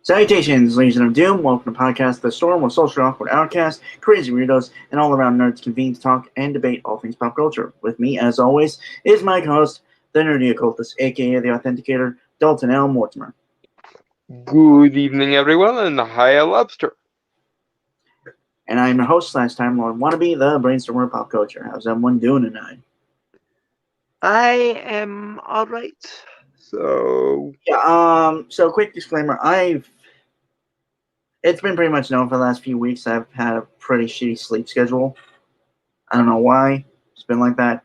Salutations, Legion of Doom. Welcome to Podcast The Storm with Social Awkward Outcast, crazy weirdos, and all-around nerds convened to talk and debate all things pop culture. With me, as always, is my co-host, the Nerdy Occultist, aka The Authenticator, Dalton L. Mortimer. Good evening, everyone, and hi, Lobster. And I'm your host, Time Lord Wannabe, the Brainstormer of Pop Culture. How's everyone doing tonight? I am alright. So quick disclaimer, it's been pretty much known for the last few weeks I've had a pretty shitty sleep schedule. I don't know why. It's been like that.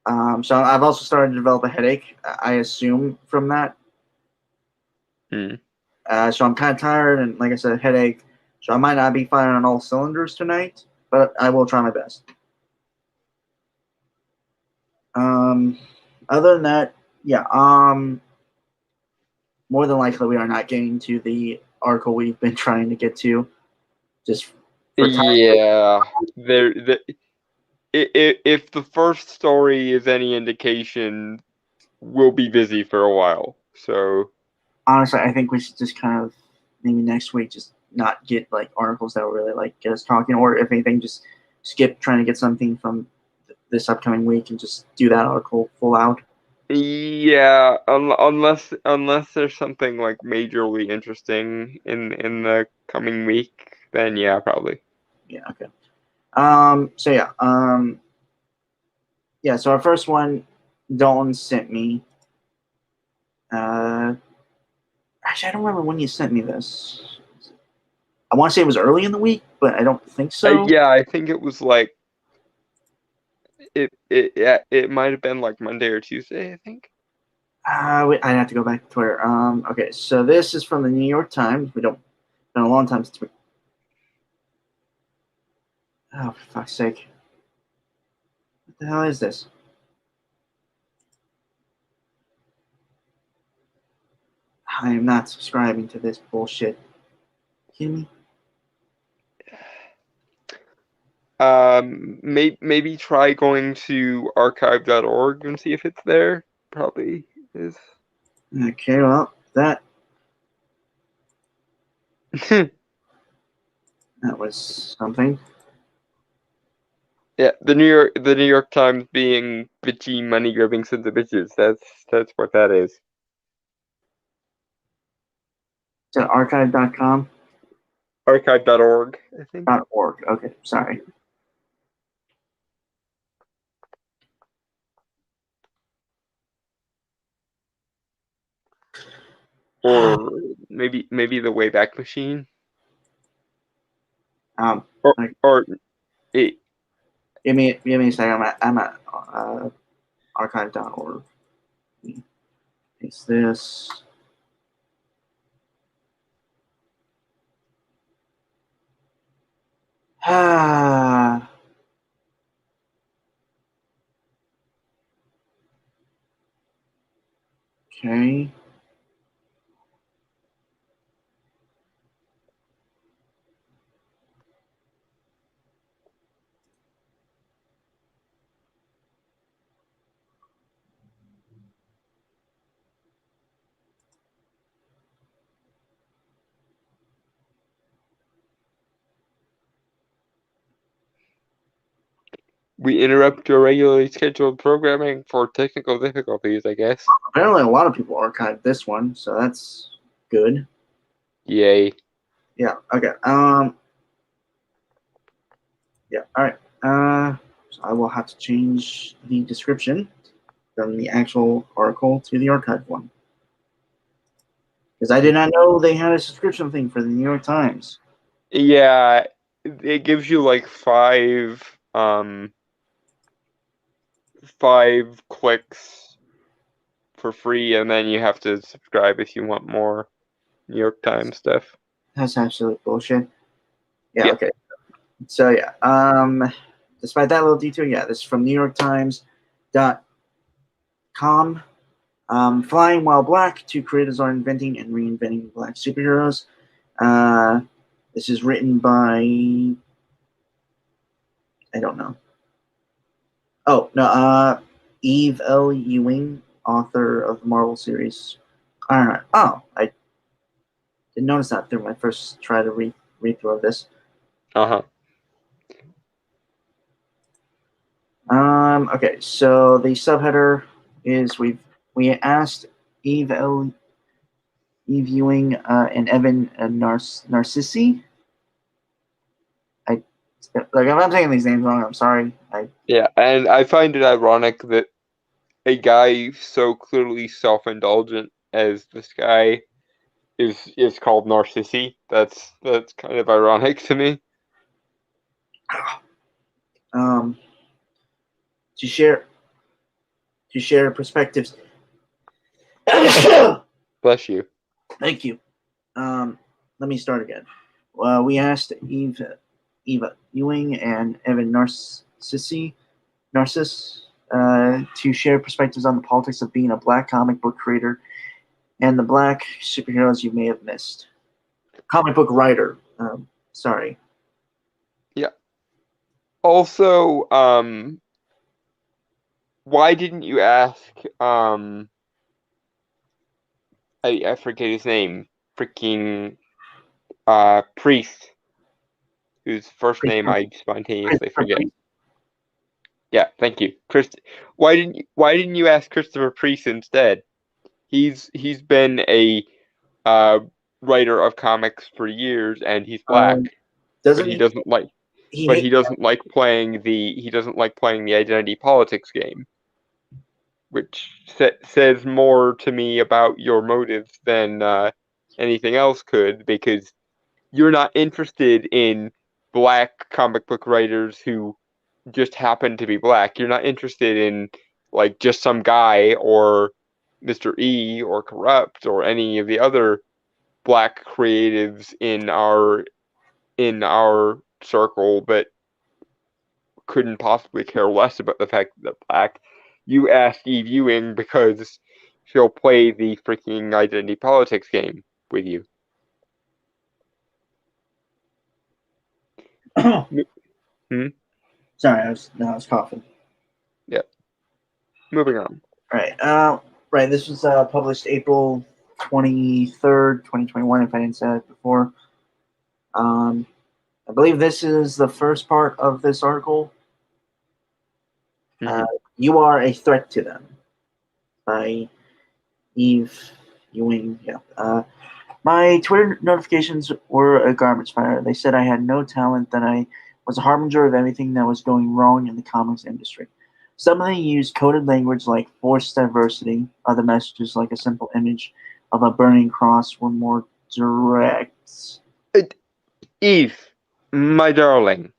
So I've also started to develop a headache, I assume, from that. So I'm kind of tired, and like I said, a headache. So I might not be firing on all cylinders tonight, but I will try my best. Other than that, yeah. More than likely, we are not getting to the article we've been trying to get to. Just yeah, if the first story is any indication, we'll be busy for a while. So honestly, I think we should just kind of maybe next week just not get like articles that will really like get us talking, or if anything, just skip trying to get something from this upcoming week and just do that article full out. Yeah, unless there's something like majorly interesting in the coming week, then yeah, probably. Yeah. Okay. So our first one, Dalton sent me. Actually, I don't remember when you sent me this. I want to say it was early in the week, but I don't think so. Yeah, I think it was like it might have been like Monday or Tuesday, I think. I have to go back to Twitter. Okay, so this is from the New York Times. It's been a long time since we. Oh, for fuck's sake! What the hell is this? I am not subscribing to this bullshit. Kidding me? Maybe try going to archive.org and see if it's there. Probably is. Okay, well, that was something. Yeah, the New York Times being bitchy, money grubbing sons of bitches. That's what that is. Is that archive.com? Archive.org, I think. .org. Okay, sorry. Or maybe the Wayback Machine. Or it. Give me a second. I'm at archive.org. It's this. Okay. We interrupt your regularly scheduled programming for technical difficulties, I guess. Apparently, a lot of people archived this one, so that's good. Yay. Yeah. Okay. Yeah. All right. So I will have to change the description from the actual article to the archived one because I did not know they had a subscription thing for the New York Times. Yeah, it gives you like five clicks for free, and then you have to subscribe if you want more New York Times stuff. That's absolute bullshit. Yeah. Yeah. Okay. So yeah. Despite that little detail, yeah, this is from NewYorkTimes.com. Flying while black, two creators are inventing and reinventing black superheroes. This is written by I don't know. Oh no, Eve L. Ewing, author of the Marvel series. I don't know. Oh, I didn't notice that through my first try to read through of this. Uh-huh. Okay, so the subheader is we asked Eve L. Eve Ewing and Evan Narcissi. If I'm taking these names wrong, I'm sorry. Yeah, and I find it ironic that a guy so clearly self-indulgent as this guy is called Narcissi. That's kind of ironic to me. Um, to share perspectives. Bless you. Thank you. Let me start again. We asked Eva Ewing and Evan Narcissi to share perspectives on the politics of being a black comic book creator and the black superheroes you may have missed. Comic book writer. Sorry. Yeah. Also, why didn't you ask I forget his name. Freaking Priest, whose first name I spontaneously forget. Yeah, thank you. Why didn't you ask Christopher Priest instead? He's been a writer of comics for years, and he's black, but he doesn't like he doesn't like playing the identity politics game, which says more to me about your motives than anything else could, because you're not interested in black comic book writers who just happen to be black. You're not interested in like just some guy or Mr. E or Corrupt or any of the other black creatives in our circle that couldn't possibly care less about the fact that they're black. You asked Eve Ewing because she'll play the freaking identity politics game with you. Sorry, I was coughing. Yep. Moving on. Right. Right. This was published April 23rd, 2021. If I didn't say that before. I believe this is the first part of this article. Mm-hmm. You are a threat to them, by Eve Ewing. Yeah. My Twitter notifications were a garbage fire. They said I had no talent, that I was a harbinger of everything that was going wrong in the comics industry. Some of them used coded language like forced diversity. Other messages, like a simple image of a burning cross, were more direct. Eve, my darling,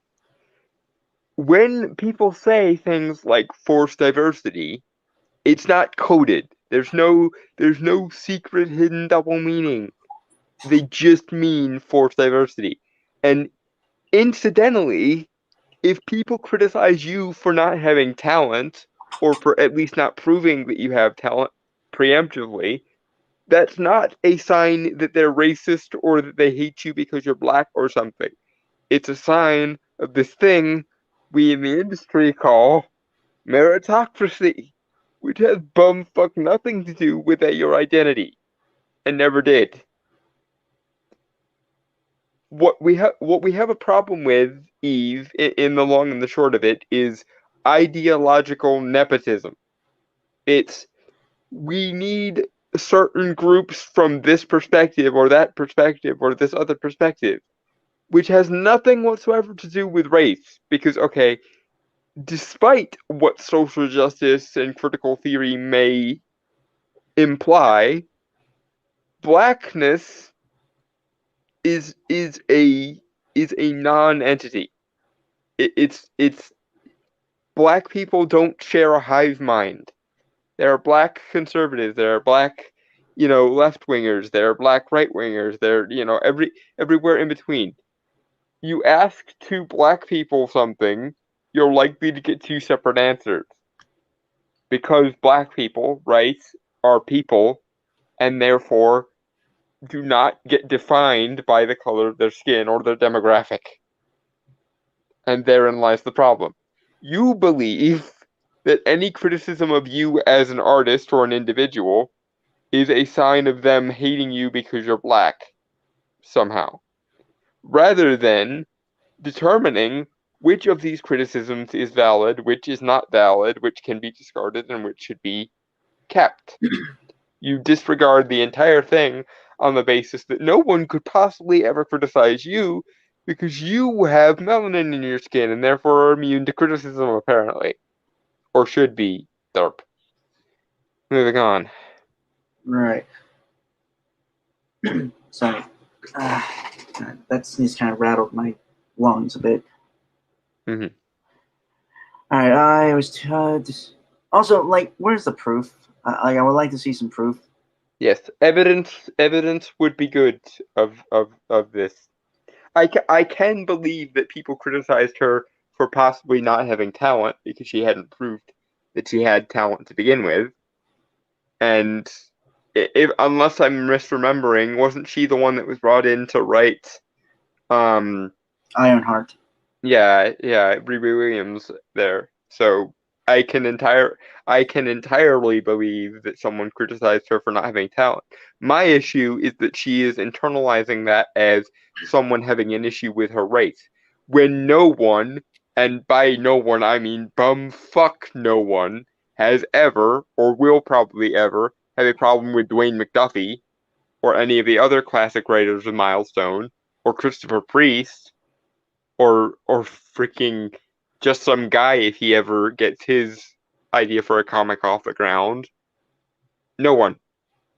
when people say things like forced diversity, it's not coded. There's no secret hidden double meaning. They just mean forced diversity. And incidentally, if people criticize you for not having talent, or for at least not proving that you have talent preemptively, that's not a sign that they're racist or that they hate you because you're black or something. It's a sign of this thing we in the industry call meritocracy, which has bumfuck nothing to do with your identity, and never did. What we have a problem with, Eve, in the long and the short of it, is ideological nepotism. We need certain groups from this perspective or that perspective or this other perspective, which has nothing whatsoever to do with race. Because, okay, despite what social justice and critical theory may imply, blackness is a non-entity. It's black people don't share a hive mind. There are black conservatives. There are black, left wingers. There are black right wingers. There, everywhere in between. You ask two black people something, you're likely to get two separate answers because black people, right, are people, and therefore do not get defined by the color of their skin or their demographic. And therein lies the problem. You believe that any criticism of you as an artist or an individual is a sign of them hating you because you're black, somehow, rather than determining which of these criticisms is valid, which is not valid, which can be discarded, and which should be kept. You disregard the entire thing on the basis that no one could possibly ever criticize you because you have melanin in your skin and therefore are immune to criticism, apparently. Or should be, Derp. Moving on. Right. Sorry. That sneeze kind of rattled my lungs a bit. Mm-hmm. All right. I was also like, where's the proof? I would like to see some proof. Yes, evidence would be good of this. I can believe that people criticized her for possibly not having talent because she hadn't proved that she had talent to begin with. And unless I'm misremembering, wasn't she the one that was brought in to write Ironheart. Yeah, Riri Williams there. So I can entirely believe that someone criticized her for not having talent. My issue is that she is internalizing that as someone having an issue with her race, when no one, and by no one I mean bumfuck no one, has ever or will probably ever have a problem with Dwayne McDuffie or any of the other classic writers of Milestone or Christopher Priest or freaking just some guy if he ever gets his idea for a comic off the ground. No one.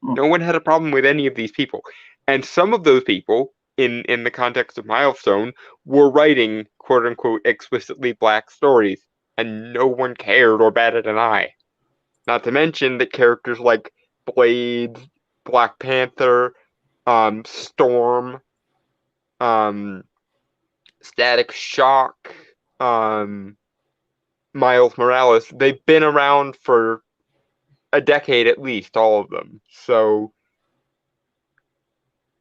No one had a problem with any of these people. And some of those people, in the context of Milestone, were writing quote unquote explicitly black stories, and no one cared or batted an eye. Not to mention that characters like Blade, Black Panther, Storm, Static Shock, Miles Morales, they've been around for a decade at least, all of them. So,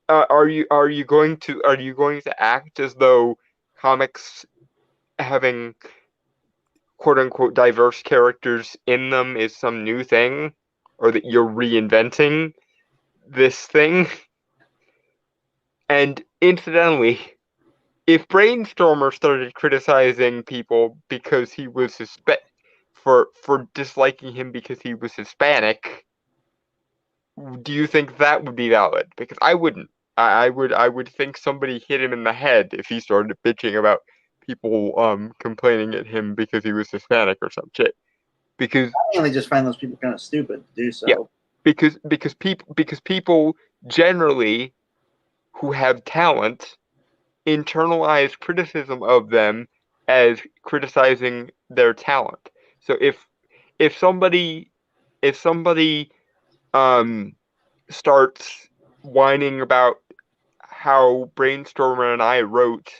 are you going to act as though comics having quote unquote diverse characters in them is some new thing, or that you're reinventing this thing? And incidentally, if Brainstormer started criticizing people because he was for disliking him because he was Hispanic, do you think that would be valid? Because I wouldn't. I would think somebody hit him in the head if he started bitching about people complaining at him because he was Hispanic or some shit. Because I mainly just find those people kind of stupid to do so. Yeah. because people generally who have talent internalize criticism of them as criticizing their talent. So if somebody starts whining about how Brainstormer and I wrote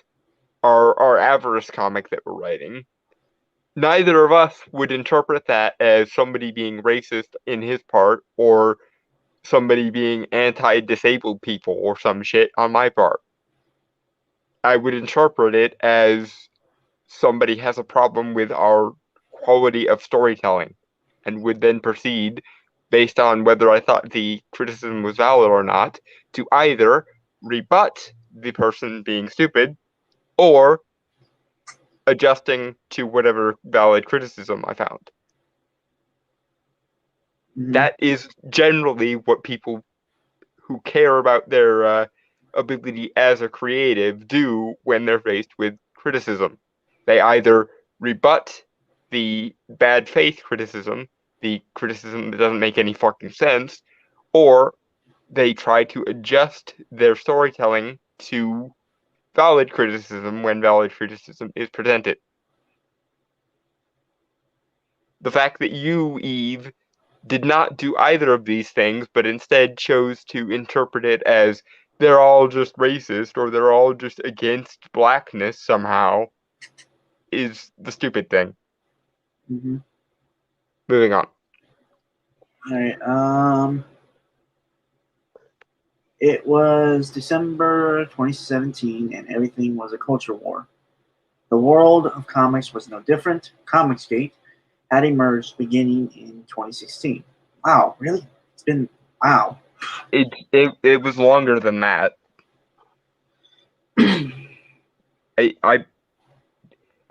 our Avarice comic that we're writing, neither of us would interpret that as somebody being racist in his part or somebody being anti-disabled people or some shit on my part. I would interpret it as somebody has a problem with our quality of storytelling and would then proceed, based on whether I thought the criticism was valid or not, to either rebut the person being stupid or adjusting to whatever valid criticism I found. Mhm. That is generally what people who care about their ability as a creative do when they're faced with criticism. They either rebut the bad faith criticism, the criticism that doesn't make any fucking sense, or they try to adjust their storytelling to valid criticism when valid criticism is presented. The fact that you, Eve, did not do either of these things, but instead chose to interpret it as they're all just racist or they're all just against blackness somehow, is the stupid thing. Mm-hmm. Moving on. All right. It was December 2017, and everything was a culture war. The world of comics was no different. Comicsgate had emerged beginning in 2016. Wow, really? It's been wow. It was longer than that.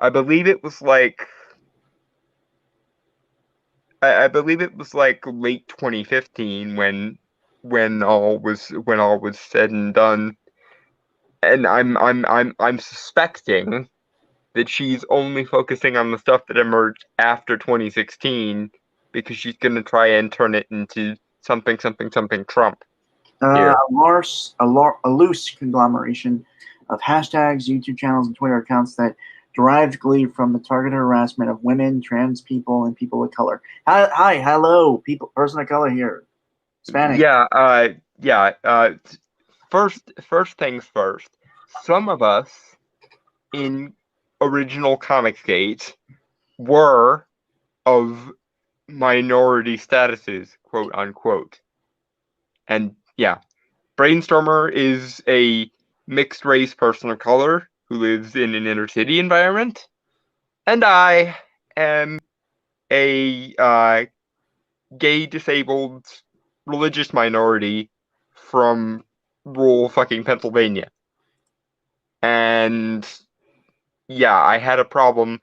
I believe it was like I believe it was like late 2015 when all was said and done. And I'm suspecting that she's only focusing on the stuff that emerged after 2016 because she's gonna try and turn it into something Trump A, here. a loose conglomeration of hashtags, YouTube channels, and Twitter accounts that derived glee from the targeted harassment of women, trans people, and people of color. Hi, hello, people, person of color here, Hispanic. Yeah. First things first. Some of us in original Comicsgate were of minority statuses, quote unquote. And yeah, Brainstormer is a mixed race person of color who lives in an inner city environment, and I am a gay disabled religious minority from rural fucking Pennsylvania. And yeah, I had a problem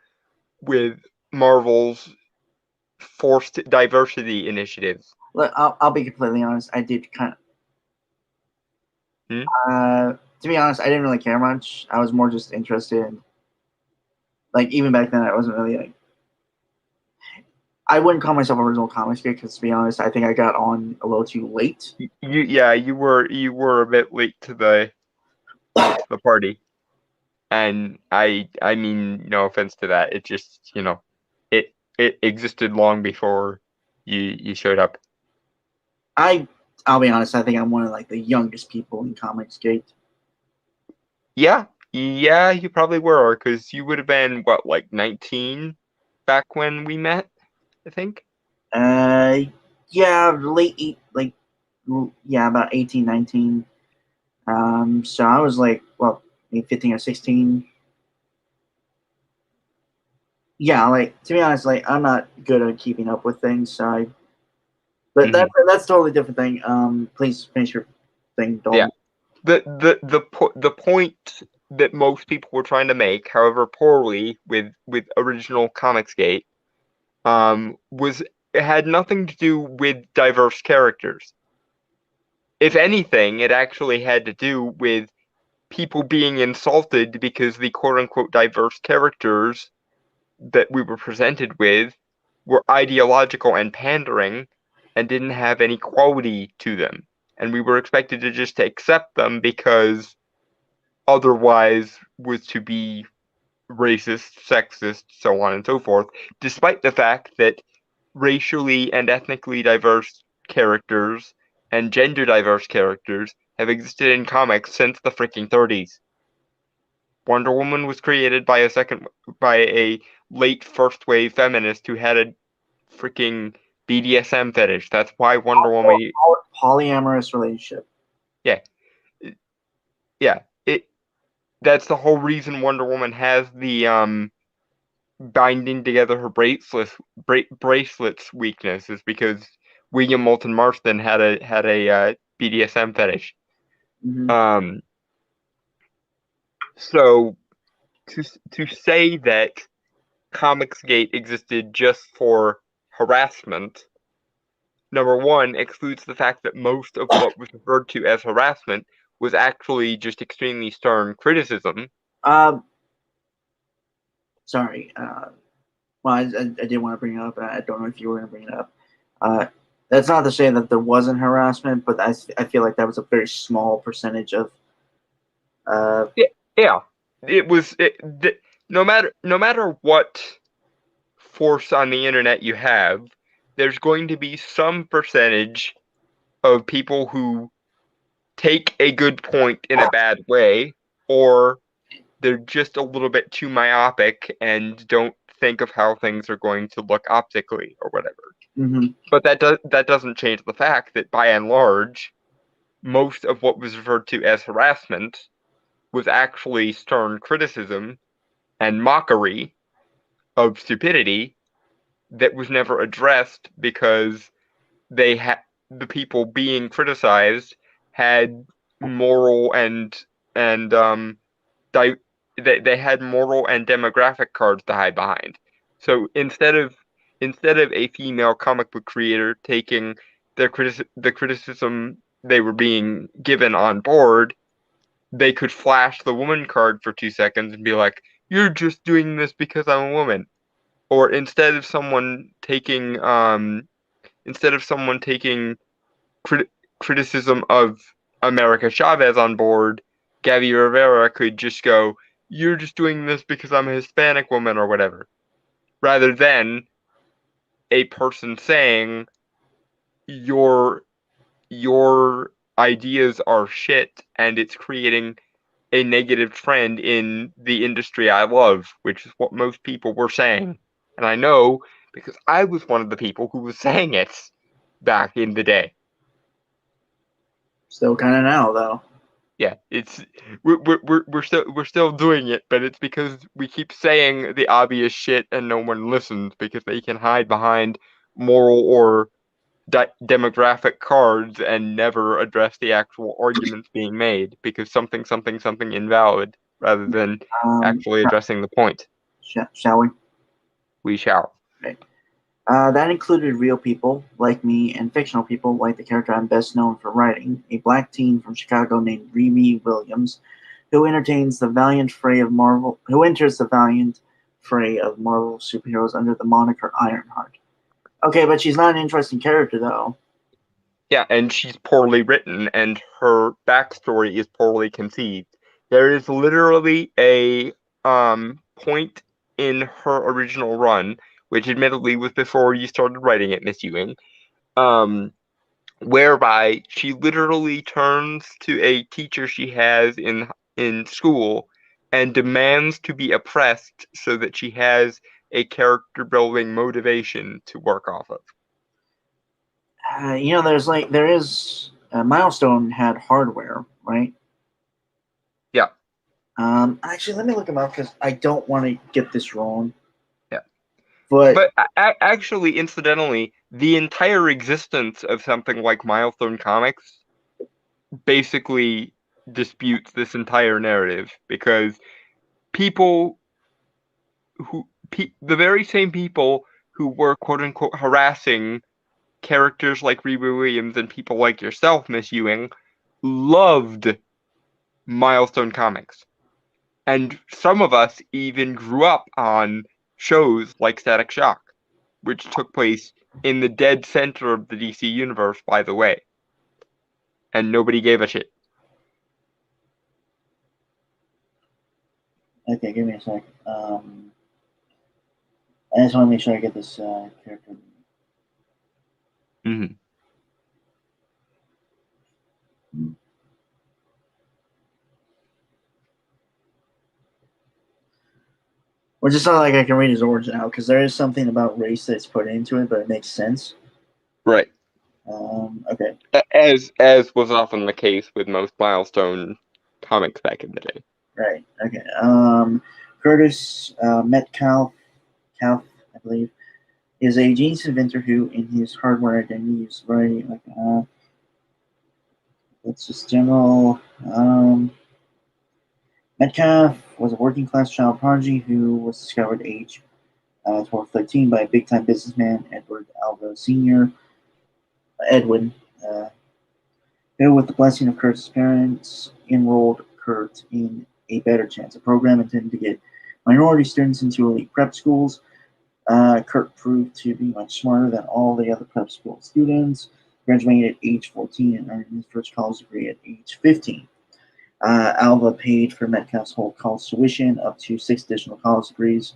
with Marvel's forced diversity initiatives. Look, I'll be completely honest. I did kind of. Hmm? To be honest, I didn't really care much. I was more just interested in, like, even back then, I wasn't really like. I wouldn't call myself original comics geek because, to be honest, I think I got on a little too late. You were a bit late to the party, and I mean no offense to that. It just it existed long before you showed up. I'll be honest. I think I'm one of like the youngest people in comics geek. Yeah, you probably were, because you would have been what, like 19 back when we met, I think. Uh, yeah, yeah, about 18, 19. So I was like, well, maybe 15 or 16. Yeah, like, to be honest, like, I'm not good at keeping up with things, so but Mhm. that's a totally different thing. Please finish your thing, Yeah. Dalton. The point that most people were trying to make, however poorly, with original Comicsgate, was it had nothing to do with diverse characters. If anything, it actually had to do with people being insulted because the quote unquote diverse characters that we were presented with were ideological and pandering and didn't have any quality to them. And we were expected to just accept them because otherwise was to be racist, sexist, so on and so forth, despite the fact that racially and ethnically diverse characters and gender diverse characters have existed in comics since the freaking 30s. Wonder Woman was created by a late first wave feminist who had a freaking BDSM fetish. That's why Wonder Woman. Polyamorous relationship. Yeah, yeah. That's the whole reason Wonder Woman has the binding together her bracelets weakness is because William Moulton Marston had a BDSM fetish. Mm-hmm. Um, so to say that Comicsgate existed just for harassment number one, excludes the fact that most of what was referred to as harassment was actually just extremely stern criticism. Sorry. Well, I did want to bring it up, and I don't know if you were going to bring it up. That's not to say that there wasn't harassment, but I feel like that was a very small percentage of. Yeah, it was. No matter what force on the internet you have, there's going to be some percentage of people who take a good point in a bad way, or they're just a little bit too myopic and don't think of how things are going to look optically or whatever. Mm-hmm. But that doesn't change the fact that by and large, most of what was referred to as harassment was actually stern criticism and mockery of stupidity that was never addressed because the people being criticized had moral and they had moral and demographic cards to hide behind. So instead of a female comic book creator taking the criticism they were being given on board, they could flash the woman card for 2 seconds and be like, "You're just doing this because I'm a woman." Or instead of someone taking criticism of America Chavez on board, Gabby Rivera could just go, "You're just doing this because I'm a Hispanic woman," or whatever, rather than a person saying, your ideas are shit and it's creating a negative trend in the industry I love," which is what most people were saying. And I know because I was one of the people who was saying it back in the day. Still kind of now, though. Yeah, it's we're still doing it, but it's because we keep saying the obvious shit and no one listens because they can hide behind moral or demographic cards and never address the actual arguments being made because something invalid rather than actually addressing the point. Shall we? We shall. Okay. That included real people like me and fictional people like the character I'm best known for writing, a black teen from Chicago named Riri Williams, who enters the valiant fray of Marvel superheroes under the moniker Ironheart. Okay, but she's not an interesting character, though. Yeah, and she's poorly written, and her backstory is poorly conceived. There is literally a point in her original run, which admittedly was before you started writing it, Miss Ewing, whereby she literally turns to a teacher she has in school and demands to be oppressed so that she has a character building motivation to work off of. There is Milestone had hardware, right? Yeah. Actually, let me look them up because I don't want to get this wrong. Yeah. But actually, incidentally, the entire existence of something like Milestone Comics basically disputes this entire narrative because people the very same people who were quote unquote harassing characters like Riri Williams and people like yourself, Miss Ewing, loved Milestone Comics. And some of us even grew up on shows like Static Shock, which took place in the dead center of the DC universe, by the way. And nobody gave a shit. Okay, give me a sec. I just want to make sure I get this character. Mm-hmm. Which is not like I can read his origin out because there is something about race that's put into it, but it makes sense. Right. Okay. As was often the case with most Milestone comics back in the day. Right. Okay. Curtis Metcalf, I believe, is a genius inventor who, in his hardware identity, is very that's just general. Metcalf was a working class child prodigy who was discovered at age 12-13 by a big time businessman, Edward Alva Sr. Edwin, who, with the blessing of Kurt's parents, enrolled Kurt in a Better Chance, a program intended to get minority students into elite prep schools. Kurt proved to be much smarter than all the other prep school students, graduated at age 14 and earned his first college degree at age 15. Alva paid for Metcalf's whole college tuition, up to 6 additional college degrees,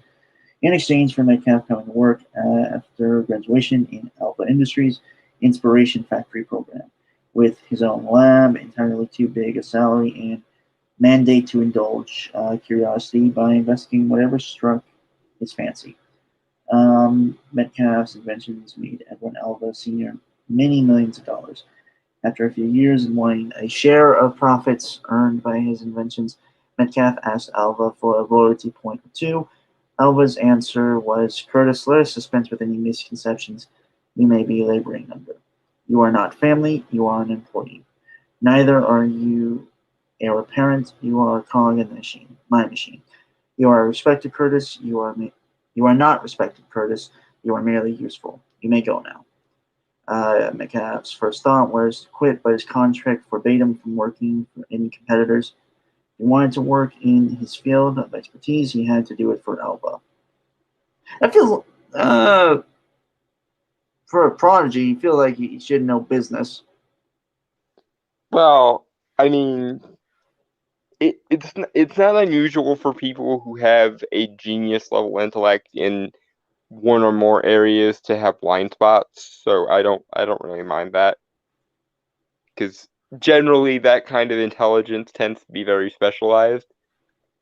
in exchange for Metcalf coming to work after graduation in Alva Industries' Inspiration Factory program, with his own lab, entirely too big a salary, and mandate to indulge curiosity by investigating whatever struck his fancy. Metcalf's inventions made Edwin Alva Sr. many millions of dollars. After a few years and wanting a share of profits earned by his inventions, Metcalf asked Alva for a royalty point or two. Alva's answer was, Curtis, let us dispense with any misconceptions you may be laboring under. You are not family, you are an employee. Neither are you a parent, you are a cog in the machine, my machine. You are respected, Curtis, you are not respected, Curtis, you are merely useful. You may go now. Metcalf's first thought was to quit, but his contract forbade him from working for any competitors. If he wanted to work in his field of expertise, he had to do it for Alva. I feel, for a prodigy, you feel like he should know business. Well, I mean, it's not unusual for people who have a genius level intellect in one or more areas to have blind spots, so I don't really mind that, because generally that kind of intelligence tends to be very specialized,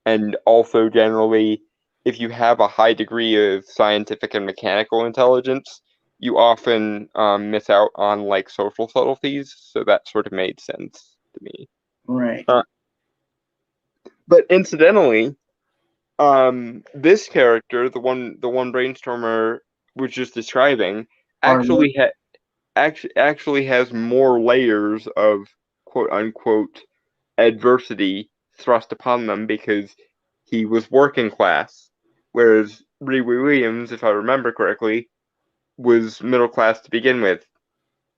and also generally if you have a high degree of scientific and mechanical intelligence, you often miss out on like social subtleties, so that sort of made sense to me. Right. But incidentally, this character, the one Brainstormer was just describing, actually has more layers of quote unquote adversity thrust upon them because he was working class, whereas Riri Williams, if I remember correctly, was middle class to begin with.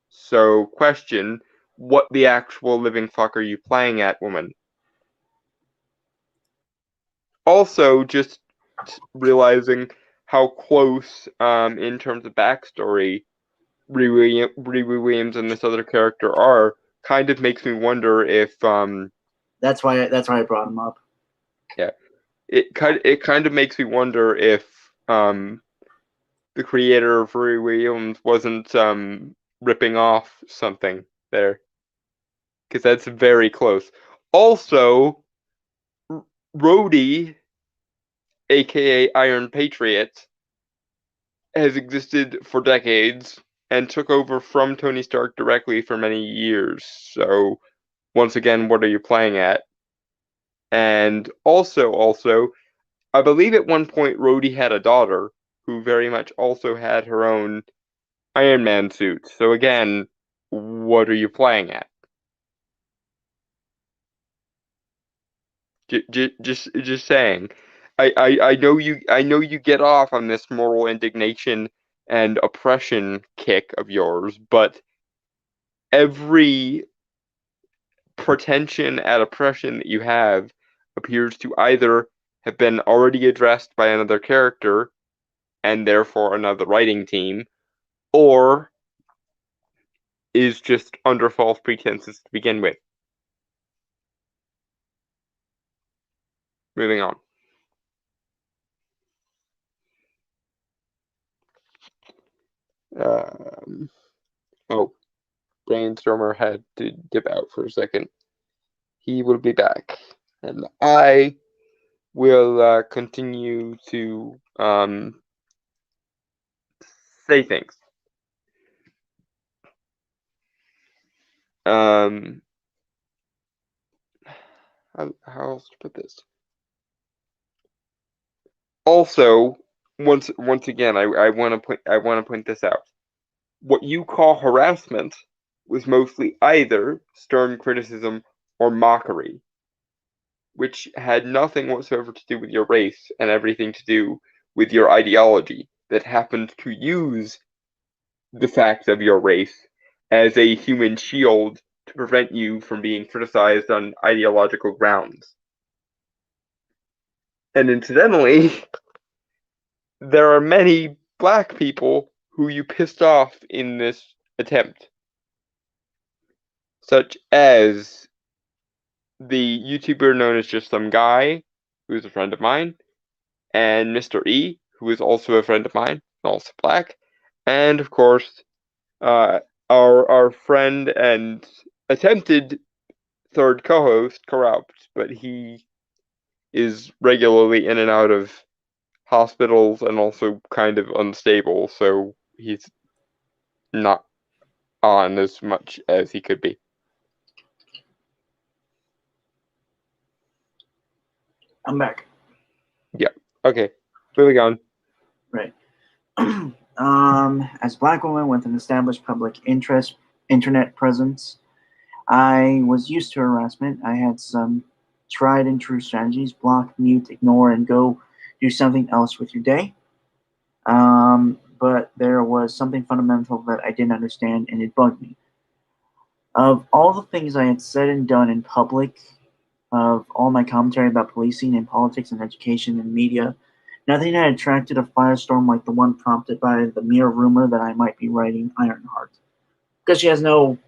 So, question: what the actual living fuck are you playing at, woman? Also, just realizing how close, in terms of backstory, Riri Williams and this other character are, kind of makes me wonder if that's why I brought him up. Yeah, it kind of makes me wonder if the creator of Riri Williams wasn't ripping off something there, because that's very close. Also, Rhodey, aka Iron Patriot, has existed for decades and took over from Tony Stark directly for many years. So, once again, what are you playing at? And also, I believe at one point Rhodey had a daughter who very much also had her own Iron Man suit. So again, what are you playing at? Just saying. I know you get off on this moral indignation and oppression kick of yours, but every pretension at oppression that you have appears to either have been already addressed by another character and therefore another writing team, or is just under false pretenses to begin with. Moving on. Oh, Brainstormer had to dip out for a second. He will be back, and I will continue to say things. How else to put this? Also, once again, I want to point this out. What you call harassment was mostly either stern criticism or mockery, which had nothing whatsoever to do with your race and everything to do with your ideology that happened to use the fact of your race as a human shield to prevent you from being criticized on ideological grounds. And incidentally, there are many black people who you pissed off in this attempt, such as the YouTuber known as Just Some Guy, who is a friend of mine, and Mr. E, who is also a friend of mine, also black, and of course, our friend and attempted third co-host, Corrupt, but he is regularly in and out of hospitals and also kind of unstable, so he's not on as much as he could be. I'm back. Yeah. Okay. Moving on. Right. As a black woman with an established public internet presence, I was used to harassment. I had some tried and true strategies: block, mute, ignore, and go do something else with your day. But there was something fundamental that I didn't understand, and it bugged me. Of all the things I had said and done in public, of all my commentary about policing and politics and education and media, nothing had attracted a firestorm like the one prompted by the mere rumor that I might be writing Ironheart. Because she has no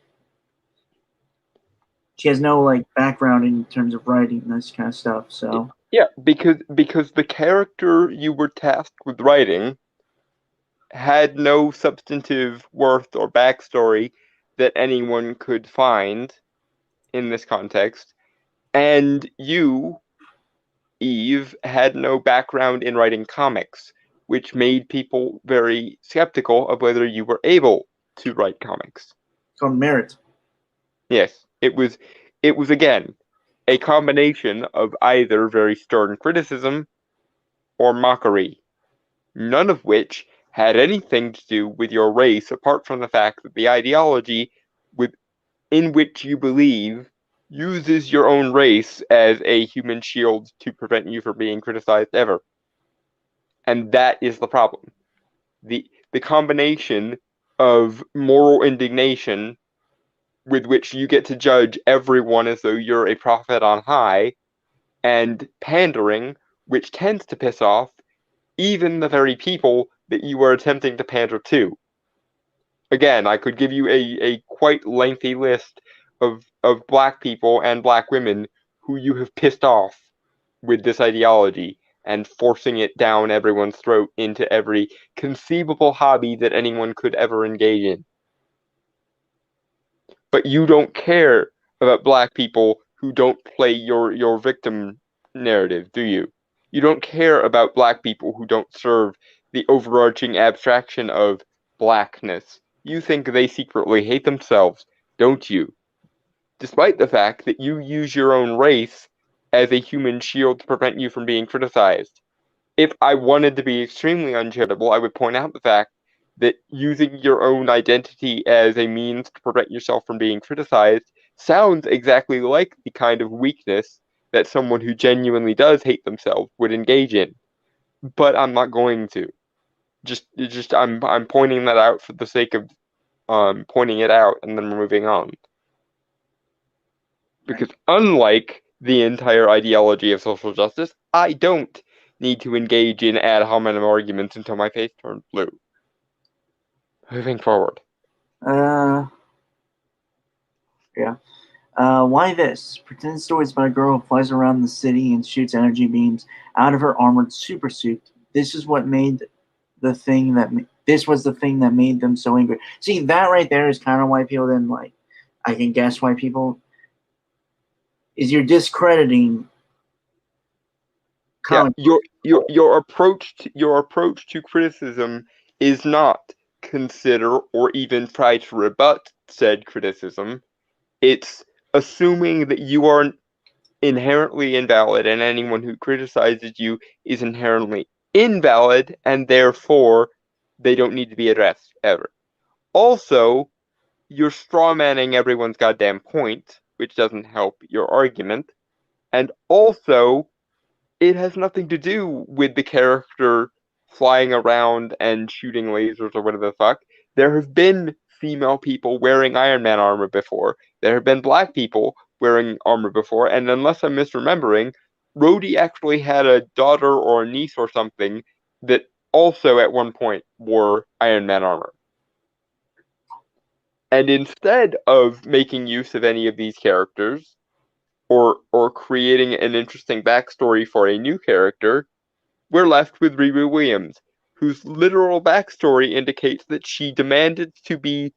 like background in terms of writing this kind of stuff. So yeah, because the character you were tasked with writing had no substantive worth or backstory that anyone could find in this context, and you, Eve, had no background in writing comics, which made people very skeptical of whether you were able to write comics. it's on merit. Yes, it was again a combination of either very stern criticism or mockery, none of which had anything to do with your race apart from the fact that the ideology in which you believe uses your own race as a human shield to prevent you from being criticized ever. And that is the problem. The combination of moral indignation with which you get to judge everyone as though you're a prophet on high, and pandering, which tends to piss off even the very people that you are attempting to pander to. Again, I could give you a quite lengthy list of black people and black women who you have pissed off with this ideology and forcing it down everyone's throat into every conceivable hobby that anyone could ever engage in. But you don't care about black people who don't play your victim narrative, do you? You don't care about black people who don't serve the overarching abstraction of blackness. You think they secretly hate themselves, don't you? Despite the fact that you use your own race as a human shield to prevent you from being criticized. If I wanted to be extremely uncharitable, I would point out the fact that using your own identity as a means to prevent yourself from being criticized sounds exactly like the kind of weakness that someone who genuinely does hate themselves would engage in. But I'm not going to. I'm pointing that out for the sake of pointing it out, and then we're moving on. Because unlike the entire ideology of social justice, I don't need to engage in ad hominem arguments until my face turns blue. Moving forward. Yeah. Why this? Pretend stories about a girl who flies around the city and shoots energy beams out of her armored super suit. This is what made the thing that this was the thing that made them so angry. See, that right there is kind of why people didn't like. I can guess why people is you're discrediting. Yeah, your approach to criticism is not consider or even try to rebut said criticism. It's assuming that you are inherently invalid and anyone who criticizes you is inherently invalid and therefore they don't need to be addressed ever. Also, you're strawmanning everyone's goddamn point, which doesn't help your argument. And also, it has nothing to do with the character flying around and shooting lasers or whatever the fuck. There have been female people wearing Iron Man armor before. There have been black people wearing armor before, and unless I'm misremembering, Rhodey actually had a daughter or a niece or something that also at one point wore Iron Man armor. And instead of making use of any of these characters, or creating an interesting backstory for a new character, we're left with Riri Williams, whose literal backstory indicates that she demanded to be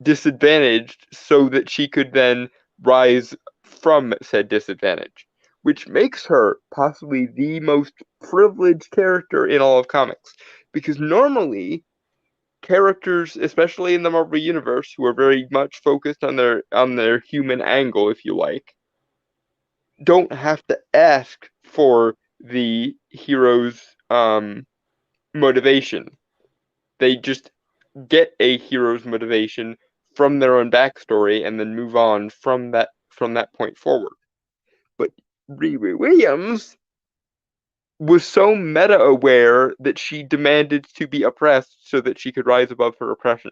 disadvantaged so that she could then rise from said disadvantage, which makes her possibly the most privileged character in all of comics. Because normally, characters, especially in the Marvel Universe, who are very much focused on their human angle, if you like, don't have to ask for the hero's motivation. They just get a hero's motivation from their own backstory and then move on from that point forward. But Riri Williams was so meta aware that she demanded to be oppressed so that she could rise above her oppression,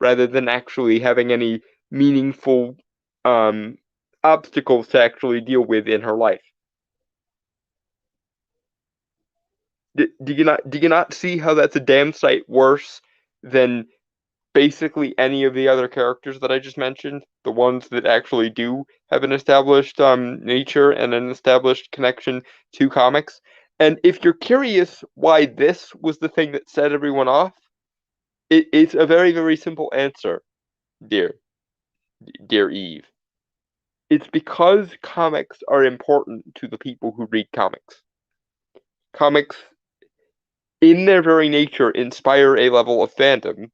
rather than actually having any meaningful obstacles to actually deal with in her life. Do you not see how that's a damn sight worse than basically any of the other characters that I just mentioned? The ones that actually do have an established nature and an established connection to comics. And if you're curious why this was the thing that set everyone off, it's a very, very simple answer, dear Eve. It's because comics are important to the people who read comics. Comics, in their very nature, inspire a level of fandom,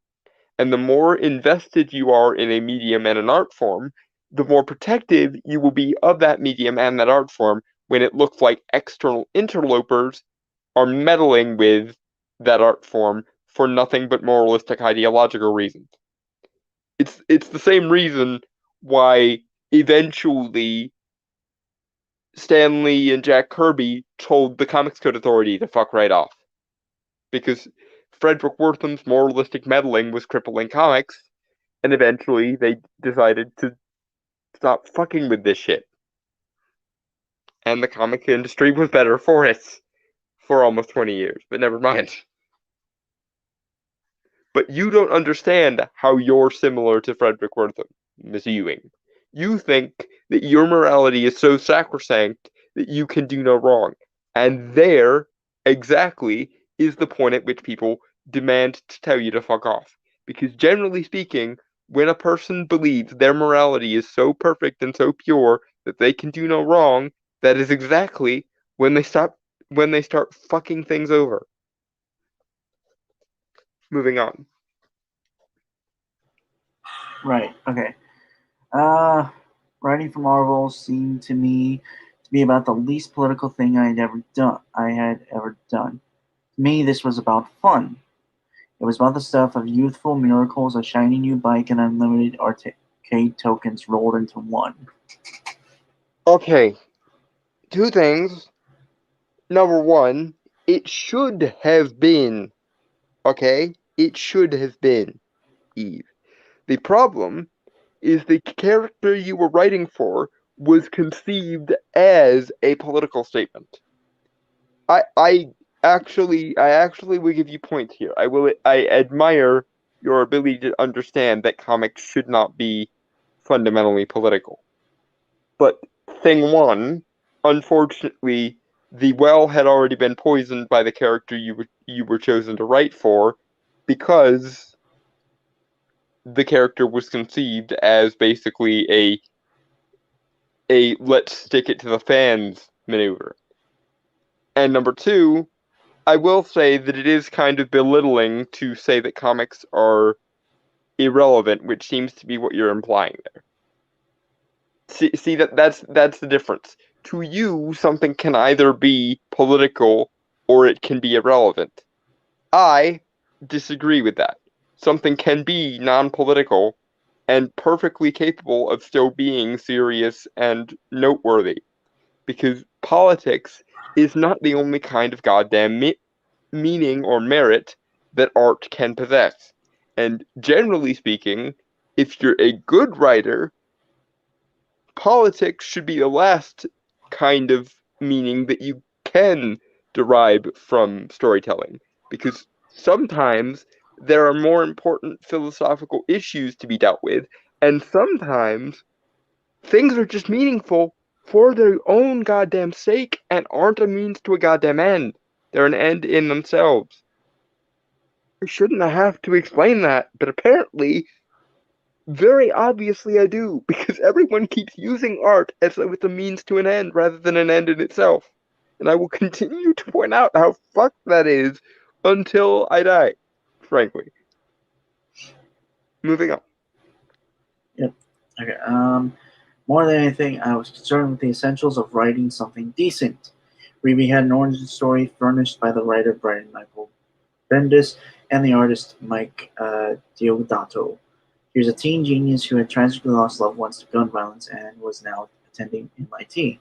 and the more invested you are in a medium and an art form, the more protective you will be of that medium and that art form when it looks like external interlopers are meddling with that art form for nothing but moralistic ideological reasons. It's the same reason why eventually Stan Lee and Jack Kirby told the Comics Code Authority to fuck right off. Because Frederick Wertham's moralistic meddling was crippling comics, and eventually they decided to stop fucking with this shit. And the comic industry was better for it for almost 20 years, but never mind. But you don't understand how you're similar to Frederick Wertham, Miss Ewing. You think that your morality is so sacrosanct that you can do no wrong. And there, exactly, is the point at which people demand to tell you to fuck off. Because generally speaking, when a person believes their morality is so perfect and so pure that they can do no wrong, that is exactly when they start fucking things over. Moving on. Right. Okay. Writing for Marvel seemed to me to be about the least political thing I had ever done. To me, this was about fun. It was about the stuff of youthful miracles, a shiny new bike, and unlimited arcade tokens rolled into one. Okay. Two things. Number one, it should have been. Okay? It should have been, Eve. The problem is the character you were writing for was conceived as a political statement. I actually will give you points here. I admire your ability to understand that comics should not be fundamentally political. But thing one, unfortunately, the well had already been poisoned by the character you were chosen to write for, because the character was conceived as basically a let's stick it to the fans maneuver. And number two, I will say that it is kind of belittling to say that comics are irrelevant, which seems to be what you're implying there. See that's the difference. To you, something can either be political or it can be irrelevant. I disagree with that. Something can be non-political and perfectly capable of still being serious and noteworthy. Because politics is not the only kind of goddamn meaning or merit that art can possess. And generally speaking, if you're a good writer, politics should be the last kind of meaning that you can derive from storytelling, because sometimes there are more important philosophical issues to be dealt with, and sometimes things are just meaningful for their own goddamn sake and aren't a means to a goddamn end. They're an end in themselves. I shouldn't have to explain that, but apparently, very obviously I do, because everyone keeps using art as though it's a means to an end rather than an end in itself. And I will continue to point out how fucked that is until I die, frankly. Moving on. Yep. Okay. More than anything, I was concerned with the essentials of writing something decent. Riri had an origin story furnished by the writer Brian Michael Bendis and the artist Mike Deodato. He was a teen genius who had tragically lost loved ones to gun violence and was now attending MIT.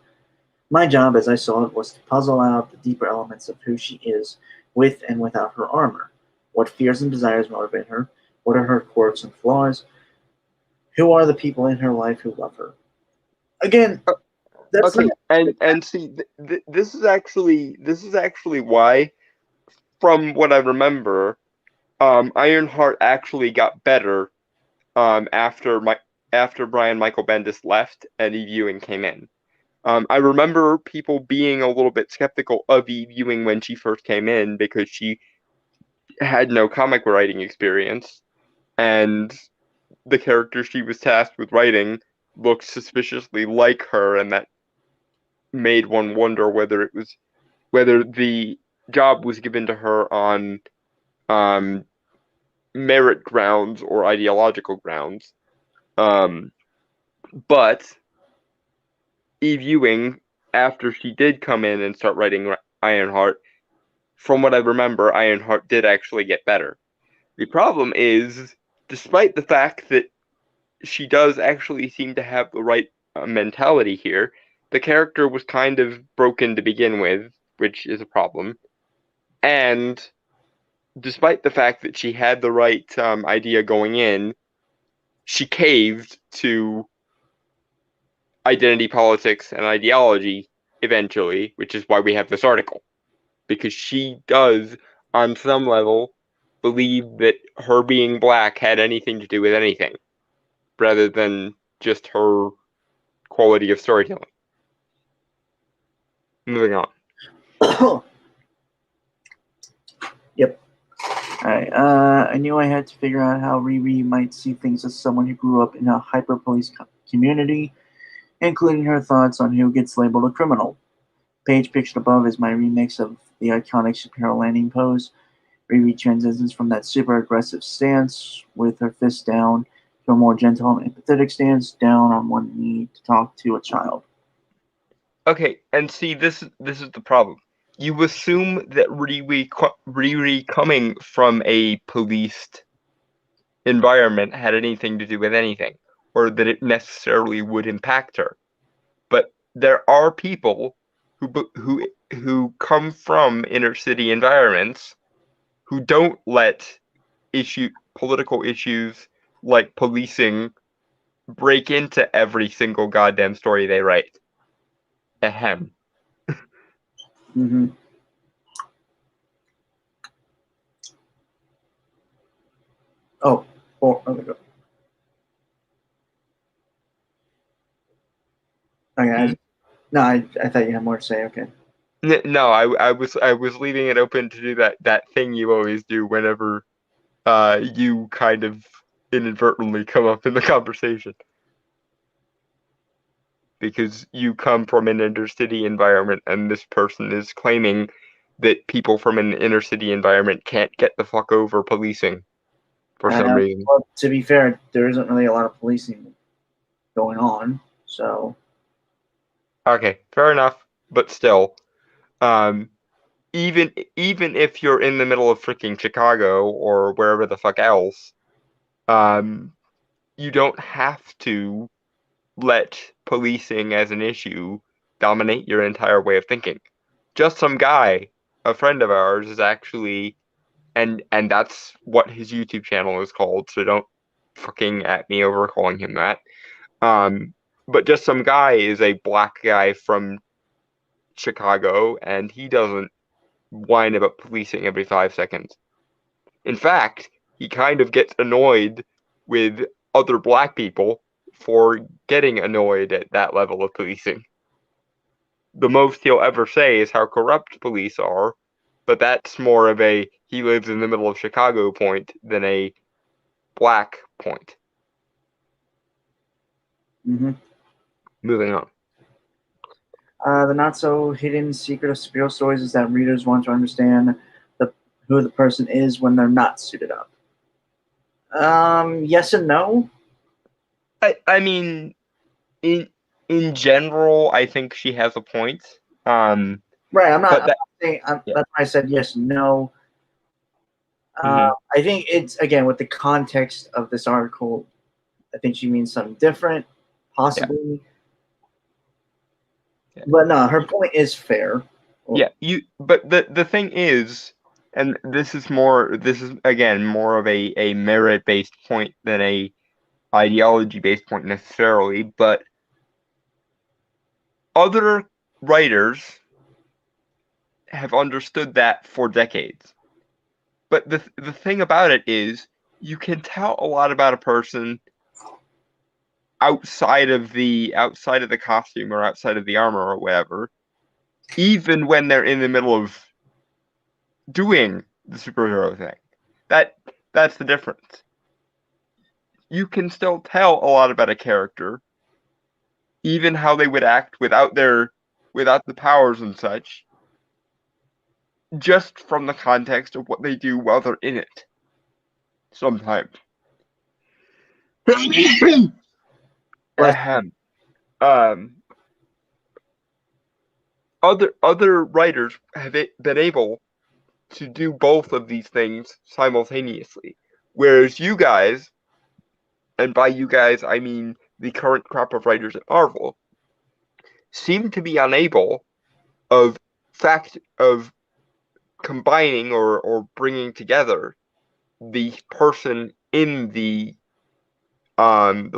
My job, as I saw it, was to puzzle out the deeper elements of who she is, with and without her armor. What fears and desires motivate her? What are her quirks and flaws? Who are the people in her life who love her? Again, that's Okay, not, and see, this is actually why, from what I remember, Ironheart actually got better after Brian Michael Bendis left and Eve Ewing came in. I remember people being a little bit skeptical of Eve Ewing when she first came in because she had no comic writing experience, and the character she was tasked with writing looked suspiciously like her, and that made one wonder whether the job was given to her on um, merit grounds or ideological grounds. But Eve Ewing, after she did come in and start writing Ironheart, from what I remember, Ironheart did actually get better. The problem is, despite the fact that she does actually seem to have the right mentality here, the character was kind of broken to begin with, which is a problem. And despite the fact that she had the right idea going in, she caved to identity politics and ideology eventually, which is why we have this article. Because she does, on some level, believe that her being black had anything to do with anything, rather than just her quality of storytelling. Moving on. Yep. Alright, I knew I had to figure out how Riri might see things as someone who grew up in a hyper-police community, including her thoughts on who gets labeled a criminal. Page pictured above is my remix of the iconic superhero landing pose. Riri transitions from that super aggressive stance with her fist down to a more gentle and empathetic stance, down on one knee to talk to a child. Okay, and see, this is the problem. You assume that Riri coming from a policed environment had anything to do with anything, or that it necessarily would impact her. But there are people who come from inner city environments who don't let political issues like policing break into every single goddamn story they write. Ahem. Mm-hmm. Oh, there we go. Okay, I thought you had more to say. Okay. No, I was leaving it open to do that thing you always do whenever you kind of inadvertently come up in the conversation. Because you come from an inner city environment and this person is claiming that people from an inner city environment can't get the fuck over policing for some reason. Well, to be fair, there isn't really a lot of policing going on, so. Okay, fair enough, but still, even if you're in the middle of freaking Chicago or wherever the fuck else, you don't have to let policing as an issue dominate your entire way of thinking. Just some guy, a friend of ours, is actually, and that's what his YouTube channel is called. So fucking at me over calling him that. But just some guy is a black guy from Chicago, and he doesn't whine about policing every 5 seconds. In fact, he kind of gets annoyed with other black people for getting annoyed at that level of policing. The most he'll ever say is how corrupt police are, but that's more of a he lives in the middle of Chicago point than a black point. Mm-hmm. Moving on. The not so hidden secret of superhero stories is that readers want to understand who the person is when they're not suited up. Yes and no. I mean, in general, I think she has a point. Right. I'm not saying. Yeah. That's why I said yes and no. Mhm. I think it's, again, with the context of this article, I think she means something different, possibly. Yeah. But no, her point is fair. Yeah, but the thing is, and this is again more of a merit-based point than a ideology-based point necessarily, but other writers have understood that for decades. But the thing about it is, you can tell a lot about a person outside of the costume or outside of the armor or whatever, even when they're in the middle of doing the superhero thing. That's the difference. You can still tell a lot about a character, even how they would act without the powers and such, just from the context of what they do while they're in it. Sometimes. Ahem. Other writers have been able to do both of these things simultaneously, whereas you guys, and by you guys I mean the current crop of writers at Marvel, seem to be unable of combining or bringing together the person in the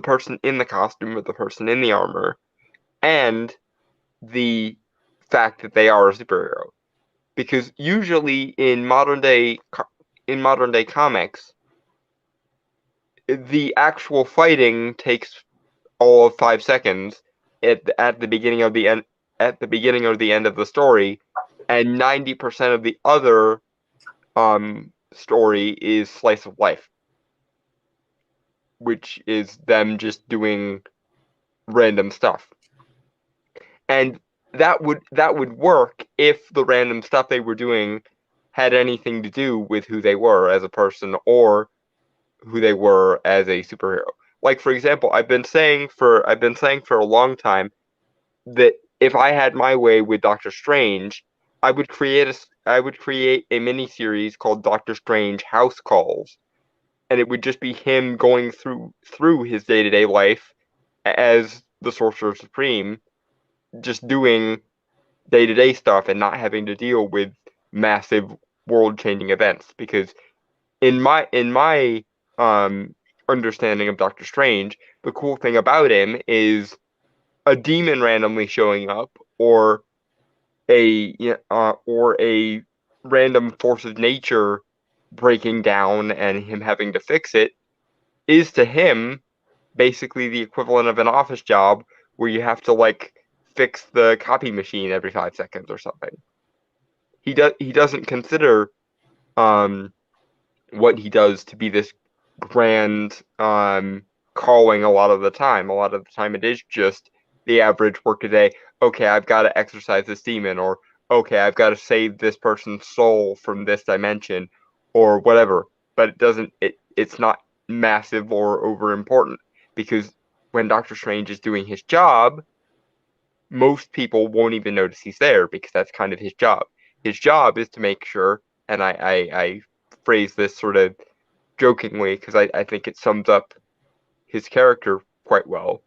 person in the costume or the person in the armor and the fact that they are a superhero, because usually in modern day comics, the actual fighting takes all of 5 seconds at the beginning of the end or the end of the story, and 90% of the other story is slice of life, which is them just doing random stuff. And that would work if the random stuff they were doing had anything to do with who they were as a person or who they were as a superhero. Like, for example, I've been saying for a long time that if I had my way with Doctor Strange, I would create a mini series called Doctor Strange House Calls, and it would just be him going through his day-to-day life as the Sorcerer Supreme, just doing day-to-day stuff and not having to deal with massive world-changing events. Because in my understanding of Doctor Strange, the cool thing about him is a demon randomly showing up, or a random force of nature breaking down and him having to fix it, is to him basically the equivalent of an office job where you have to like fix the copy machine every 5 seconds or something. He doesn't consider what he does to be this grand calling a lot of the time. A lot of the time it is just the average workaday. Okay, I've got to exorcise this demon, or okay, I've got to save this person's soul from this dimension, or whatever. But it's not massive or over important, because when Doctor Strange is doing his job, most people won't even notice he's there, because that's kind of his job. His job is to make sure, and I phrase this sort of jokingly because I think it sums up his character quite well.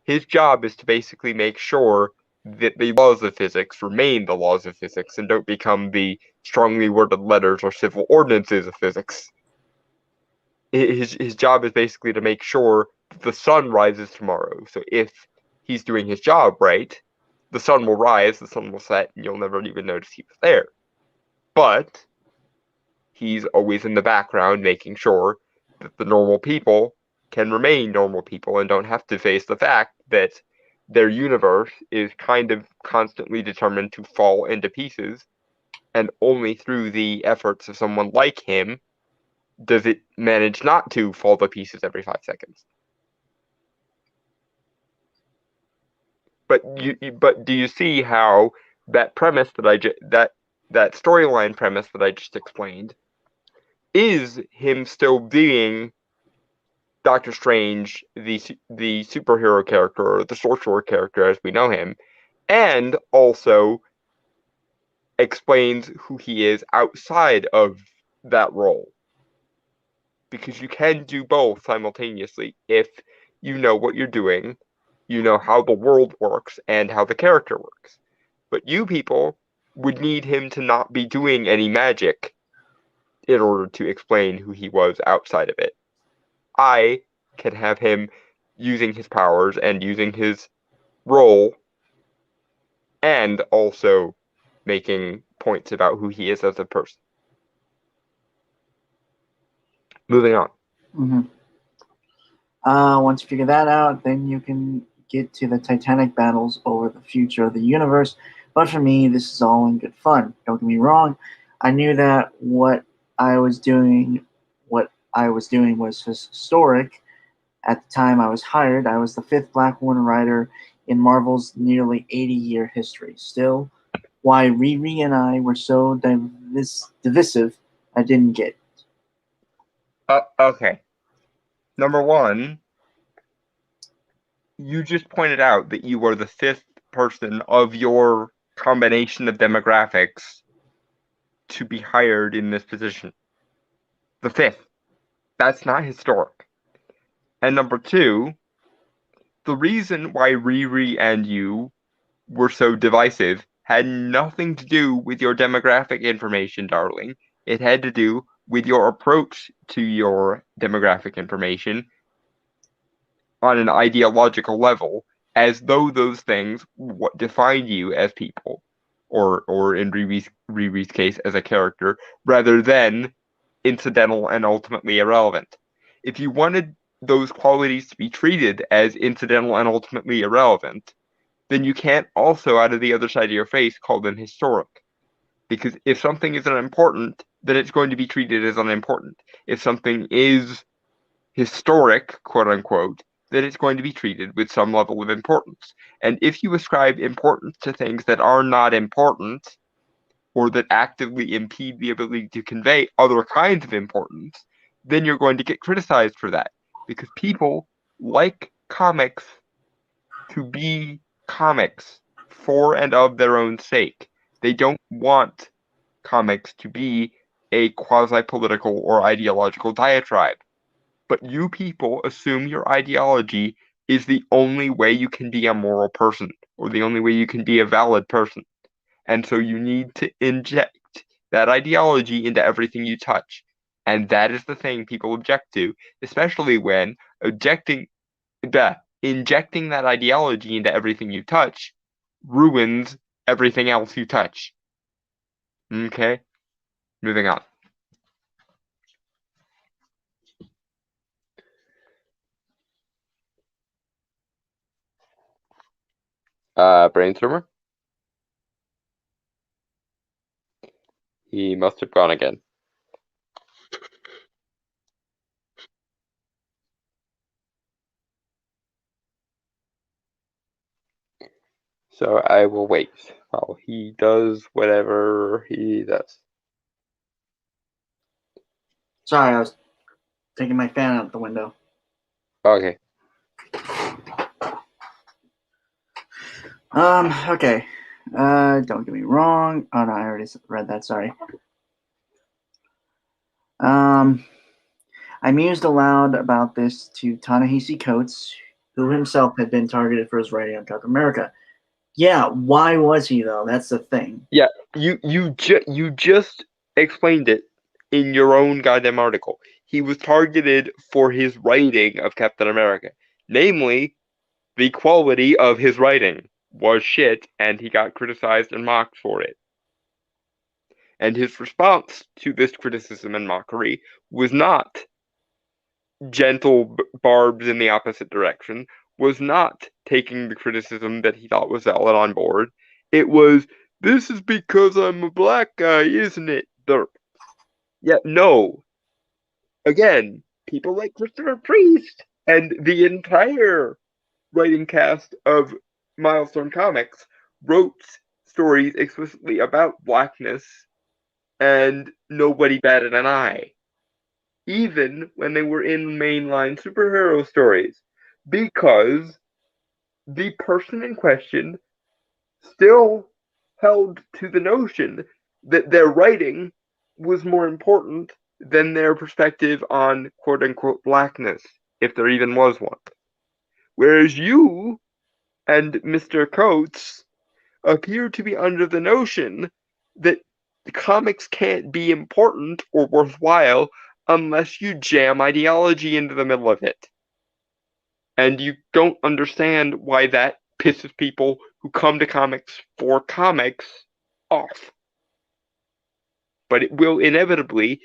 His job is to basically make sure that the laws of physics remain the laws of physics and don't become the strongly worded letters or civil ordinances of physics. his job is basically to make sure the sun rises tomorrow. So if he's doing his job right, the sun will rise, the sun will set, and you'll never even notice he was there. But he's always in the background making sure that the normal people can remain normal people and don't have to face the fact that their universe is kind of constantly determined to fall into pieces, and only through the efforts of someone like him does it manage not to fall to pieces every 5 seconds. But do you see how that premise that storyline premise that I just explained is him still being Doctor Strange, the superhero character, or the sorcerer character as we know him, and also explains who he is outside of that role. Because you can do both simultaneously if you know what you're doing, you know how the world works, and how the character works. But you people would need him to not be doing any magic in order to explain who he was outside of it. I can have him using his powers and using his role, and also making points about who he is as a person. Moving on. Mm-hmm. Once you figure that out, then you can get to the titanic battles over the future of the universe. But for me, this is all in good fun. Don't get me wrong. I knew that what I was doing was historic. At the time I was hired, I was the 5th Black Woman writer in Marvel's nearly 80-year history. Still, why Riri and I were so divisive, I didn't get. Okay. Number one, you just pointed out that you were the 5th person of your combination of demographics to be hired in this position. The 5th. That's not historic. And number two, the reason why Riri and you were so divisive had nothing to do with your demographic information, darling. It had to do with your approach to your demographic information on an ideological level, as though those things what define you as people, or in Riri's case as a character, rather than incidental and ultimately irrelevant. If you wanted those qualities to be treated as incidental and ultimately irrelevant, then you can't also, out of the other side of your face, call them historic. Because if something is unimportant, then it's going to be treated as unimportant. If something is historic, quote unquote, then it's going to be treated with some level of importance. And if you ascribe importance to things that are not important, or that actively impede the ability to convey other kinds of importance, then you're going to get criticized for that. Because people like comics to be comics for and of their own sake. They don't want comics to be a quasi-political or ideological diatribe. But you people assume your ideology is the only way you can be a moral person, or the only way you can be a valid person. And so you need to inject that ideology into everything you touch. And that is the thing people object to, especially when injecting that ideology into everything you touch ruins everything else you touch. Okay? Moving on. Brainstormer? He must have gone again. So I will wait while he does whatever he does. Sorry, I was taking my fan out the window. Okay. Okay. Don't get me wrong. Oh no, I already read that, sorry. I mused aloud about this to Ta-Nehisi Coates, who himself had been targeted for his writing on Captain America. Yeah, why was he though? That's the thing. Yeah, you just explained it in your own goddamn article. he was targeted for his writing of Captain America. Namely, the quality of his writing was shit, and he got criticized and mocked for it. And his response to this criticism and mockery was not gentle barbs in the opposite direction, was not taking the criticism that he thought was valid on board. It was, this is because I'm a black guy, isn't it? Derp. Yeah, no. Again, people like Christopher Priest and the entire writing cast of Milestone Comics wrote stories explicitly about blackness, and nobody batted an eye. Even when they were in mainline superhero stories, because the person in question still held to the notion that their writing was more important than their perspective on quote unquote blackness, if there even was one. Whereas you and Mr. Coates appear to be under the notion that comics can't be important or worthwhile unless you jam ideology into the middle of it. And you don't understand why that pisses people who come to comics for comics off. But it will inevitably,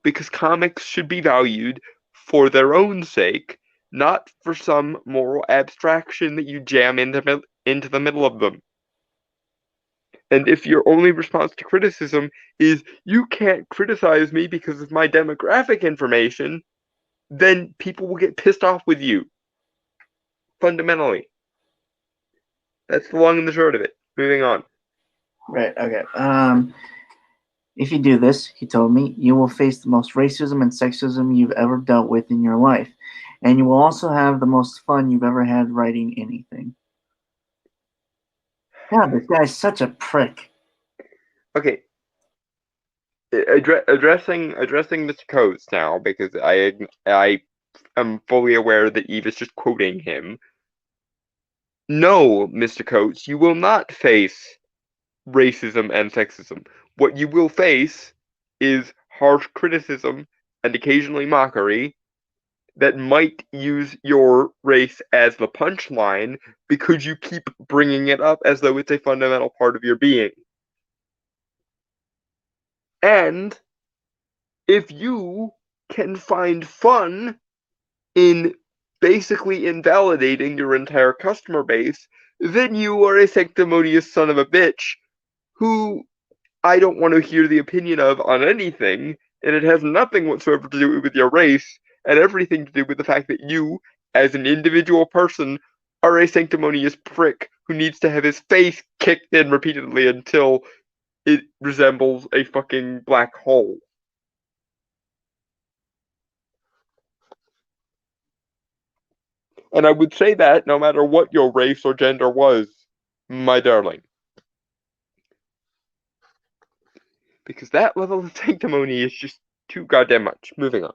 because comics should be valued for their own sake, not for some moral abstraction that you jam into the middle of them. And if your only response to criticism is, you can't criticize me because of my demographic information, then people will get pissed off with you. Fundamentally. That's the long and the short of it. Moving on. Right, okay. If you do this, he told me, you will face the most racism and sexism you've ever dealt with in your life. And you will also have the most fun you've ever had writing anything. God, this guy's such a prick. Okay. Addressing Mr. Coates now, because I am fully aware that Eve is just quoting him. No, Mr. Coates, you will not face racism and sexism. What you will face is harsh criticism and occasionally mockery that might use your race as the punchline because you keep bringing it up as though it's a fundamental part of your being. And if you can find fun in basically invalidating your entire customer base, then you are a sanctimonious son of a bitch who I don't want to hear the opinion of on anything, and it has nothing whatsoever to do with your race, and everything to do with the fact that you, as an individual person, are a sanctimonious prick who needs to have his face kicked in repeatedly until it resembles a fucking black hole. And I would say that no matter what your race or gender was, my darling. Because that level of sanctimony is just too goddamn much. Moving on.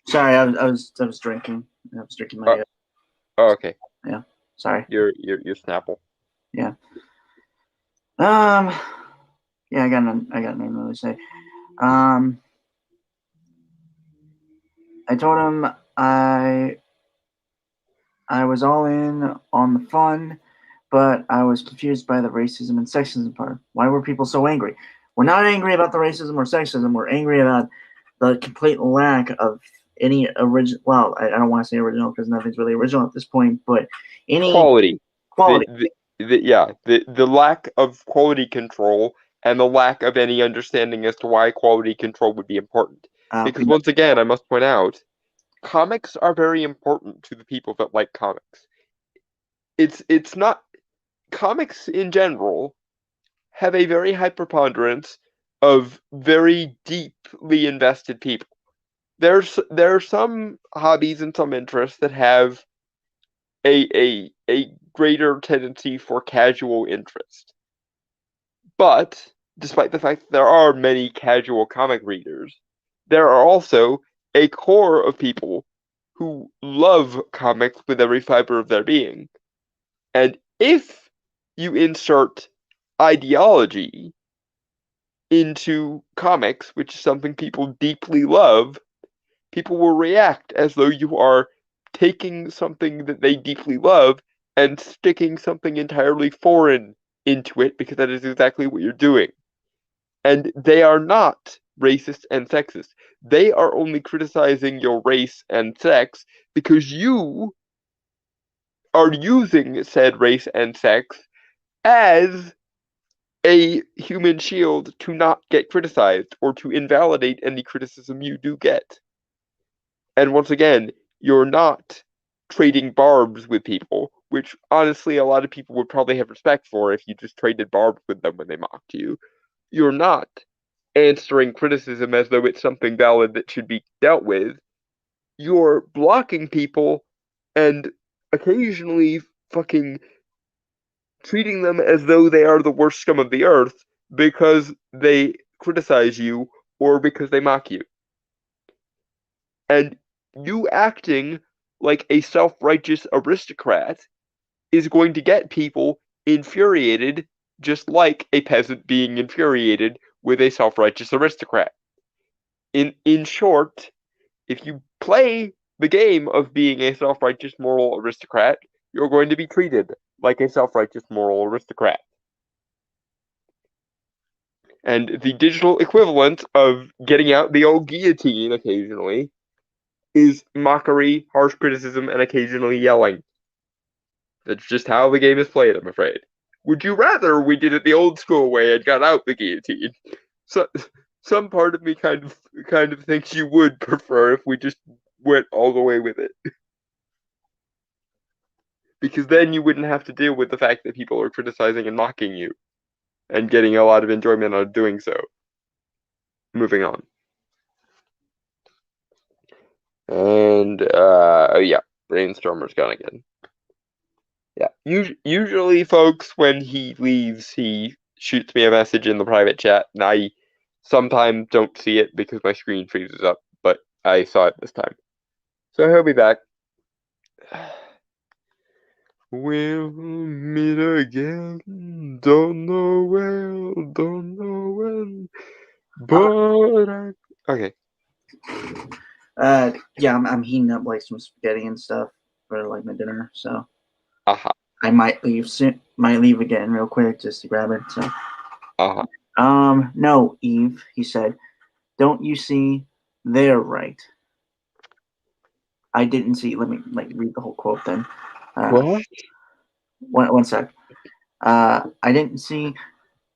Sorry, I was drinking. I was drinking my. Oh, okay. Yeah. Sorry. Your Snapple. Yeah. Yeah, I got nothing really to say. I told him I was all in on the fun, but I was confused by the racism and sexism part. Why were people so angry? We're not angry about the racism or sexism. We're angry about the complete lack of any original. Well, I don't want to say original because nothing's really original at this point, but any quality. Quality. The lack of quality control and the lack of any understanding as to why quality control would be important. Because once again, I must point out, comics are very important to the people that like comics. It's not comics in general have a very high preponderance of very deeply invested people. There are some hobbies and some interests that have a greater tendency for casual interest. But despite the fact that there are many casual comic readers, there are also a core of people who love comics with every fiber of their being. And if you insert ideology into comics, which is something people deeply love, people will react as though you are taking something that they deeply love and sticking something entirely foreign into it, because that is exactly what you're doing. And they are not racist and sexist. They are only criticizing your race and sex because you are using said race and sex as a human shield to not get criticized or to invalidate any criticism you do get. And once again, you're not trading barbs with people, which honestly a lot of people would probably have respect for if you just traded barbs with them when they mocked you. You're not answering criticism as though it's something valid that should be dealt with. You're blocking people and occasionally fucking treating them as though they are the worst scum of the earth because they criticize you or because they mock you. And you acting like a self-righteous aristocrat is going to get people infuriated, just like a peasant being infuriated with a self-righteous aristocrat. In short, if you play the game of being a self-righteous moral aristocrat, you're going to be treated like a self-righteous moral aristocrat. And the digital equivalent of getting out the old guillotine occasionally is mockery, harsh criticism, and occasionally yelling. That's just how the game is played, I'm afraid. Would you rather we did it the old school way and got out the guillotine? So, some part of me kind of thinks you would prefer if we just went all the way with it. Because then you wouldn't have to deal with the fact that people are criticizing and mocking you and getting a lot of enjoyment out of doing so. Moving on. And, oh yeah, Brainstormer's gone again. Yeah, usually, folks, when he leaves, he shoots me a message in the private chat, and I sometimes don't see it because my screen freezes up, but I saw it this time. So he'll be back. We'll meet again, don't know where, don't know when, but okay. Yeah, I'm heating up like some spaghetti and stuff for like my dinner, so Uh-huh. I might leave soon. Might leave again real quick just to grab it. So, no, Eve, he said, don't you see? They're right. I didn't see. Let me read the whole quote then. What? One sec. I didn't see.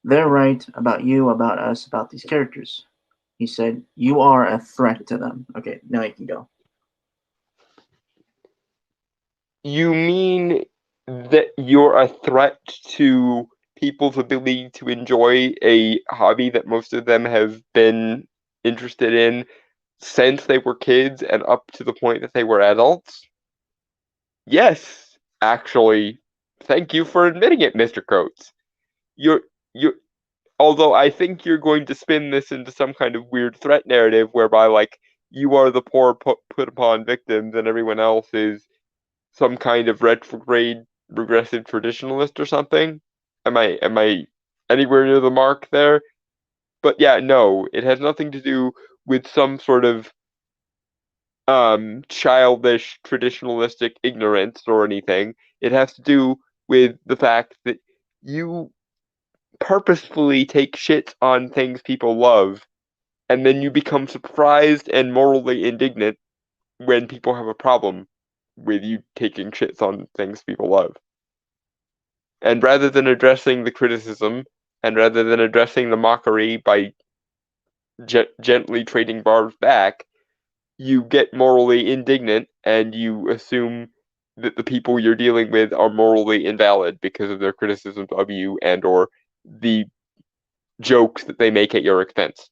They're right about you, about us, about these characters. He said, you are a threat to them. Okay, now you can go. You mean that you're a threat to people's ability to enjoy a hobby that most of them have been interested in since they were kids and up to the point that they were adults? Yes, actually. Thank you for admitting it, Mr. Coates. You're although I think you're going to spin this into some kind of weird threat narrative whereby like you are the poor put upon victims and everyone else is some kind of retrograde regressive traditionalist or something. Am I anywhere near the mark there? But yeah, no, it has nothing to do with some sort of childish traditionalistic ignorance or anything. It has to do with the fact that you purposefully take shit on things people love, and then you become surprised and morally indignant when people have a problem with you taking shits on things people love. And rather than addressing the criticism, and rather than addressing the mockery by gently trading barbs back, you get morally indignant and you assume that the people you're dealing with are morally invalid because of their criticisms of you and or the jokes that they make at your expense.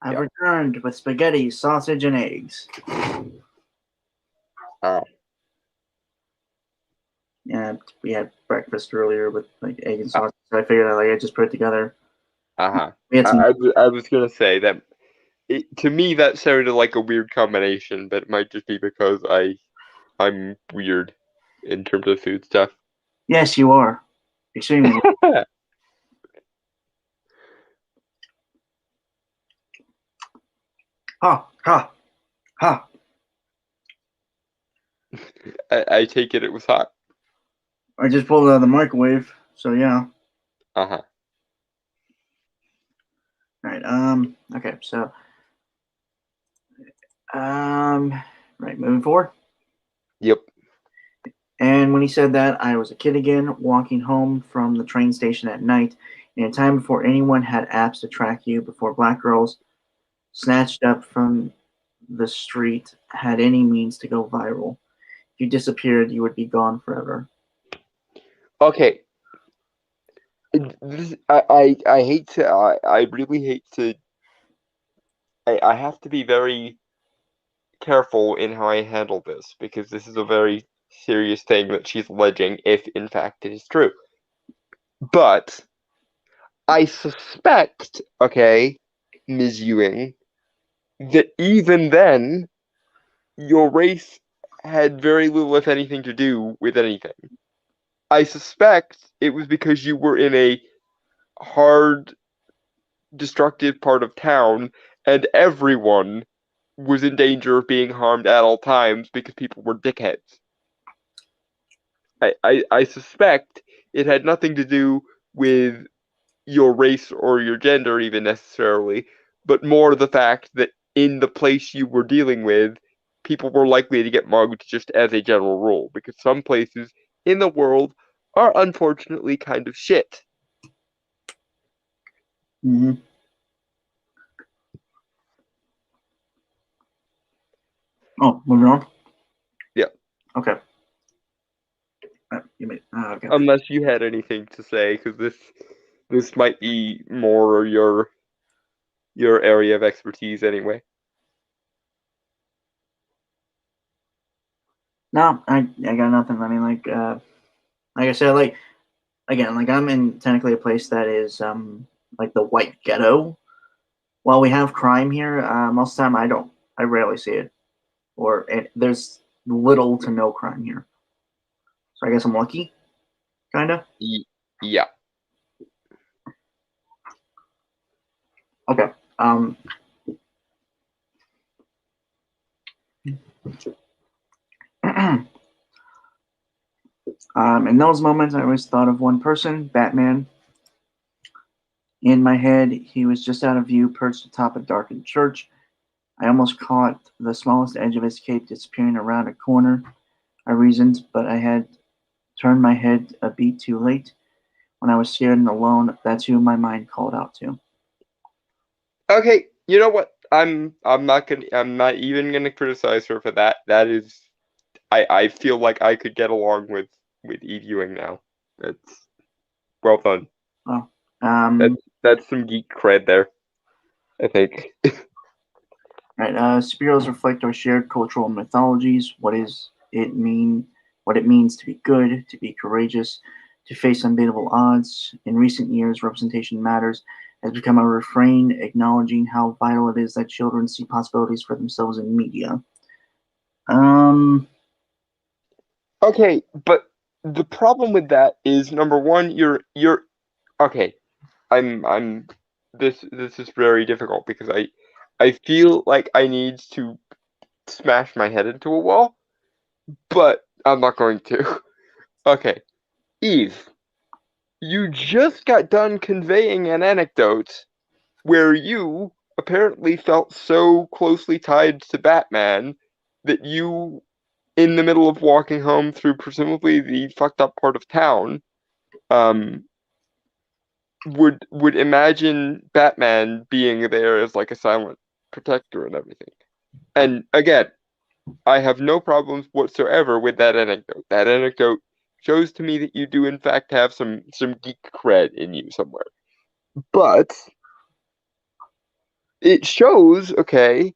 I've returned with spaghetti, sausage, and eggs. Yeah, we had breakfast earlier with like egg and sausage. So I figured I just put it together. Uh-huh. We had some. I was gonna say that to me that sounded like a weird combination, but it might just be because I'm weird in terms of food stuff. Yes, you are. Extremely. Ha, ha, ha. I take it was hot. I just pulled it out of the microwave, so yeah. Uh-huh. Alright, okay, so right, moving forward. Yep. And when he said that, I was a kid again, walking home from the train station at night, in a time before anyone had apps to track you, before black girls snatched up from the street had any means to go viral. If you disappeared, you would be gone forever. Okay. I hate to I really hate to I have to be very careful in how I handle this because this is a very serious thing that she's alleging if in fact it is true. But I suspect, okay, Ms. Ewing, that even then your race had very little if anything to do with anything. I suspect it was because you were in a hard destructive part of town and everyone was in danger of being harmed at all times because people were dickheads. I suspect it had nothing to do with your race or your gender even necessarily, but more the fact that in the place you were dealing with, people were likely to get mugged just as a general rule, because some places in the world are unfortunately kind of shit. Mm-hmm. Oh, moving on? Yeah. Okay. Okay. Unless you had anything to say, because this might be more your area of expertise anyway. No, I got nothing. I mean, like I said, like again, like I'm in technically a place that is like the white ghetto. While we have crime here, most of the time I rarely see it, or there's little to no crime here. So I guess I'm lucky, kind of. Yeah. Okay. In those moments, I always thought of one person, Batman. In my head, he was just out of view, perched atop a darkened church. I almost caught the smallest edge of his cape disappearing around a corner. I reasoned, but I had turned my head a beat too late. When I was scared and alone, that's who my mind called out to. Okay, you know what? I'm not even gonna criticize her for that. That is I feel like I could get along with Eve Ewing now. That's well done. Oh, That's some geek cred there, I think. right. Superheroes reflect our shared cultural mythologies. What it mean? What it means to be good, to be courageous, to face unbeatable odds. In recent years, representation matters has become a refrain, acknowledging how vital it is that children see possibilities for themselves in media. Okay, but the problem with that is number one, you're okay. I'm this is very difficult because I feel like I need to smash my head into a wall, but I'm not going to. Okay, Eve, you just got done conveying an anecdote where you apparently felt so closely tied to Batman that you, in the middle of walking home through presumably the fucked up part of town, would imagine Batman being there as like a silent protector and everything. And again, I have no problems whatsoever with that anecdote. That anecdote shows to me that you do in fact have some geek cred in you somewhere. But it shows, okay,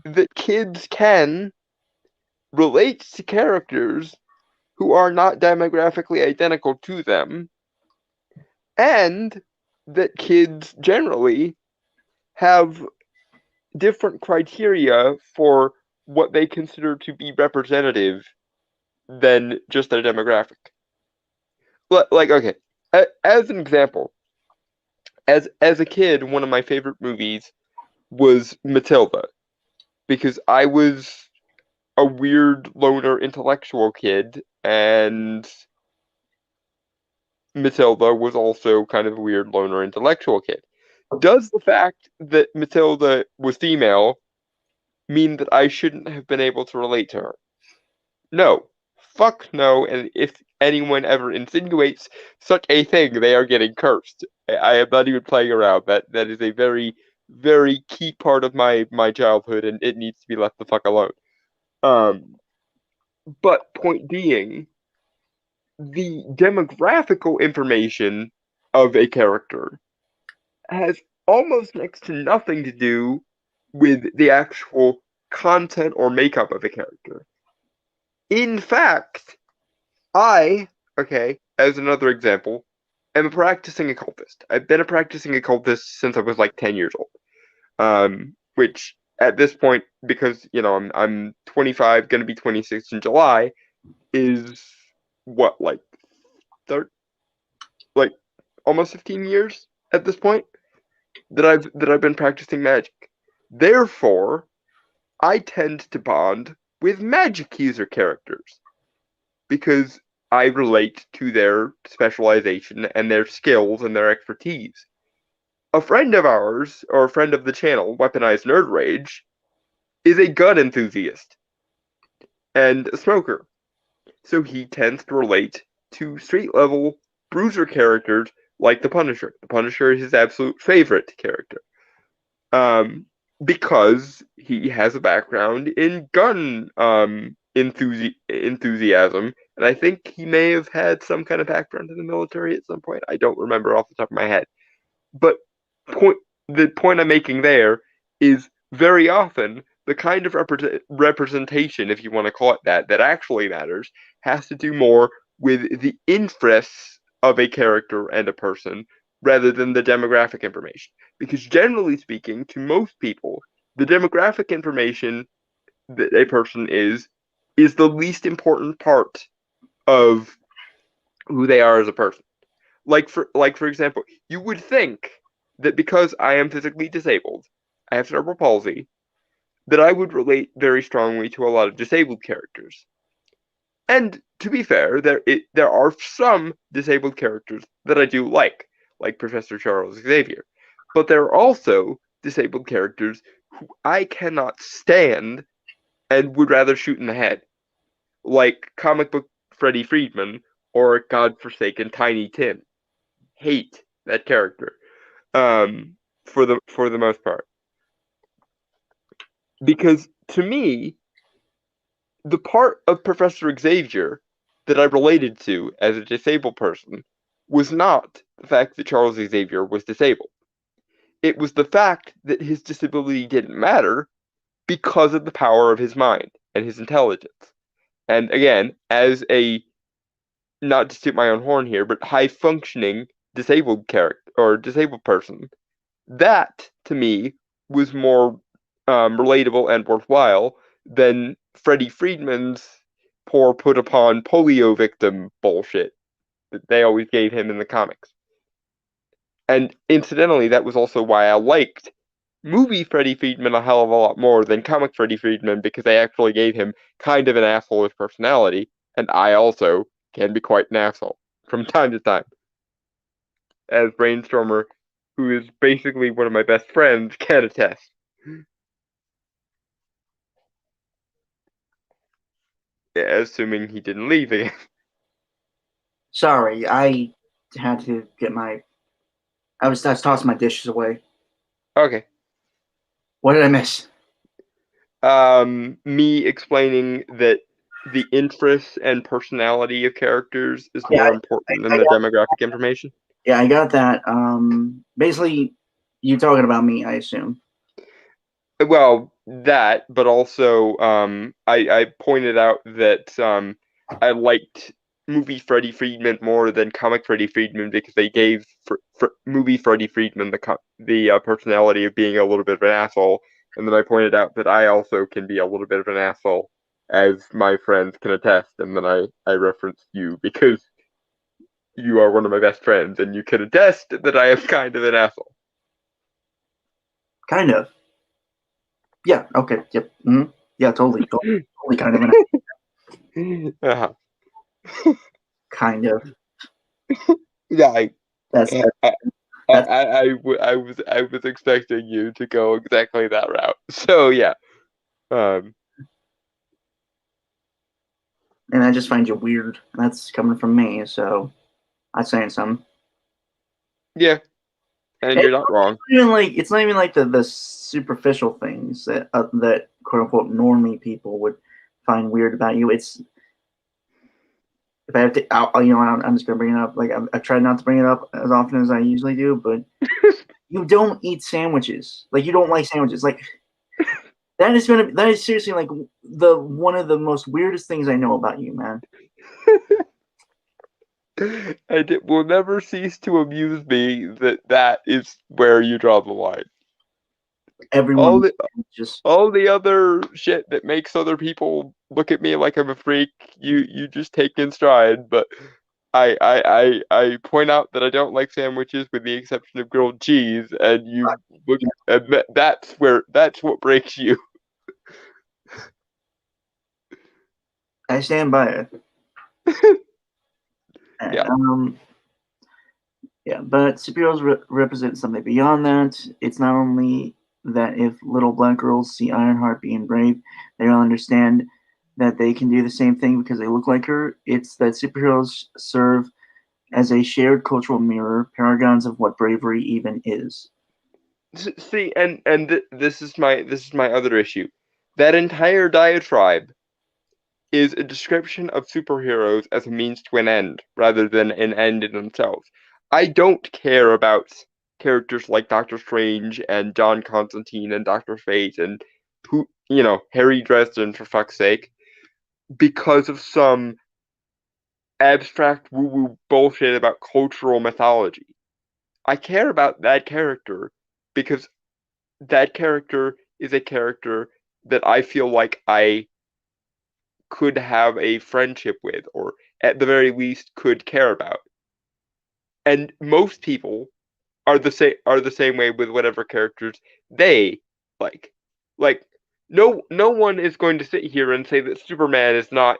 that kids can relate to characters who are not demographically identical to them, and that kids generally have different criteria for what they consider to be representative than just their demographic. Like, okay, as an example, as a kid, one of my favorite movies was Matilda, because I was a weird loner intellectual kid, and Matilda was also kind of a weird loner intellectual kid. Does the fact that Matilda was female mean that I shouldn't have been able to relate to her? No. Fuck no, and if anyone ever insinuates such a thing, they are getting cursed. I am not even playing around. That is a very, very key part of my childhood, and it needs to be left the fuck alone. But point being, the demographical information of a character has almost next to nothing to do with the actual content or makeup of a character. In fact, as another example, am a practicing occultist. I've been a practicing occultist since I was like 10 years old. Which at this point, because I'm 25, gonna be 26 in July, is what, like like almost 15 years at this point that I've been practicing magic. Therefore, I tend to bond with magic user characters because I relate to their specialization and their skills and their expertise. A friend of ours, or a friend of the channel, Weaponized Nerd Rage, is a gun enthusiast and a smoker. So he tends to relate to street level bruiser characters like the Punisher. The Punisher is his absolute favorite character. Because he has a background in gun enthusiasm, and I think he may have had some kind of background in the military at some point. I don't remember off the top of my head. But the point I'm making there is very often the kind of representation, if you want to call it that actually matters, has to do more with the interests of a character and a person rather than the demographic information. Because generally speaking, to most people, the demographic information that a person is the least important part of who they are as a person. Like for example, you would think that because I am physically disabled, I have cerebral palsy, that I would relate very strongly to a lot of disabled characters. And to be fair, there are some disabled characters that I do like Professor Charles Xavier. But there are also disabled characters who I cannot stand and would rather shoot in the head, like comic book Freddie Friedman or godforsaken Tiny Tim. Hate that character, for the most part, because to me, the part of Professor Xavier that I related to as a disabled person was not the fact that Charles Xavier was disabled. It was the fact that his disability didn't matter because of the power of his mind and his intelligence. And again, as a, not to toot my own horn here, but high functioning disabled character or disabled person, that to me was more relatable and worthwhile than Freddie Friedman's poor put upon polio victim bullshit that they always gave him in the comics. And incidentally, that was also why I liked movie Freddie Friedman a hell of a lot more than comic Freddie Friedman, because they actually gave him kind of an asshole with personality, and I also can be quite an asshole from time to time. As Brainstormer, who is basically one of my best friends, can attest. Yeah, assuming he didn't leave again. Sorry, I had to get I was tossing my dishes away. Okay. What did I miss? Me explaining that the interests and personality of characters is more important than the demographic information. Yeah, I got that. Basically, you talking about me, I assume. Well, that, but also, I pointed out that I liked movie Freddie Friedman more than comic Freddie Friedman because they gave movie Freddie Friedman the personality of being a little bit of an asshole, And then I pointed out that I also can be a little bit of an asshole, as my friends can attest. And then I referenced you because you are one of my best friends, and you can attest that I am kind of an asshole. Kind of. Yeah. Okay. Yep. Yeah. Totally. Totally. Kind of. Uh-huh. Kind of. Yeah, That's I was expecting you to go exactly that route. So yeah. Um, and I just find you weird. That's coming from me, so I'm saying something. yeah, and you're not wrong. It's not even like the superficial things that quote unquote normie people would find weird about you. It's if I have to, I'm just gonna bring it up. Like I tried not to bring it up as often as I usually do, but you don't eat sandwiches. Like you don't like sandwiches. Like that is seriously like the one of the most weirdest things I know about you, man. And it will never cease to amuse me that that is where you draw the line. Everyone just All the other shit that makes other people look at me like I'm a freak, you just take in stride. But I point out that I don't like sandwiches with the exception of grilled cheese, and you look, and that's what breaks you. I stand by it. Yeah. Yeah, but superheroes represent something beyond that. It's not only that if little black girls see Ironheart being brave, they don't understand that they can do the same thing because they look like her. It's that superheroes serve as a shared cultural mirror, paragons of what bravery even is. See, this is my other issue. That entire diatribe is a description of superheroes as a means to an end rather than an end in themselves. I don't care about characters like Doctor Strange and John Constantine and Doctor Fate and Harry Dresden, for fuck's sake, because of some abstract woo-woo bullshit about cultural mythology. I care about that character because that character is a character that I feel like I could have a friendship with, or at the very least could care about. And most people are the same way with whatever characters they like. Like no one is going to sit here and say that Superman is not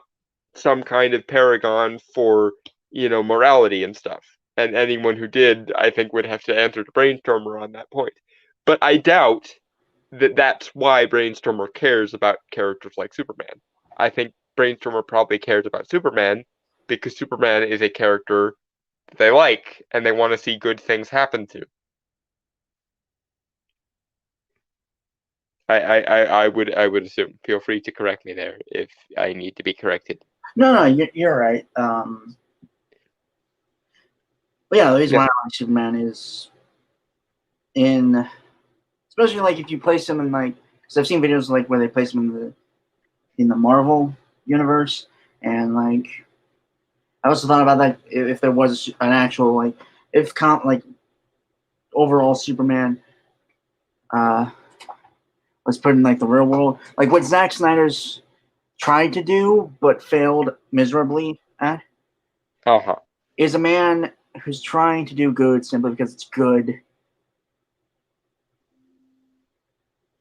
some kind of paragon for, morality and stuff. And anyone who did, I think, would have to answer to Brainstormer on that point. But I doubt that that's why Brainstormer cares about characters like Superman. I think Brainstormer probably cares about Superman because Superman is a character that they like and they want to see good things happen to. I would assume. Feel free to correct me there if I need to be corrected. No, you're right. But yeah, the reason why I like Superman is especially like if you place him in because I've seen videos like where they place him in the Marvel universe, and like I also thought about that if there was an actual overall Superman was put in like the real world, like what Zack Snyder's tried to do but failed miserably at, is a man who's trying to do good simply because it's good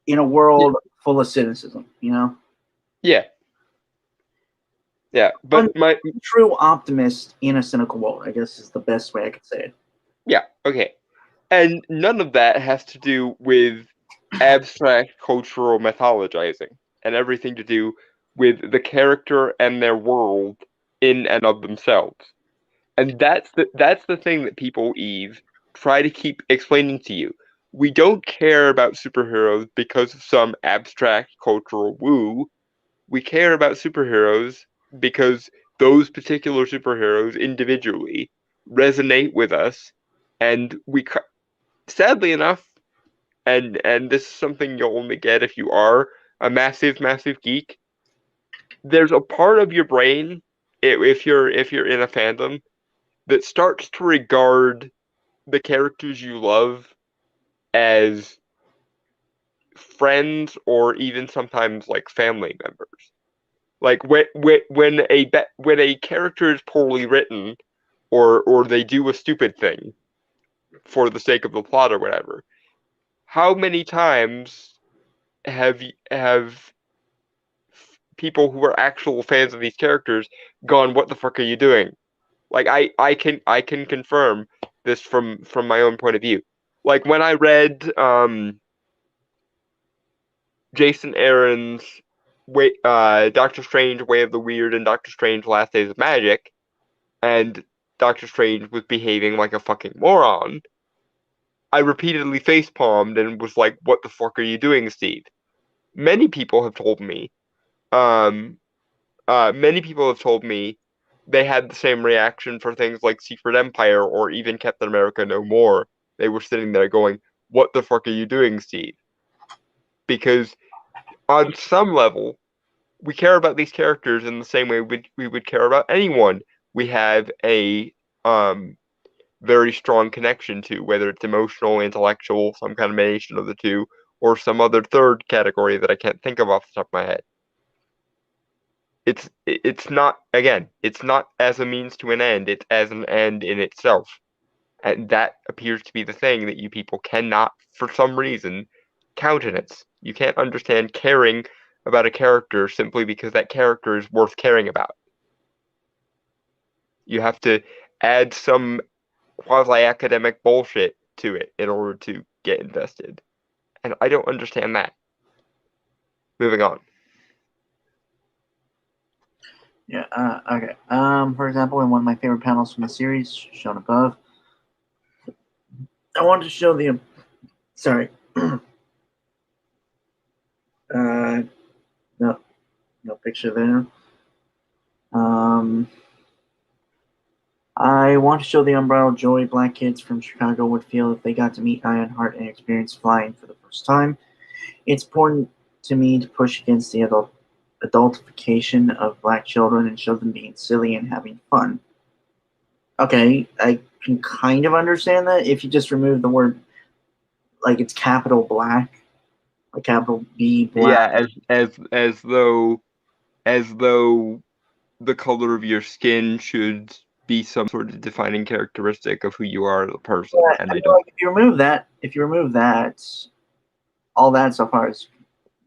in a world full of cynicism, Yeah. Yeah, but my true optimist in a cynical world, I guess, is the best way I could say it. Yeah, okay. And none of that has to do with abstract cultural mythologizing and everything to do with the character and their world in and of themselves. And that's the thing that people, Eve, try to keep explaining to you. We don't care about superheroes because of some abstract cultural woo. We care about superheroes because those particular superheroes individually resonate with us, and sadly enough, and this is something you'll only get if you are a massive geek. There's a part of your brain, if you're in a fandom, that starts to regard the characters you love as friends or even sometimes like family members. Like when a character is poorly written, or they do a stupid thing for the sake of the plot or whatever, how many times have people who are actual fans of these characters gone, "What the fuck are you doing?" Like I can confirm this from my own point of view. Like when I read Jason Aaron's Doctor Strange Way of the Weird and Doctor Strange Last Days of Magic, and Doctor Strange was behaving like a fucking moron, I repeatedly facepalmed and was like, "What the fuck are you doing, Steve?" Many people have told me, um, many people have told me they had the same reaction for things like Secret Empire or even Captain America No More. They were sitting there going, "What the fuck are you doing, Steve?" Because on some level, we care about these characters in the same way we would care about anyone we have a very strong connection to, whether it's emotional, intellectual, some combination of the two, or some other third category that I can't think of off the top of my head. It's not, again, it's not as a means to an end, it's as an end in itself. And that appears to be the thing that you people cannot, for some reason, countenance. You can't understand caring about a character simply because that character is worth caring about. You have to add some quasi-academic bullshit to it in order to get invested. And I don't understand that. Moving on. Yeah, okay. For example, in one of my favorite panels from the series, shown above, I wanted to show the... Sorry. No picture there. I want to show the unbridled joy black kids from Chicago would feel if they got to meet Ironheart and experience flying for the first time. It's important to me to push against the adultification of black children and show them being silly and having fun. Okay, I can kind of understand that if you just remove the word, like it's capital black, like capital B black. Yeah, as though the color of your skin should be some sort of defining characteristic of who you are as a person. Yeah, and I feel like if you remove that, all that so far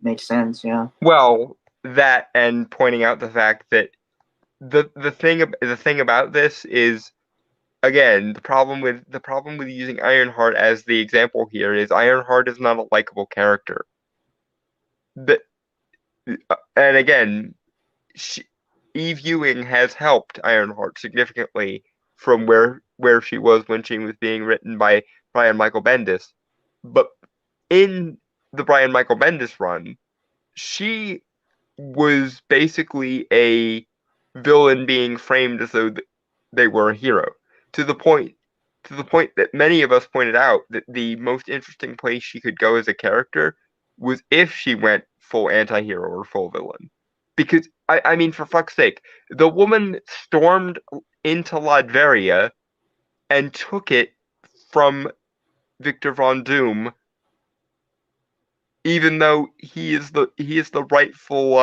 makes sense. Yeah. Well, that and pointing out the fact that the thing about this is, again, the problem with using Ironheart as the example here is Ironheart is not a likable character. And again, Eve Ewing has helped Ironheart significantly from where she was when she was being written by Brian Michael Bendis. But in the Brian Michael Bendis run, she was basically a villain being framed as though they were a hero, to the point that many of us pointed out that the most interesting place she could go as a character was if she went full anti-hero or full villain. Because I mean, for fuck's sake, the woman stormed into Latveria and took it from Victor Von Doom, even though he is the rightful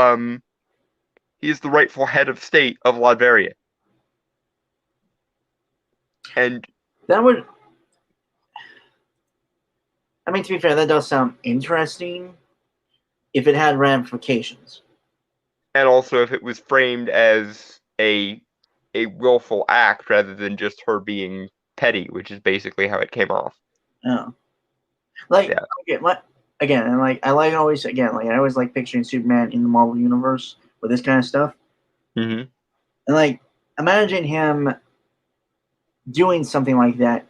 head of state of Latveria. And that would, I mean, to be fair, that does sound interesting if it had ramifications. And also if it was framed as a willful act rather than just her being petty, which is basically how it came off. Oh. Again, and like I always like picturing Superman in the Marvel universe with this kind of stuff. Mm-hmm. And like imagine him doing something like that,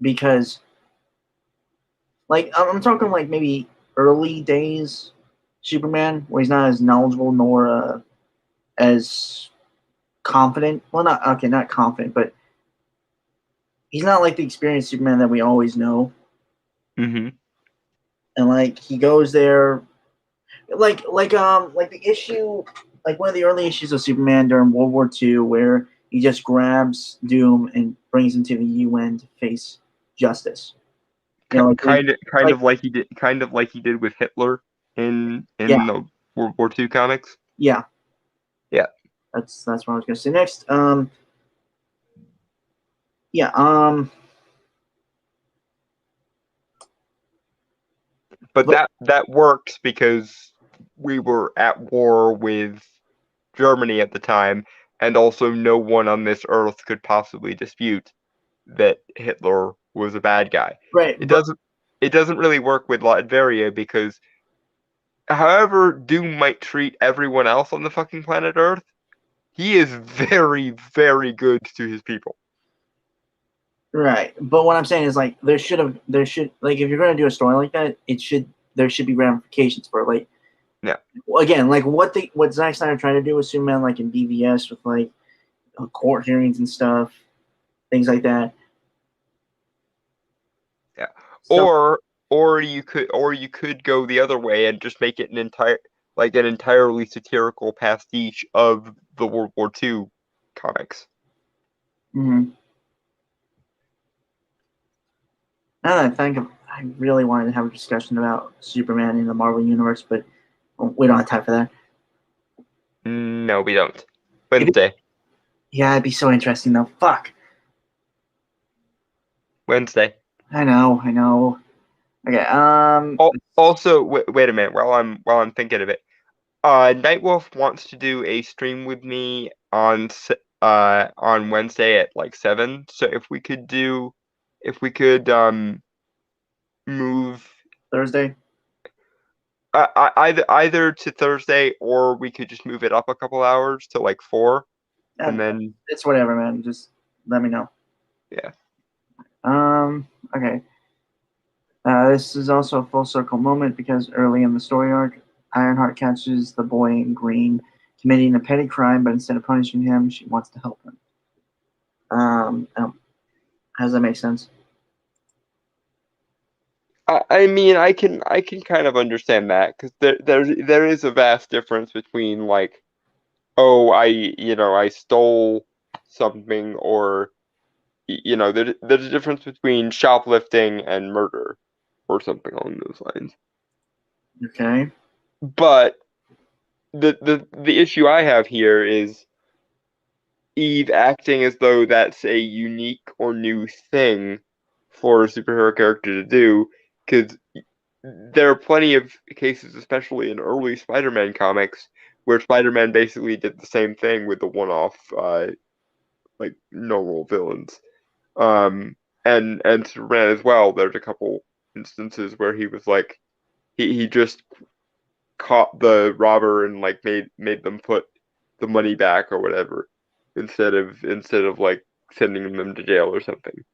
because like I'm talking like maybe early days Superman, where he's not as knowledgeable nor as confident. Well, not confident, but he's not like the experienced Superman that we always know. Mm-hmm. And like he goes there, like the issue, like one of the early issues of Superman during World War II, where he just grabs Doom and brings him to the UN to face justice. Kind of like he did with Hitler in the World War II comics. Yeah. Yeah. That's what I was gonna say next. Yeah. But that worked because we were at war with Germany at the time, and also no one on this earth could possibly dispute that Hitler was a bad guy. Right. It doesn't really work with Latveria because however Doom might treat everyone else on the fucking planet Earth, he is very, very good to his people. Right. But what I'm saying is like there should like if you're gonna do a story like that, there should be ramifications for it. Like yeah. Again, like what Zack Snyder tried to do with Superman, like in BVS with like court hearings and stuff, things like that. Yeah. Or you could go the other way and just make it an entirely satirical pastiche of the World War II comics. Mm-hmm. Now that I think I really wanted to have a discussion about Superman in the Marvel Universe, but we don't have time for that. No, we don't. Wednesday. Yeah, it'd be so interesting though. Fuck. Wednesday. I know. Okay. Also, wait a minute. While I'm thinking of it, Nightwolf wants to do a stream with me on Wednesday at like 7. So if we could move Thursday. Either to Thursday, or we could just move it up a couple hours to like 4, and then it's whatever, man. Just let me know. Yeah. Okay. This is also a full circle moment because early in the story arc, Ironheart catches the boy in green committing a petty crime, but instead of punishing him, she wants to help him. How does that make sense? I mean, I can kind of understand that because there is a vast difference between like, oh, I stole something, or there's a difference between shoplifting and murder, or something along those lines. Okay. But the issue I have here is Eve acting as though that's a unique or new thing for a superhero character to do, because there are plenty of cases, especially in early Spider-Man comics, where Spider-Man basically did the same thing with the one-off, like normal villains. And Superman as well. There's a couple instances where he was like, he just caught the robber and like made them put the money back or whatever, instead of like sending them to jail or something.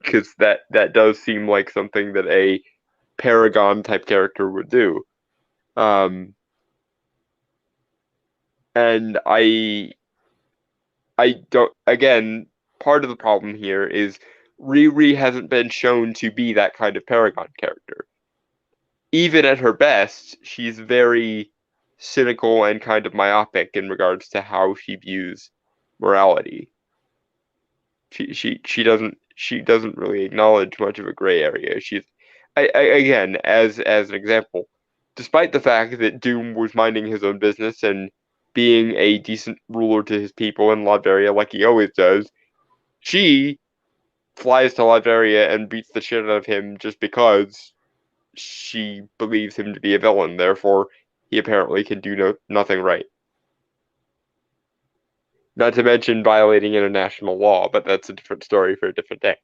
Because that does seem like something that a Paragon type character would do. And I don't, again, part of the problem here is Riri hasn't been shown to be that kind of Paragon character. Even at her best, she's very cynical and kind of myopic in regards to how she views morality. She doesn't really acknowledge much of a gray area. Again, as an example, despite the fact that Doom was minding his own business and being a decent ruler to his people in Latveria like he always does, she flies to Latveria and beats the shit out of him just because she believes him to be a villain. Therefore, he apparently can do nothing right. Not to mention violating international law, but that's a different story for a different day.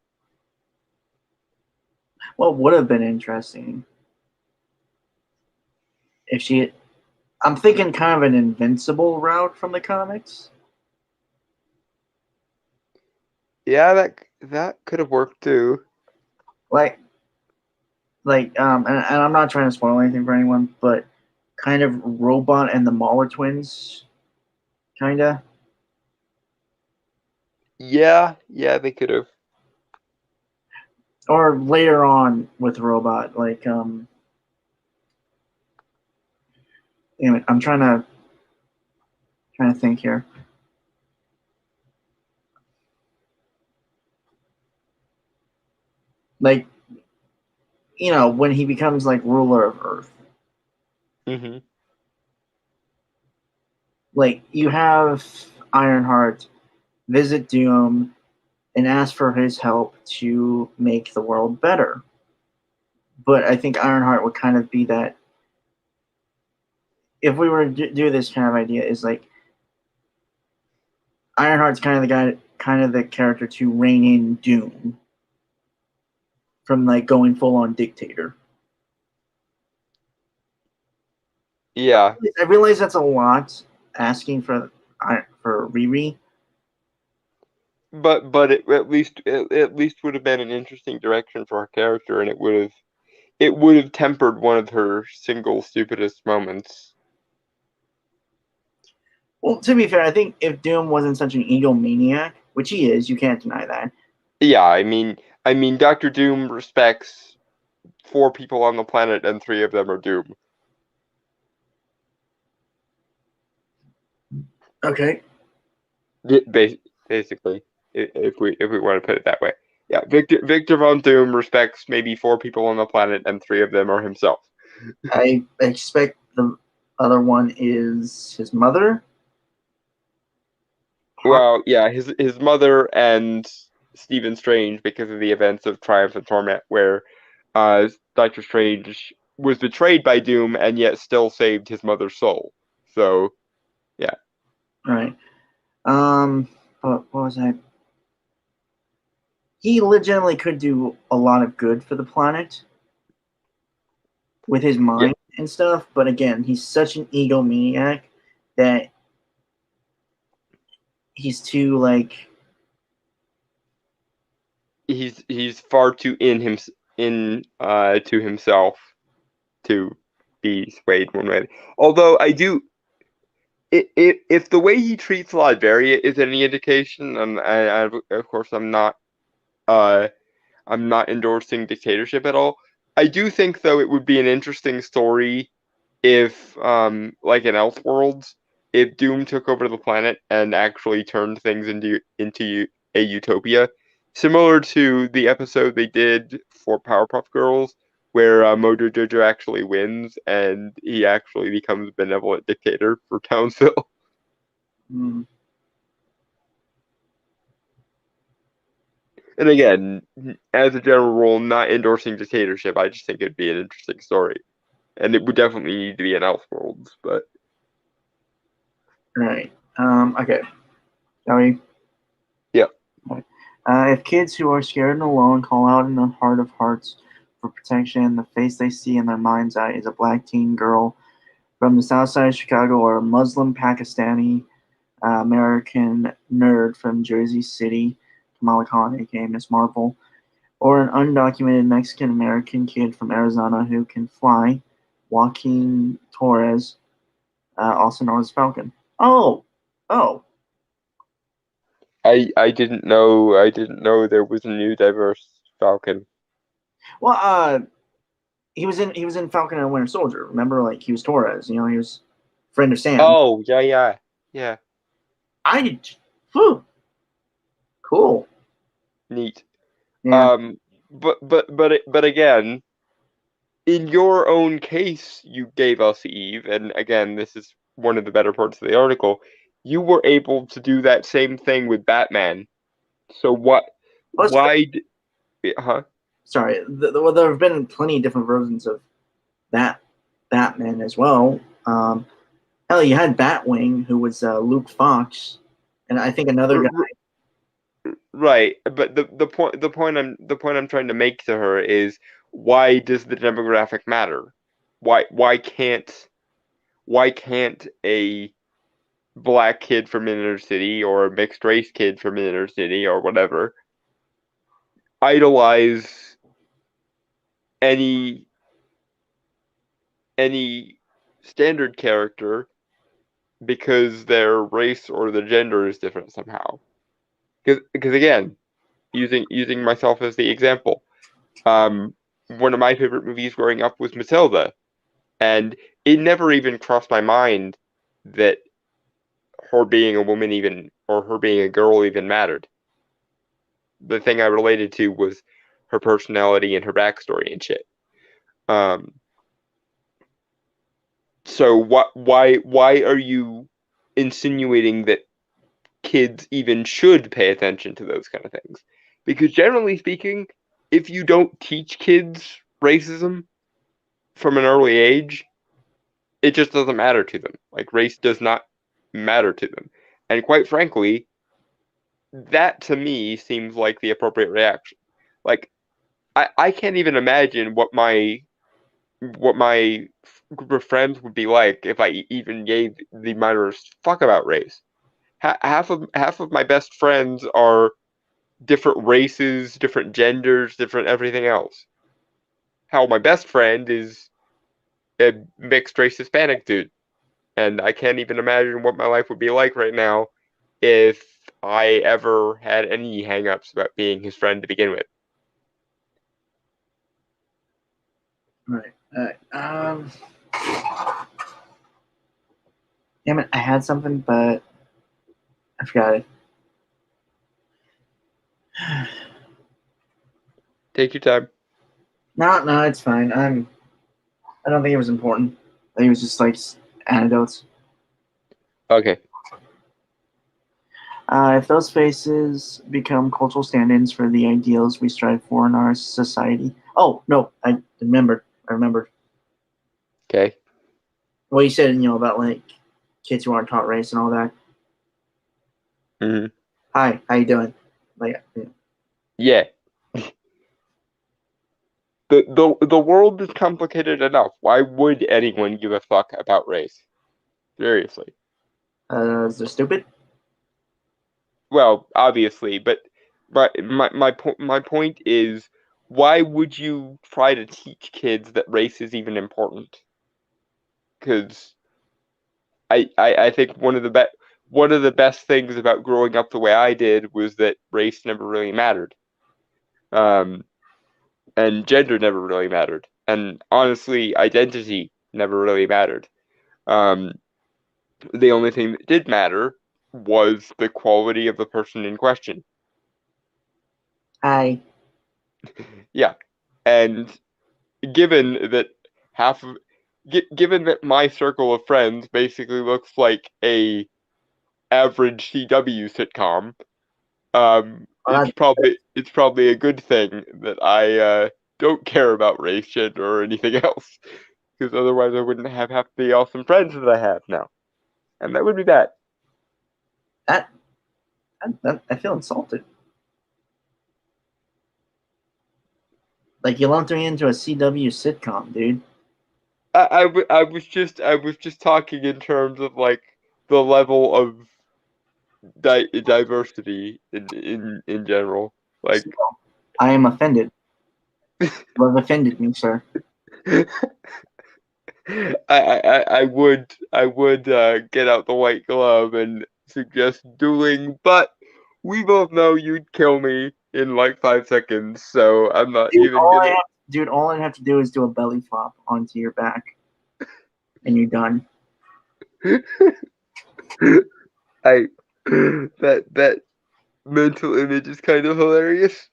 What would have been interesting if she... I'm thinking kind of an Invincible route from the comics. Yeah, that could have worked too. And I'm not trying to spoil anything for anyone, but kind of Robot and the Mauler twins, kinda. Yeah, they could have. Or later on with Robot, damn it, I'm trying to think here. Like when he becomes like ruler of Earth. Mm-hmm. Like, you have Ironheart visit Doom and ask for his help to make the world better. But I think Ironheart would kind of be that. If we were to do this kind of idea, is like Ironheart's kind of the guy, kind of the character to rein in Doom from like going full on dictator. Yeah, I realize that's a lot asking for Riri. but it at least would have been an interesting direction for her character, and it would have tempered one of her single stupidest moments. Well, to be fair, I think if Doom wasn't such an egomaniac, which he is, you can't deny that. Yeah, I mean, Doctor Doom respects 4 people on the planet, and 3 of them are Doom. Okay. Basically, if we want to put it that way. Yeah, Victor Von Doom respects maybe 4 people on the planet, and 3 of them are himself. I expect the other one is his mother. Well, yeah, his mother and Stephen Strange, because of the events of Triumph and Torment, where Doctor Strange was betrayed by Doom and yet still saved his mother's soul. So, yeah. Right. What was that? He legitimately could do a lot of good for the planet with his Yeah, mind and stuff, but again, he's such an egomaniac that he's too like he's far too in to himself to be swayed one way. Although I do, if the way he treats Latveria is any indication, and of course uh I'm not endorsing dictatorship at all. I do think though it would be an interesting story if like in Elseworlds, if Doom took over the planet and actually turned things into a utopia, similar to the episode they did for Powerpuff Girls, where Mojo Jojo actually wins and he actually becomes benevolent dictator for Townsville. mm, And again, as a general rule, not endorsing dictatorship. I just think it'd be an interesting story, and it would definitely need to be in Elseworlds. But right. Okay. Shall we? yeah, If kids who are scared and alone call out in the heart of hearts for protection, the face they see in their mind's eye is a black teen girl from the south side of Chicago, or a Muslim Pakistani American nerd from Jersey City, Kamala Khan, aka Miss Marvel, or an undocumented Mexican American kid from Arizona who can fly, Joaquin Torres, also known as Falcon. Oh, I didn't know there was a new diverse Falcon. well, he was in Falcon and Winter Soldier. Remember, like he was Torres. He was friend of Sam. Oh yeah, I did. Whew, cool. neat. Yeah. But again, in your own case, you gave us Eve, and again, this is one of the better parts of the article. You were able to do that same thing with Batman. So what? Oh, Why? Huh? sorry. Well, there have been plenty of different versions of that Batman as well. Hell, you had Batwing, who was Luke Fox, and I think another guy. Right, but the point I'm trying to make to her is why does the demographic matter? Why can't a black kid from inner city or a mixed race kid from inner city or whatever idolize any any standard character because their race or their gender is different somehow? Because again, using myself as the example, um, one of my favorite movies growing up was Matilda, and it never even crossed my mind that her being a woman even or her being a girl even mattered. The thing I related to was her personality and her backstory and shit. So why are you insinuating that kids even should pay attention to those kind of things? Because generally speaking, if you don't teach kids racism from an early age, it just doesn't matter to them. Like, race does not matter to them. And quite frankly, that to me seems like the appropriate reaction. Like, I can't even imagine what my group of friends would be like if I even gave the minorest fuck about race. Half of my best friends are different races, different genders, different everything else. How my best friend is a mixed race Hispanic dude, and I can't even imagine what my life would be like right now if I ever had any hangups about being his friend to begin with. Right. Damn it, I had something, but I forgot it. Take your time. No, it's fine. I don't think it was important. I think it was just like anecdotes. Okay. If those spaces become cultural stand-ins for the ideals we strive for in our society. Oh no, I remembered. Okay. Well, you said about like kids who aren't taught race and all that. Mm-hmm. Hi, how you doing? Like, Yeah. The world is complicated enough. Why would anyone give a fuck about race? Seriously. is they stupid? Well, obviously, but my point is, why would you try to teach kids that race is even important? Because I think one of the best things about growing up the way I did was that race never really mattered. And gender never really mattered. And honestly, identity never really mattered. Um, the only thing that did matter was the quality of the person in question. Hi. Yeah. And given that half of given that my circle of friends basically looks like a average CW sitcom, Well, it's probably a good thing that I don't care about race, gender, or anything else, because otherwise I wouldn't have half the awesome friends that I have now, and that would be bad. I feel insulted. Like you lumped me into a CW sitcom, dude. I was just talking in terms of like the level of diversity in general. Like, I am offended. You have offended me, sir. I would get out the white glove and suggest dueling, but we both know you'd kill me in like 5 seconds, so I'm not Dude, even gonna. all I have to do is do a belly flop onto your back, and you're done. I that mental image is kind of hilarious.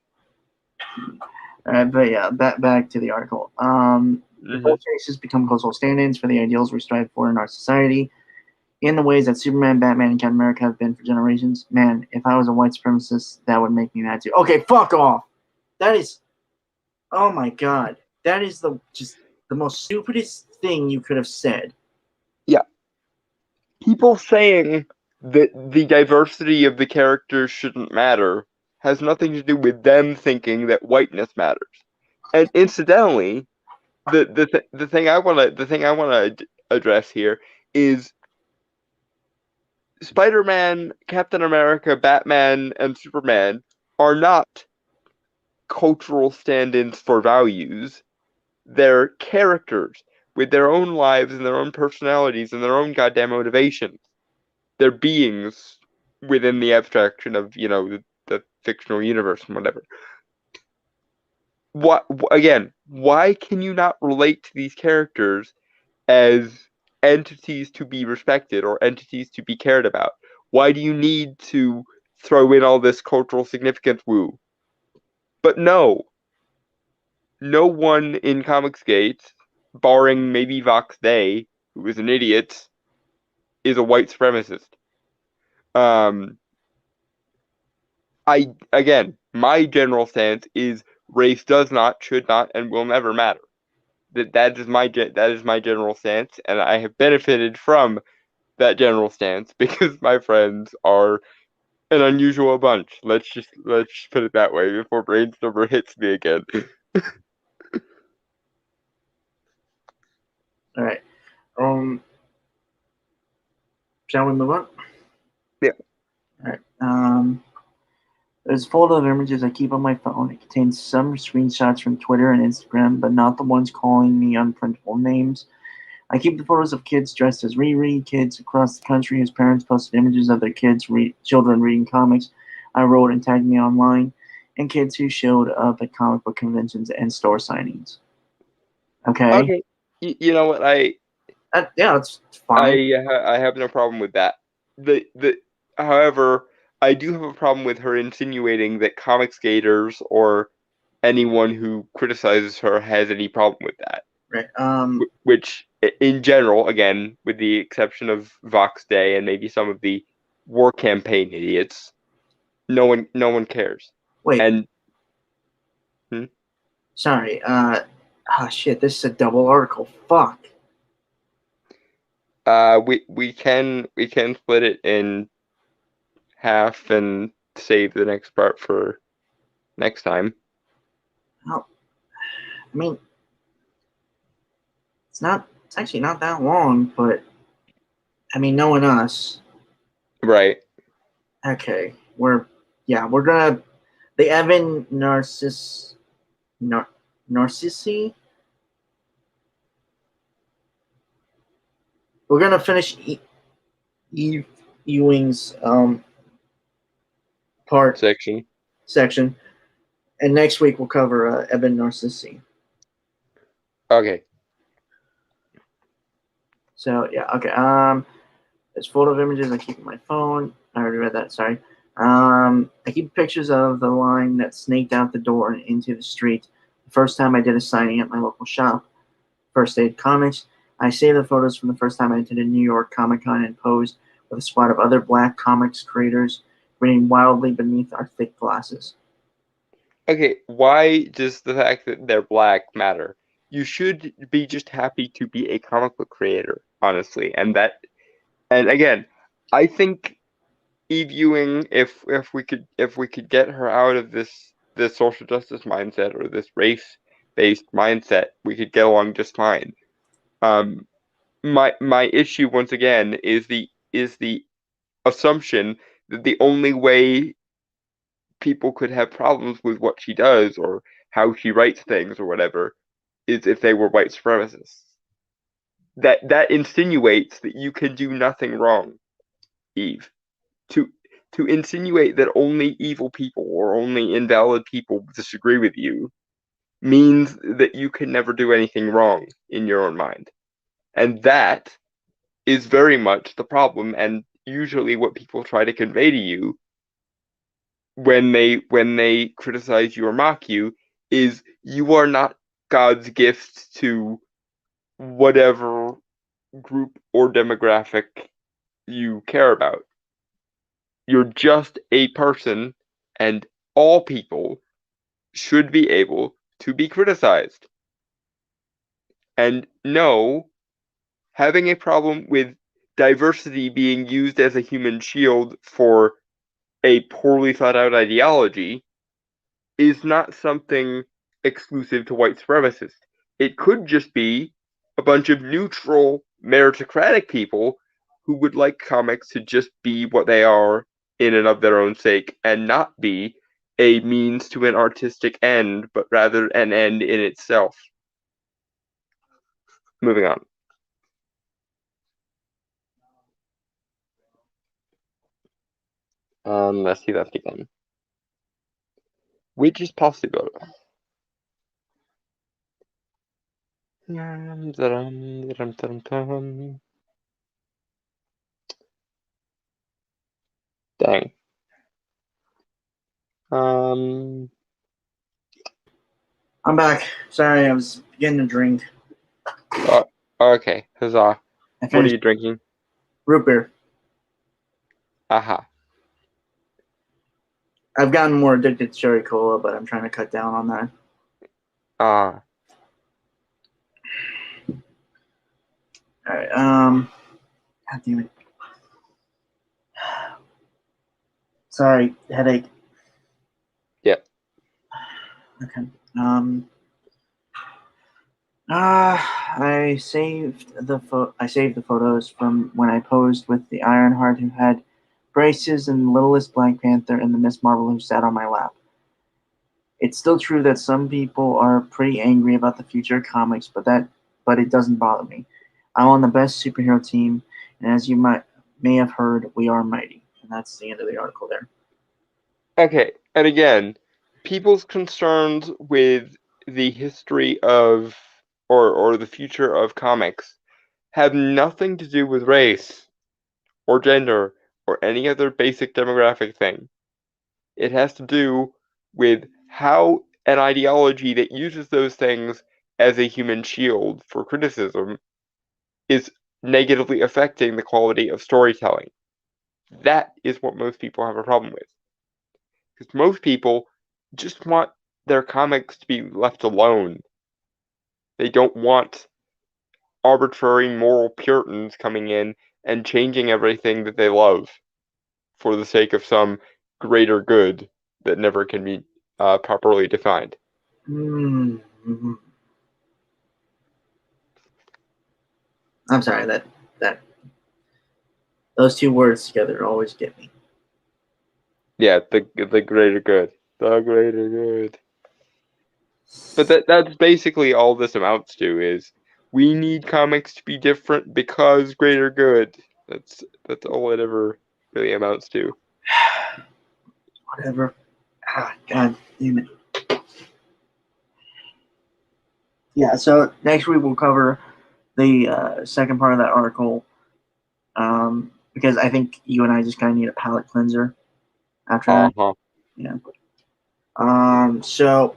But yeah, back to the article. Both races become cultural stand-ins for the ideals we strive for in our society, in the ways that Superman, Batman, and Captain America have been for generations. Man, if I was a white supremacist, that would make me mad too. Okay, fuck off. That is, oh my god, that is just the most stupidest thing you could have said. Yeah, people saying that the diversity of the characters shouldn't matter has nothing to do with them thinking that whiteness matters. And incidentally, the thing I want to address here is Spider-Man, Captain America, Batman, and Superman are not cultural stand-ins for values. They're characters with their own lives and their own personalities and their own goddamn motivations. They're beings within the abstraction of, the fictional universe and whatever. What again? Why can you not relate to these characters as entities to be respected or entities to be cared about? Why do you need to throw in all this cultural significance woo? But no, no one in Comicsgate, barring maybe Vox Day, who is an idiot, is a white supremacist. My general stance is race does not, should not, and will never matter. That is my general stance, and I have benefited from that general stance because my friends are an unusual bunch. Let's just put it that way before Brainstormer hits me again. All right. Shall we move on? Yeah. All right. There's a folder of images I keep on my phone. It contains some screenshots from Twitter and Instagram, but not the ones calling me unprintable names. I keep the photos of kids dressed as Riri, kids across the country whose parents posted images of their children reading comics I wrote and tagged me online, and kids who showed up at comic book conventions and store signings. Okay? Okay. You know what? Yeah, it's fine. I have no problem with that. However, I do have a problem with her insinuating that Comicsgaters or anyone who criticizes her has any problem with that. Right. Which, in general, again, with the exception of Vox Day and maybe some of the war campaign idiots, no one cares. Wait. And Sorry. Shit. This is a double article. Fuck. we can split it in half and save the next part for next time. Well, I mean, it's actually not that long, but I mean, knowing us, Right. okay, we're gonna the Evan Narcissi. We're gonna finish Eve Ewing's part section, and next week we'll cover Evan Narcissi. Okay. So yeah, okay. There's photo of images I keep on my phone. I already read that. Sorry. I keep pictures of the line that snaked out the door and into the street. The first time I did a signing at my local shop, First Aid Comics. I saved the photos from the first time I attended New York Comic Con and posed with a squad of other black comics creators grinning wildly beneath our thick glasses. Okay, why does the fact that they're black matter? You should be just happy to be a comic book creator, honestly. And again, I think Eve Ewing, if we could get her out of this social justice mindset or this race-based mindset, we could get along just fine. My issue once again is the assumption that the only way people could have problems with what she does or how she writes things or whatever is if they were white supremacists. That insinuates that you can do nothing wrong, Eve. To insinuate that only evil people or only invalid people disagree with you means that you can never do anything wrong in your own mind. And that is very much the problem and usually what people try to convey to you when they criticize you or mock you is you are not God's gift to whatever group or demographic you care about. You're just a person, and all people should be able to be criticized. And no, having a problem with diversity being used as a human shield for a poorly thought out ideology is not something exclusive to white supremacists. It could just be a bunch of neutral, meritocratic people who would like comics to just be what they are in and of their own sake and not be a means to an artistic end, but rather an end in itself. Moving on. Let's see that again. Which is possible. Dang. I'm back. Sorry, I was getting a drink. Okay, huzzah. I What are finished you drinking? root beer. Aha. I've gotten more addicted to cherry cola, but I'm trying to cut down on that. Ah. All right. God damn it. Sorry, headache. Yeah. Okay. I saved the photos from when I posed with the Ironheart who had braces and the littlest Black Panther and the Miss Marvel who sat on my lap. It's still true that some people are pretty angry about the future of comics, but it doesn't bother me. I'm on the best superhero team, and as you may have heard, we are mighty. And that's the end of the article there. Okay, and again, people's concerns with the history of or the future of comics have nothing to do with race or gender or any other basic demographic thing. It has to do with how an ideology that uses those things as a human shield for criticism is negatively affecting the quality of storytelling. That is what most people have a problem with. Because most people just want their comics to be left alone. They don't want arbitrary moral Puritans coming in and changing everything that they love for the sake of some greater good that never can be properly defined. Mm-hmm. I'm sorry that those two words together always get me. Yeah, the greater good. The greater good. But that's basically all this amounts to is we need comics to be different because greater good. That's all it ever really amounts to. Whatever. God damn it. Yeah, so next week we'll cover the second part of that article because I think you and I just kind of need a palate cleanser after that. Uh-huh. Yeah. So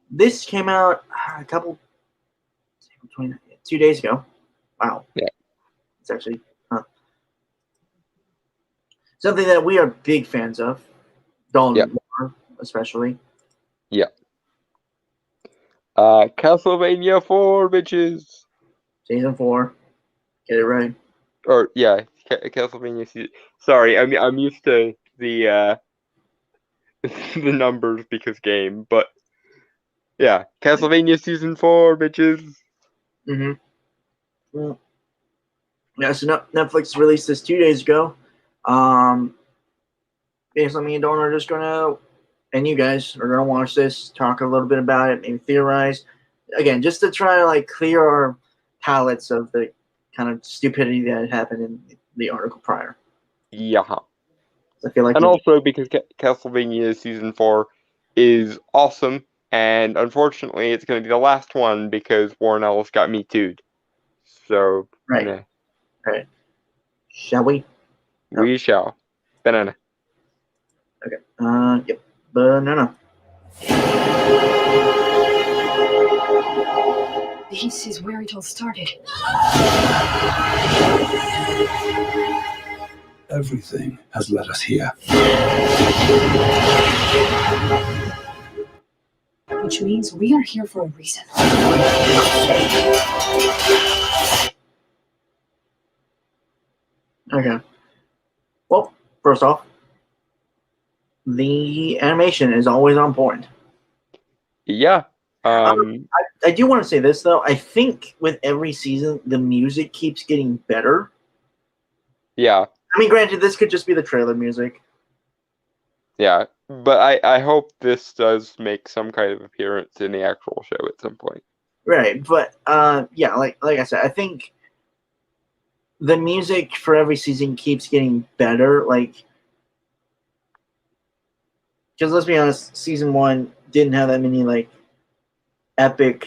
this came out a couple 2 days ago. Wow. Yeah. It's actually something that we are big fans of. Dalton especially. Yeah. Castlevania 4, bitches. Season 4. Get it right. Or yeah, Castlevania season. Sorry, I'm used to the the numbers because game, but yeah, Castlevania season 4, bitches. Mm-hmm. Well, yeah, so Netflix released this 2 days ago. Basically, me and Don are just gonna, and you guys are gonna watch this, talk a little bit about it, maybe theorize. Again, just to try to like clear our palates of the kind of stupidity that happened in the article prior. Yeah. I feel like And also because Castlevania season 4 is awesome, and unfortunately, it's going to be the last one because Warren Ellis got Me Too'd. So, right, nah, right. Shall we? we shall. Banana. Okay. Yep. Banana. This is where it all started. Everything has led us here. Which means we are here for a reason. Okay. Well, first off, the animation is always on point. Yeah. I do want to say this though. I think with every season, the music keeps getting better. Yeah. I mean, granted, this could just be the trailer music. Yeah. But I hope this does make some kind of appearance in the actual show at some point. Right, but yeah, like I said, I think the music for every season keeps getting better. Like, because let's be honest, season 1 didn't have that many like epic.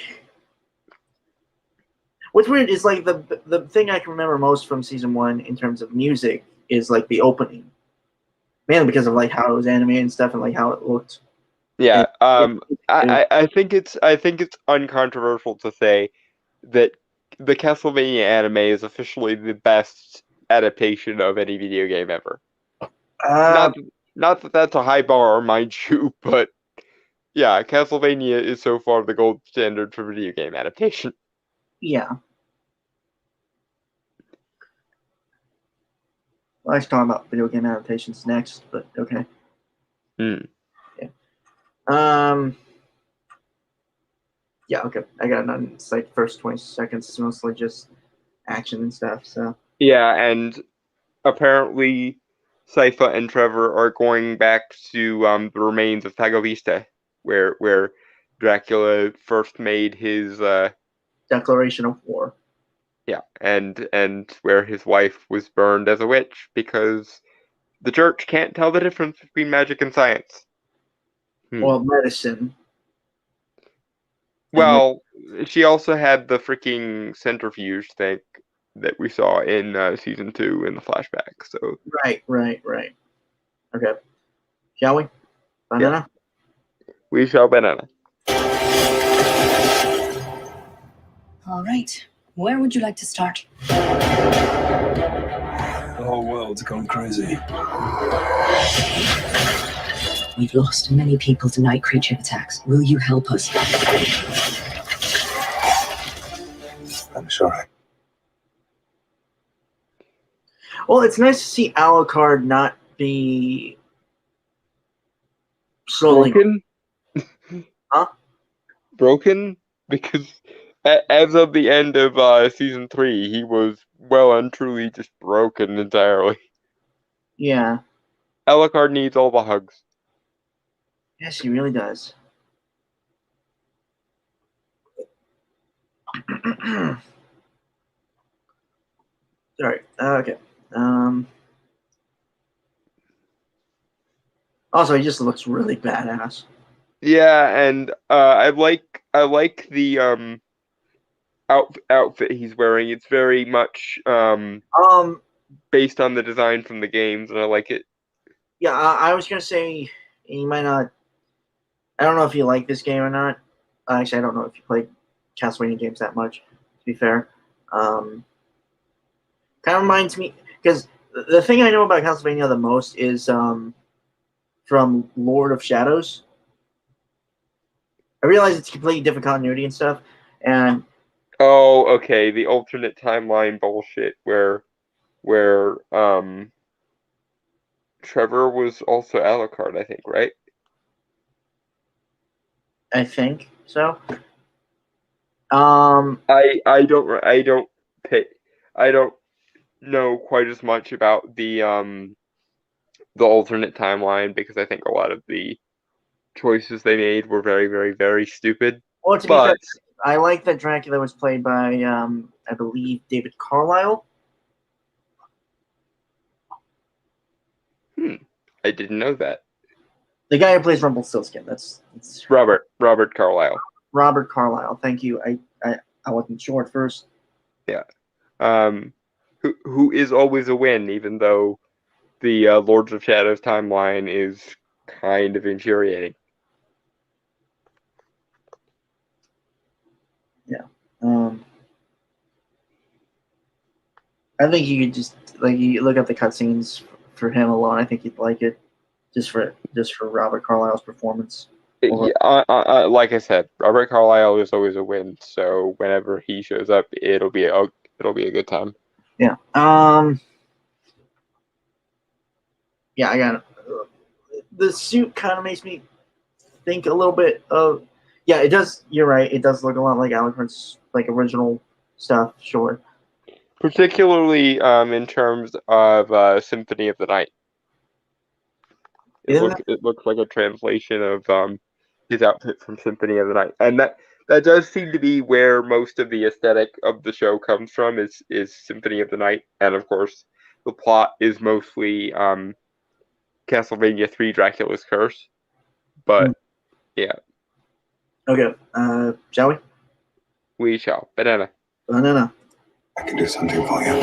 What's weird is like the thing I can remember most from season 1 in terms of music is like the opening, mainly because of like how it was animated and stuff and like how it looked. Yeah. I think it's uncontroversial to say that the Castlevania anime is officially the best adaptation of any video game ever. Not that that's a high bar, mind you, but yeah, Castlevania is so far the gold standard for video game adaptation. Yeah. Well, I should talk about video game adaptations next, but okay. Hmm. Yeah, okay. I got none. It's like first 20 seconds is mostly just action and stuff, so. Yeah, and apparently Sypha and Trevor are going back to the remains of Pago Vista, where Dracula first made his Declaration of war. yeah, and where his wife was burned as a witch because the church can't tell the difference between magic and science. Well, medicine. Well, she also had the freaking centrifuge thing that we saw in season 2 in the flashback. So Right. Okay. Shall we? Banana? we shall banana. All right. Where would you like to start? The whole world's gone crazy. We've lost many people to night creature attacks. Will you help us? I'm sorry. Well, it's nice to see Alucard not be slowly Broken? Huh? Broken? Because as of the end of season 3, he was well and truly just broken entirely. Yeah. Alucard needs all the hugs. Yes, he really does. Sorry. Okay. Also, he just looks really badass. Yeah, and I like the outfit he's wearing. It's very much based on the design from the games, and I like it. Yeah, I was gonna say you might not. I don't know if you like this game or not. Actually, I don't know if you play Castlevania games that much. To be fair, kind of reminds me because the thing I know about Castlevania the most is from Lord of Shadows. I realize it's completely different continuity and stuff, and Oh, okay, the alternate timeline bullshit where Trevor was also Alucard, I think, right? I think so. I don't know quite as much about the alternate timeline because I think a lot of the choices they made were very, very, very stupid. Well, to be fair, I like that Dracula was played by I believe David Carlisle. I didn't know that. The guy who plays Rumpelstiltskin. That's Robert Carlisle. Robert Carlisle. Thank you. I wasn't sure at first. Yeah. Who is always a win, even though the Lords of Shadows timeline is kind of infuriating. Yeah. I think you could just you look at the cutscenes for him alone. I think you'd like it, just for Robert Carlisle's performance. Like I said, Robert Carlisle is always a win. So whenever he shows up, it'll be a good time. Yeah. Yeah, I got it. The suit kind of makes me think a little bit of. Yeah, it does. You're right. It does look a lot like Alucard's original stuff. Sure. Particularly in terms of Symphony of the Night. It looks like a translation of his outfit from Symphony of the Night, and that does seem to be where most of the aesthetic of the show comes from. Is Symphony of the Night, and of course the plot is mostly Castlevania 3: Dracula's Curse. But yeah. Okay. Shall we? We shall. Banana. Banana. I can do something for you.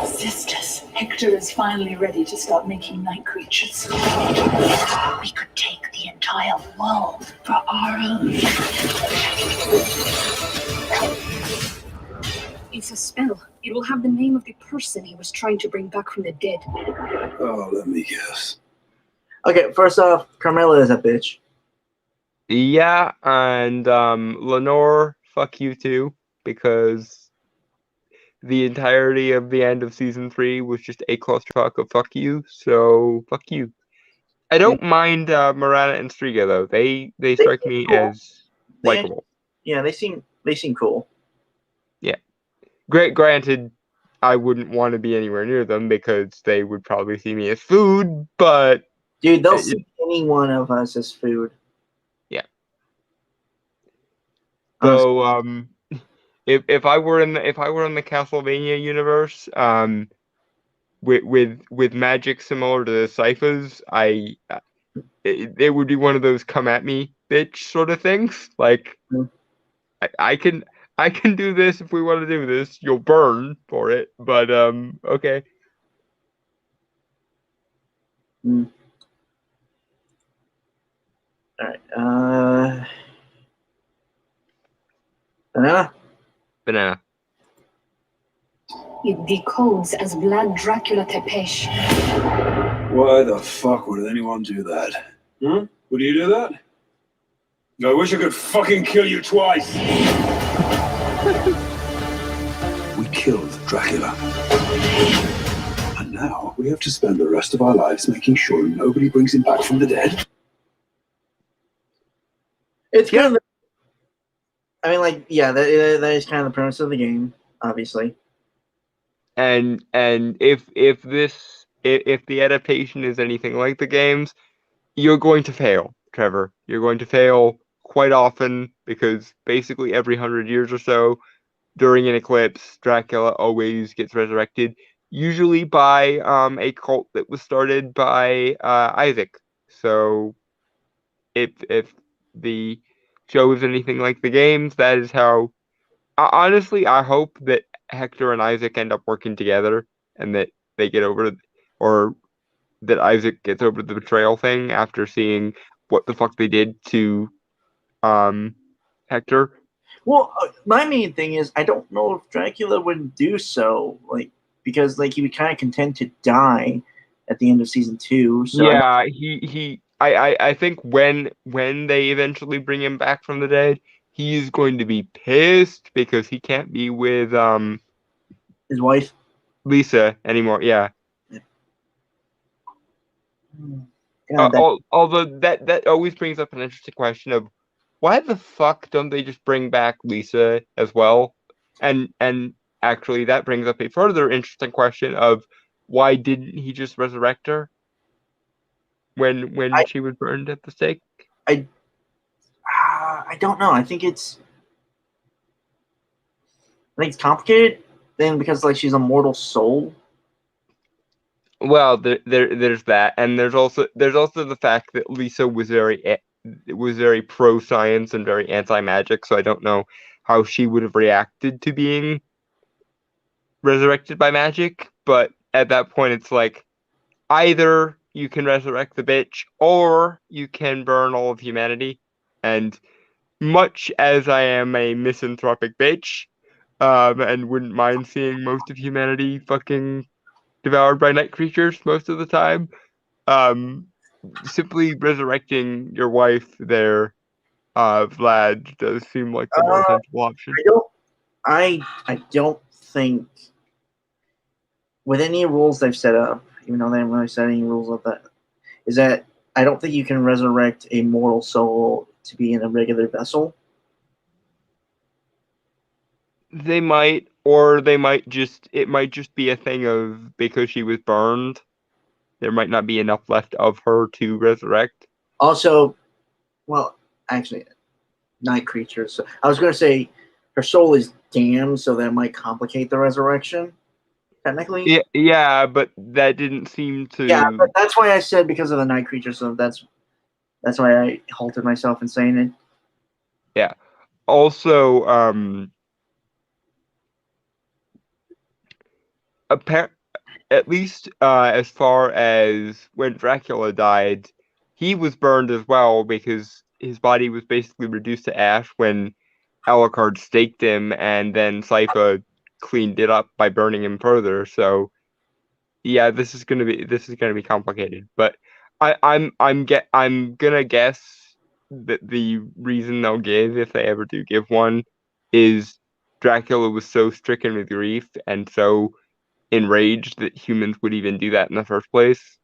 Sisters, Hector is finally ready to start making night creatures. We could take the entire world for our own. It's a spell. It will have the name of the person he was trying to bring back from the dead. Oh, let me guess. Okay, first off, Carmilla is a bitch. Yeah, and Lenore, fuck you too, because the entirety of the end of season 3 was just a clusterfuck of fuck you, so fuck you. I don't mind Miranda and Striga though. They strike me cool. as likable. Yeah, they seem cool. Yeah. Granted, I wouldn't want to be anywhere near them because they would probably see me as food, but Dude, they'll see any one of us as food. yeah. Honestly. So if I were in the Castlevania universe, with magic similar to the Syphas, it would be one of those come at me bitch sort of things. Like I can do this if we want to do this. You'll burn for it, but okay. All right. Banana. It decodes as Vlad Dracula Tepesh. Why the fuck would anyone do that? Would you do that? I wish I could fucking kill you twice. We killed Dracula. And now we have to spend the rest of our lives making sure nobody brings him back from the dead. It's kind of. I mean, like, yeah, that is kind of the premise of the game, obviously. And if the adaptation is anything like the games, you're going to fail, Trevor. You're going to fail quite often because basically every 100 years or so, during an eclipse, Dracula always gets resurrected, usually by a cult that was started by Isaac. So if the show is anything like the games, that is how. Honestly, I hope that Hector and Isaac end up working together and that they get over, or that Isaac gets over the betrayal thing after seeing what the fuck they did to Hector. Well, my main thing is I don't know if Dracula would do so, like, because like he would kind of contend to die at the end of season 2. So Yeah, I think when they eventually bring him back from the dead, he's going to be pissed because he can't be with his wife Lisa anymore. Yeah. God, Although that always brings up an interesting question of why the fuck don't they just bring back Lisa as well? And actually that brings up a further interesting question of why didn't he just resurrect her when she was burned at the stake? I don't know. I think it's complicated. Then because like she's a mortal soul. Well, there's that, and there's also the fact that Lisa was very pro science and very anti magic. So I don't know how she would have reacted to being resurrected by magic. But at that point, it's like either you can resurrect the bitch or you can burn all of humanity. And much as I am a misanthropic bitch, and wouldn't mind seeing most of humanity fucking devoured by night creatures most of the time, simply resurrecting your wife there, Vlad, does seem like the more sensible option. I don't think with any rules they've set up, even though they haven't really set any rules of that, is that I don't think you can resurrect a mortal soul to be in a regular vessel. They might, or they might just, it might just be a thing of because she was burned, there might not be enough left of her to resurrect. Also, well, actually, night creatures. So I was going to say her soul is damned, so that might complicate the resurrection, technically. Yeah, but that didn't seem to. Yeah, but that's why I said because of the night creature, so that's why I halted myself in saying it. Yeah. Also, at least as far as when Dracula died, he was burned as well because his body was basically reduced to ash when Alucard staked him, and then Sypha cleaned it up by burning him further. So yeah, this is gonna be complicated. But I'm gonna guess that the reason they'll give, if they ever do give one, is Dracula was so stricken with grief and so enraged that humans would even do that in the first place,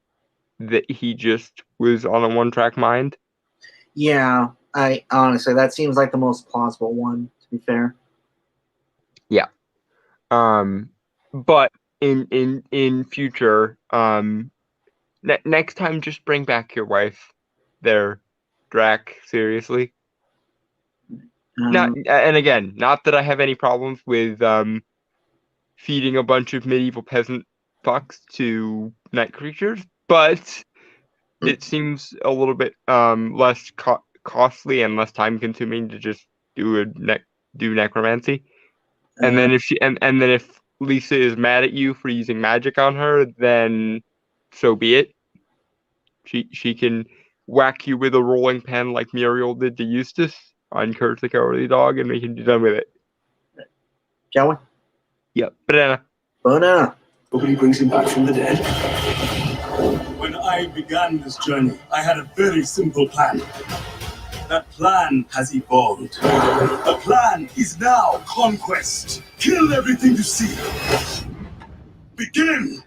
that he just was on a one-track mind. Yeah, I honestly, that seems like the most plausible one, to be fair. Yeah. But in future, next time, just bring back your wife there, Drac, seriously. And again, not that I have any problems with feeding a bunch of medieval peasant fucks to night creatures, but it seems a little bit less costly and less time consuming to just do necromancy. And then if Lisa is mad at you for using magic on her, then so be it. She can whack you with a rolling pin like Muriel did to Eustace on Courage the Cowardly Dog, and we can be done with it. Shall we? Yep. Banana. Nobody brings him back from the dead. When I began this journey, I had a very simple plan. That plan has evolved. The plan is now conquest. Kill everything you see. Begin!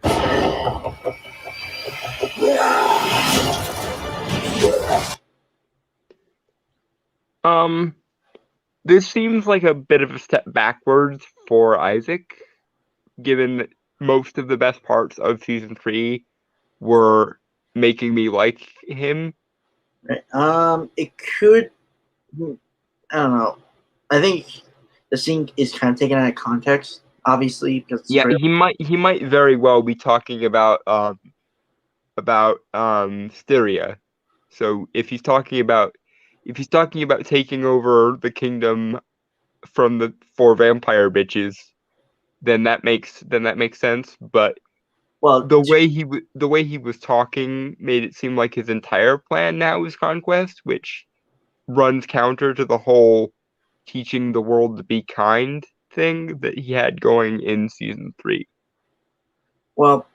This seems like a bit of a step backwards for Isaac, given that most of the best parts of season 3 were making me like him. Right. It could. I don't know. I think the scene is kind of taken out of context, obviously, because he might very well be talking about Styria. So if he's talking about taking over the kingdom from the 4 vampire bitches, then that makes sense. But the way he was talking made it seem like his entire plan now is conquest, which runs counter to the whole teaching the world to be kind thing that he had going in season 3. Well,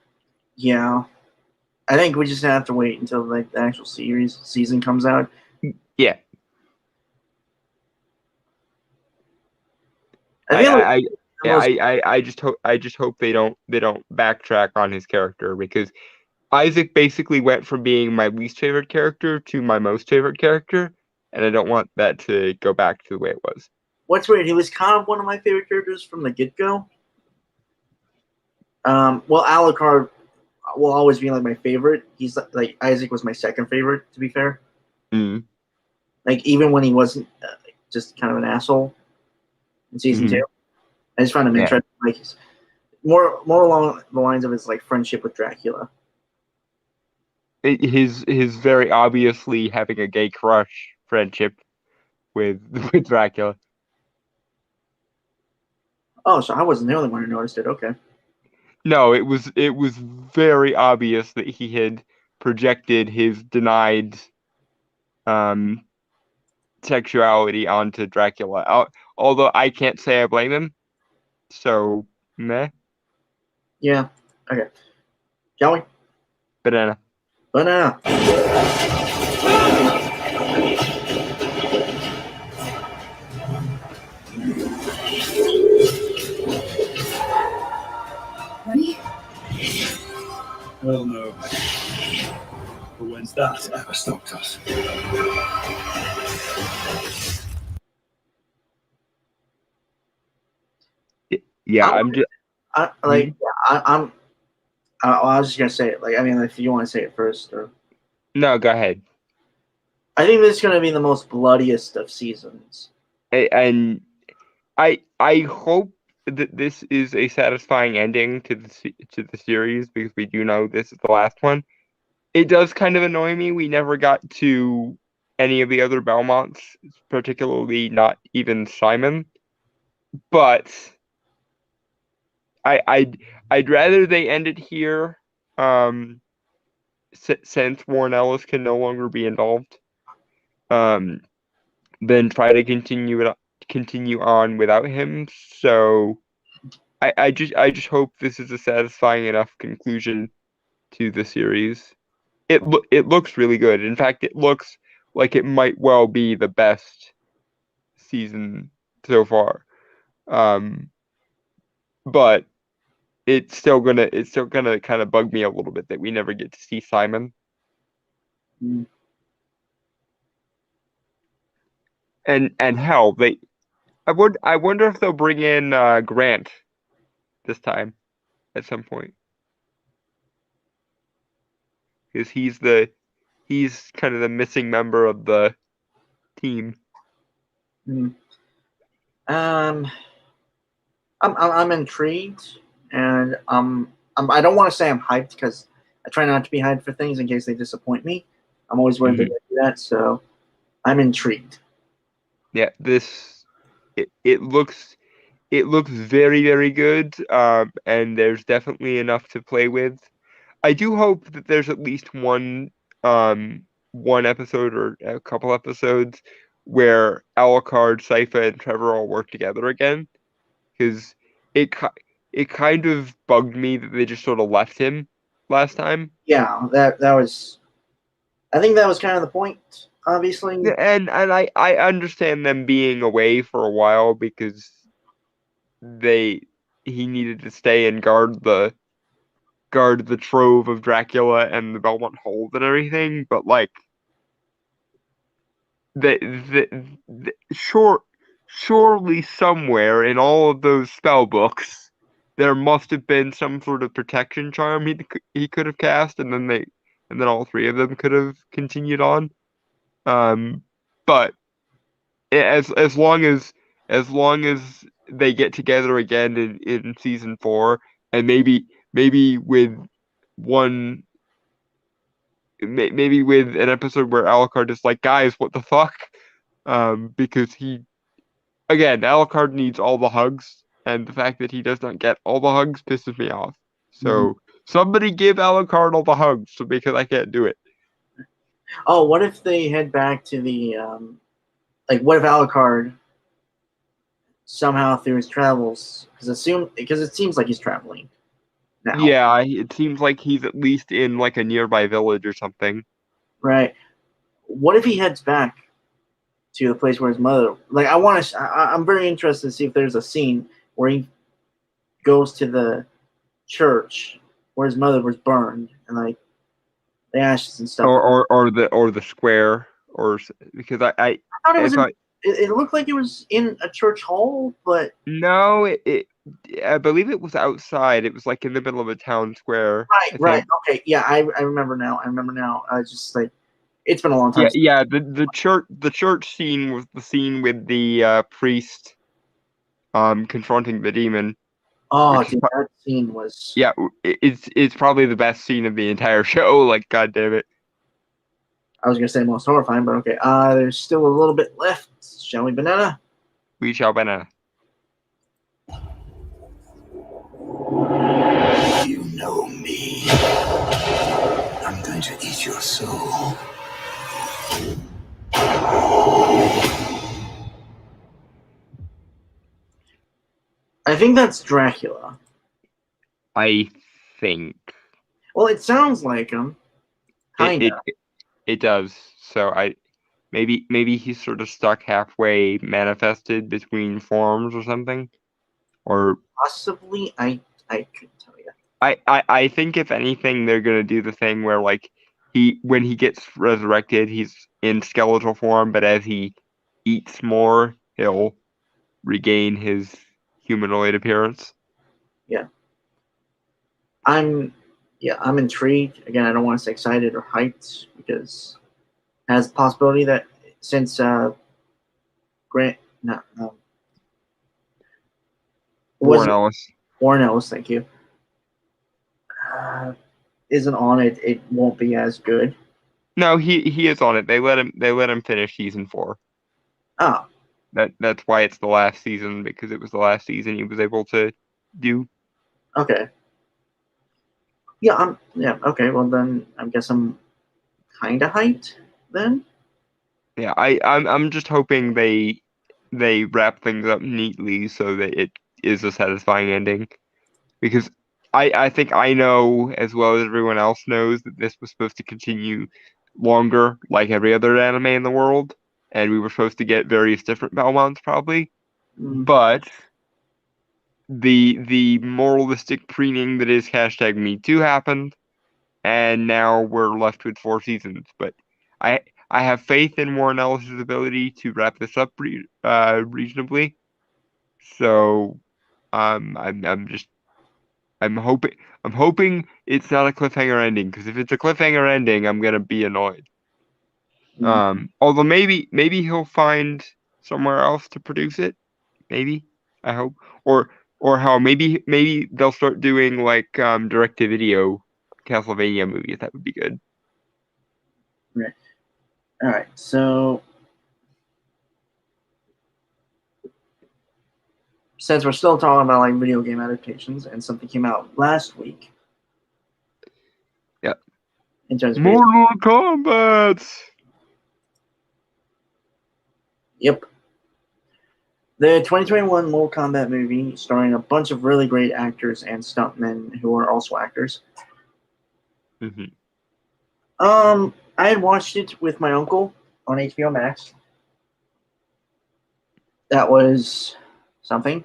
yeah. I think we just have to wait until like the actual season comes out. Yeah. I just hope they don't backtrack on his character, because Isaac basically went from being my least favorite character to my most favorite character, and I don't want that to go back to the way it was. What's weird, he was kind of one of my favorite characters from the get-go. Well, Alucard will always be like my favorite. He's like Isaac was my second favorite, to be fair. Mm. Like even when he wasn't just kind of an asshole in season 2, I just found him interesting. Like more along the lines of his like friendship with Dracula. His very obviously having a gay crush friendship with Dracula. Oh, so I wasn't the only one who noticed it. Okay. No, it was very obvious that he had projected his denied sexuality onto Dracula. Although I can't say I blame him. So, meh. Yeah. Okay. Shall we? Banana. Ready? Well, no. But when's that Ever stopped us? Yeah, I was just gonna say it. Like, I mean, if you want to say it first, or no, go ahead. I think this is gonna be the most bloodiest of seasons. And I hope that this is a satisfying ending to the series, because we do know this is the last one. It does kind of annoy me we never got to any of the other Belmonts, particularly not even Simon. But I'd rather they end it here, since Warren Ellis can no longer be involved. than try to continue on without him. So I just hope this is a satisfying enough conclusion to the series. It looks really good. In fact, it looks like it might well be the best season so far. But it's still gonna kind of bug me a little bit that we never get to see Simon. Mm. And hell, I wonder if they'll bring in Grant this time at some point, because he's kind of the missing member of the team. Mm. I'm intrigued, and I don't want to say I'm hyped because I try not to be hyped for things in case they disappoint me. I'm always worried they're going to do that, so I'm intrigued. Yeah, it looks very, very good, and there's definitely enough to play with. I do hope that there's at least one episode or a couple episodes where Alucard, Sypha, and Trevor all work together again, because it kind of bugged me that they just sort of left him last time. Yeah, that was. I think that was kind of the point, obviously. And I understand them being away for a while because he needed to stay and guard the trove of Dracula and the Belmont Hold and everything, but like surely somewhere in all of those spell books there must have been some sort of protection charm he could have cast, and then all three of them could have continued on. But as long as they get together again in season 4, and maybe with maybe with an episode where Alucard is like, guys, what the fuck? Because Alucard needs all the hugs, and the fact that he does not get all the hugs pisses me off. So somebody give Alucard all the hugs, because I can't do it. Oh, what if they head back to the what if Alucard somehow through his travels, because it seems like he's traveling now. Yeah, it seems like he's at least in like a nearby village or something. Right. What if he heads back to the place where his mother? Like, I'm very interested to see if there's a scene where he goes to the church where his mother was burned, and like the ashes and stuff. Or the square, or because I thought it was. It looked like it was in a church hall, but no, I believe it was outside. It was like in the middle of a town square. Right. Okay, yeah, I remember now. I just like, it's been a long time. Yeah. The church scene was the scene with the priest, confronting the demon. Oh, dude, that scene was. Yeah, it's probably the best scene of the entire show. Like, god damn it. I was gonna say most horrifying, but okay. There's still a little bit left. Shall we, Banana? We shall, Banana. You know me. I'm going to eat your soul. I think that's Dracula. I think. Well, it sounds like him. Kinda. It does. So maybe he's sort of stuck halfway, manifested between forms or something, or possibly. I couldn't tell you. I think if anything, they're gonna do the thing where like when he gets resurrected, he's in skeletal form, but as he eats more, he'll regain his humanoid appearance. Yeah. I'm intrigued. Again, I don't want to say excited or hyped because it has the possibility that since Warren Ellis, thank you, isn't on it, it won't be as good. No, he is on it. They let him finish season 4. Oh. That's why it's the last season, because it was the last season he was able to do. Okay. Yeah, okay, well then I guess I'm kinda hyped then. Yeah, I'm just hoping they wrap things up neatly so that it is a satisfying ending. Because I think I know as well as everyone else knows that this was supposed to continue longer, like every other anime in the world, and we were supposed to get various different Belmonts probably. Mm. But the moralistic preening that is hashtag Me Too happened, and now we're left with 4 seasons. But I have faith in Warren Ellis's ability to wrap this up reasonably. So I'm hoping it's not a cliffhanger ending, because if it's a cliffhanger ending, I'm gonna be annoyed. Although maybe he'll find somewhere else to produce it. Maybe, I hope. Or how maybe they'll start doing like direct to video Castlevania movies. That would be good. Right. All right. So since we're still talking about like video game adaptations, and something came out last week. Yep. In terms of Mortal Kombat. Yep. The 2021 Mortal Kombat movie, starring a bunch of really great actors and stuntmen who are also actors. Mm-hmm. I had watched it with my uncle on HBO Max. That was something.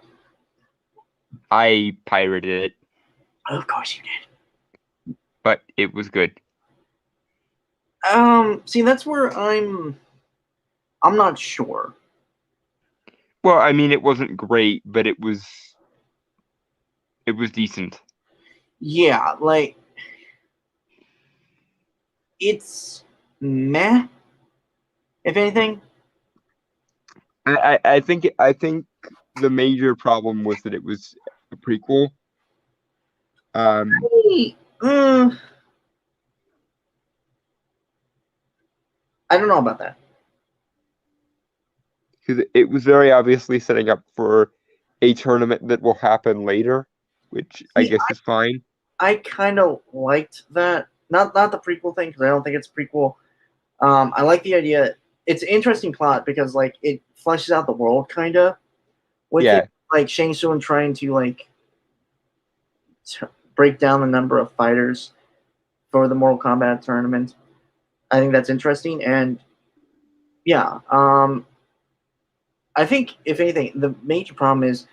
I pirated it, Of course you did. but it was good. See, that's where I'm not sure. Well, I mean, it wasn't great, but it was decent. Yeah, like it's meh, if anything. I think the major problem was that it was a prequel. I don't know about that. Because it was very obviously setting up for a tournament that will happen later, which I guess is fine. I kind of liked that. Not the prequel thing, because I don't think it's prequel. I like the idea. It's an interesting plot because like it fleshes out the world kind of with it, like Shang Tsung trying to like break down the number of fighters for the Mortal Kombat tournament. I think that's interesting, and yeah, I think if anything, the major problem is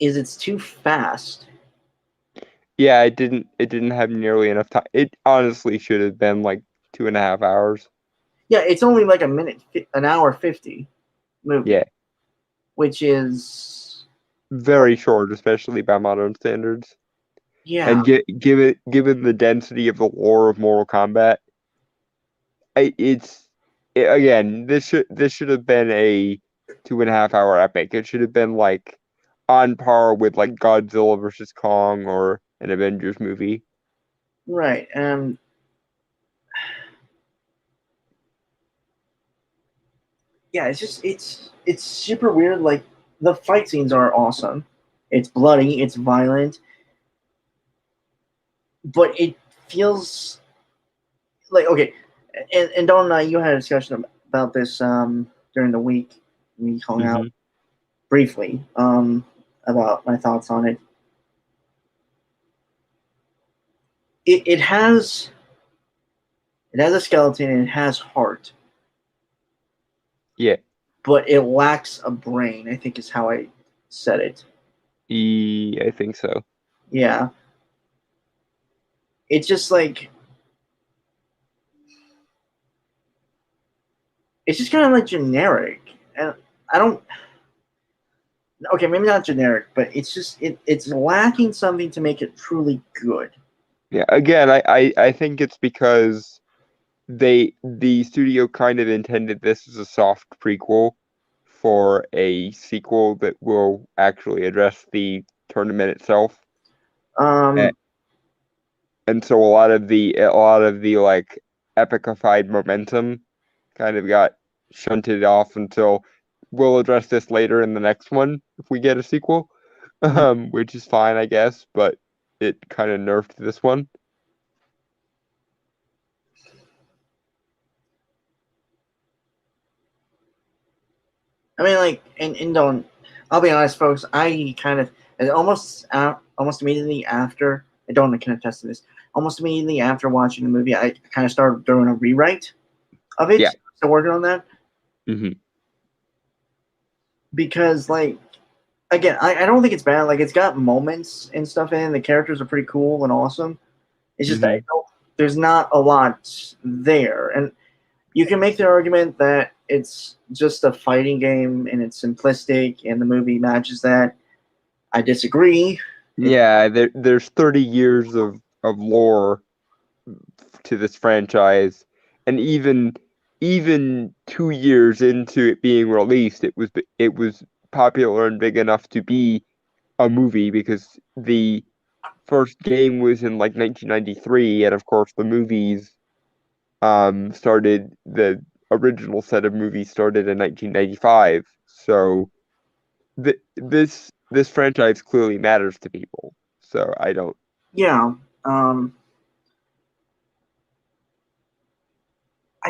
it's too fast. Yeah, it didn't have nearly enough time. It honestly should have been like 2.5 hours. Yeah, it's only like an hour 50 movie. Yeah, which is very short, especially by modern standards. Yeah, and given the density of the lore of Mortal Kombat, again, this should have been a 2.5 hour epic. It should have been like on par with like Godzilla versus Kong or an Avengers movie. Right, and yeah, it's super weird. Like the fight scenes are awesome. It's bloody, it's violent, but it feels like okay. And Don and I, you had a discussion about this during the week. We hung out briefly about my thoughts on it. It has a skeleton and it has heart. Yeah. But it lacks a brain, I think is how I said it. I think so. Yeah. It's just like it's just kind of like generic. And I don't okay, maybe not generic, but it's just it's lacking something to make it truly good. Yeah, again, I think it's because the studio kind of intended this as a soft prequel for a sequel that will actually address the tournament itself. And so a lot of the like epicified momentum kind of got shunted off until we'll address this later in the next one if we get a sequel, which is fine, I guess, but it kind of nerfed this one. I mean, like, and don't. I'll be honest, folks. I kind of and almost immediately after. I don't can attest to this. Almost immediately after watching the movie, I kind of started doing a rewrite of it. Yeah. So working on that Hmm. because, like, again, I don't think it's bad. Like, it's got moments and stuff in it. The characters are pretty cool and awesome. It's just that there's not a lot there, and you can make the argument that it's just a fighting game and it's simplistic, and the movie matches that. I disagree. Yeah, there's 30 years of lore to this franchise, and even 2 years into it being released, it was popular and big enough to be a movie because the first game was in like 1993, and of course the movies started the original set of movies started in 1995. So this franchise clearly matters to people. So I don't. Yeah. I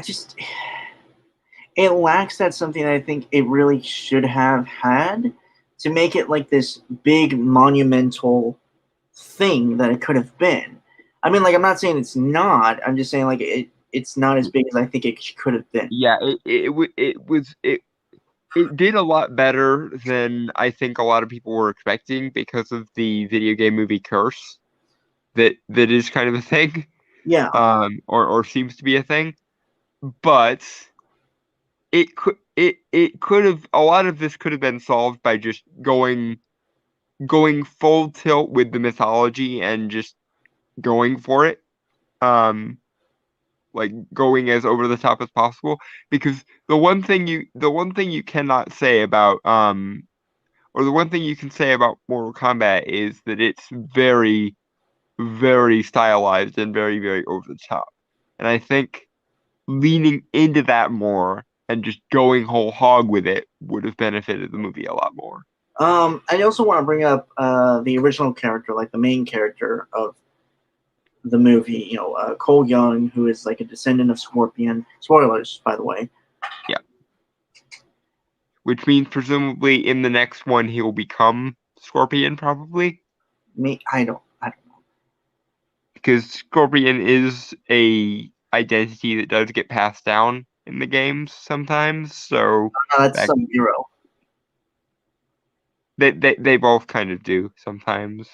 just it lacks that something that I think it really should have had to make it like this big monumental thing that it could have been. I mean, like, I'm not saying it's not. I'm just saying, like, it's not as big as I think it could have been. Yeah, it did a lot better than I think a lot of people were expecting because of the video game movie curse that is kind of a thing, Yeah. or seems to be a thing. But it could have a lot of this could have been solved by just going full tilt with the mythology and just going for it. Like going as over the top as possible, because the one thing you cannot say about or the one thing you can say about Mortal Kombat is that it's very, very stylized and very, very over the top. And I think leaning into that more and just going whole hog with it would have benefited the movie a lot more. I also want to bring up the original character, like the main character of the movie, Cole Young, who is like a descendant of Scorpion. Spoilers, by the way. Yeah. Which means presumably in the next one he will become Scorpion, probably. I don't know. Because Scorpion is a identity that does get passed down in the games sometimes. So That's Sub-Zero. They both kind of do sometimes,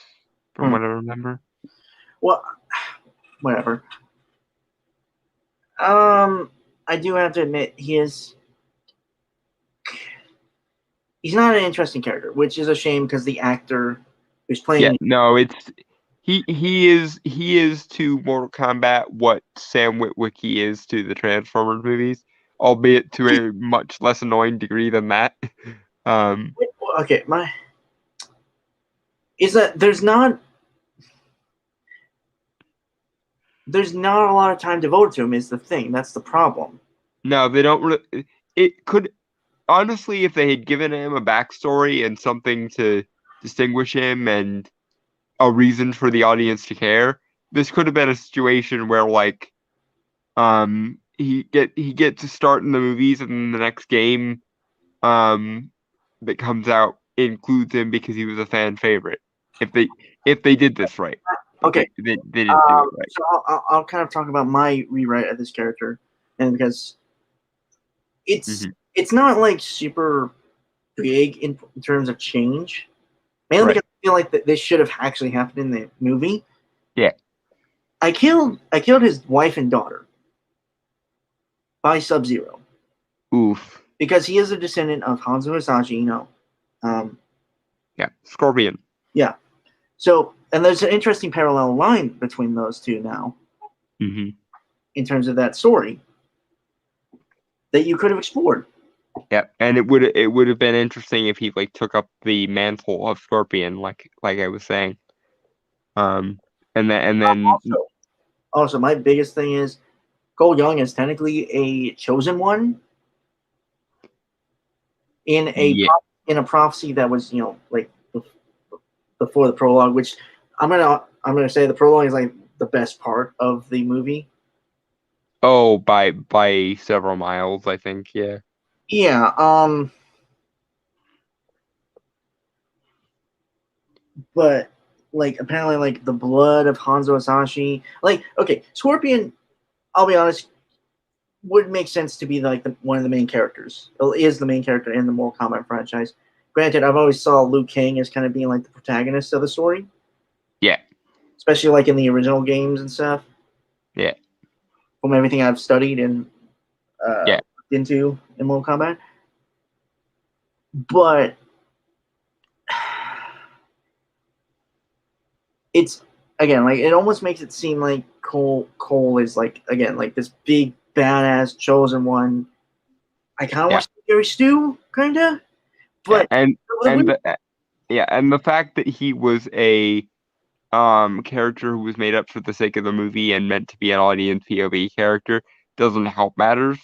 from what I remember. Well, whatever. I do have to admit he's not an interesting character, which is a shame because the actor who's playing. Yeah, no, it's he is to Mortal Kombat what Sam Witwicky is to the Transformers movies, albeit to a much less annoying degree than that. Okay, is that there's not a lot of time devoted to him is the thing. That's the problem. No, they don't really. It could honestly, if they had given him a backstory and something to distinguish him and a reason for the audience to care, this could have been a situation where like he gets to start in the movies and then the next game that comes out includes him because he was a fan favorite. If they did this right. Okay. They didn't do it right. So I'll kind of talk about my rewrite of this character, and because it's not like super big in terms of change, mainly because I feel like that this should have actually happened in the movie. Yeah. I killed his wife and daughter by Sub-Zero. Oof. Because he is a descendant of Hanzo Hasashi, Yeah, Scorpion. Yeah. So, and there's an interesting parallel line between those two now. Mm-hmm. In terms of that story that you could have explored. Yeah, and it would have been interesting if he like took up the mantle of Scorpion, like I was saying. And then also my biggest thing is Cole Young is technically a chosen one in a prophecy that was like before the prologue, which I'm gonna say the prologue is like the best part of the movie. Oh, by several miles, I think. Yeah. Yeah. but like apparently like the blood of Hanzo Hasashi, like okay, Scorpion, I'll be honest, would make sense to be like one of the main characters. Is the main character in the Mortal Kombat franchise. Granted, I've always saw Liu Kang as kind of being like the protagonist of the story. Yeah. Especially like in the original games and stuff. Yeah. From everything I've studied and Yeah. into in Mortal Kombat. But it's again like it almost makes it seem like Cole is like again like this big badass chosen one. I kind of want Gary Stu, kinda. But and the fact that he was a character who was made up for the sake of the movie and meant to be an audience POV character doesn't help matters,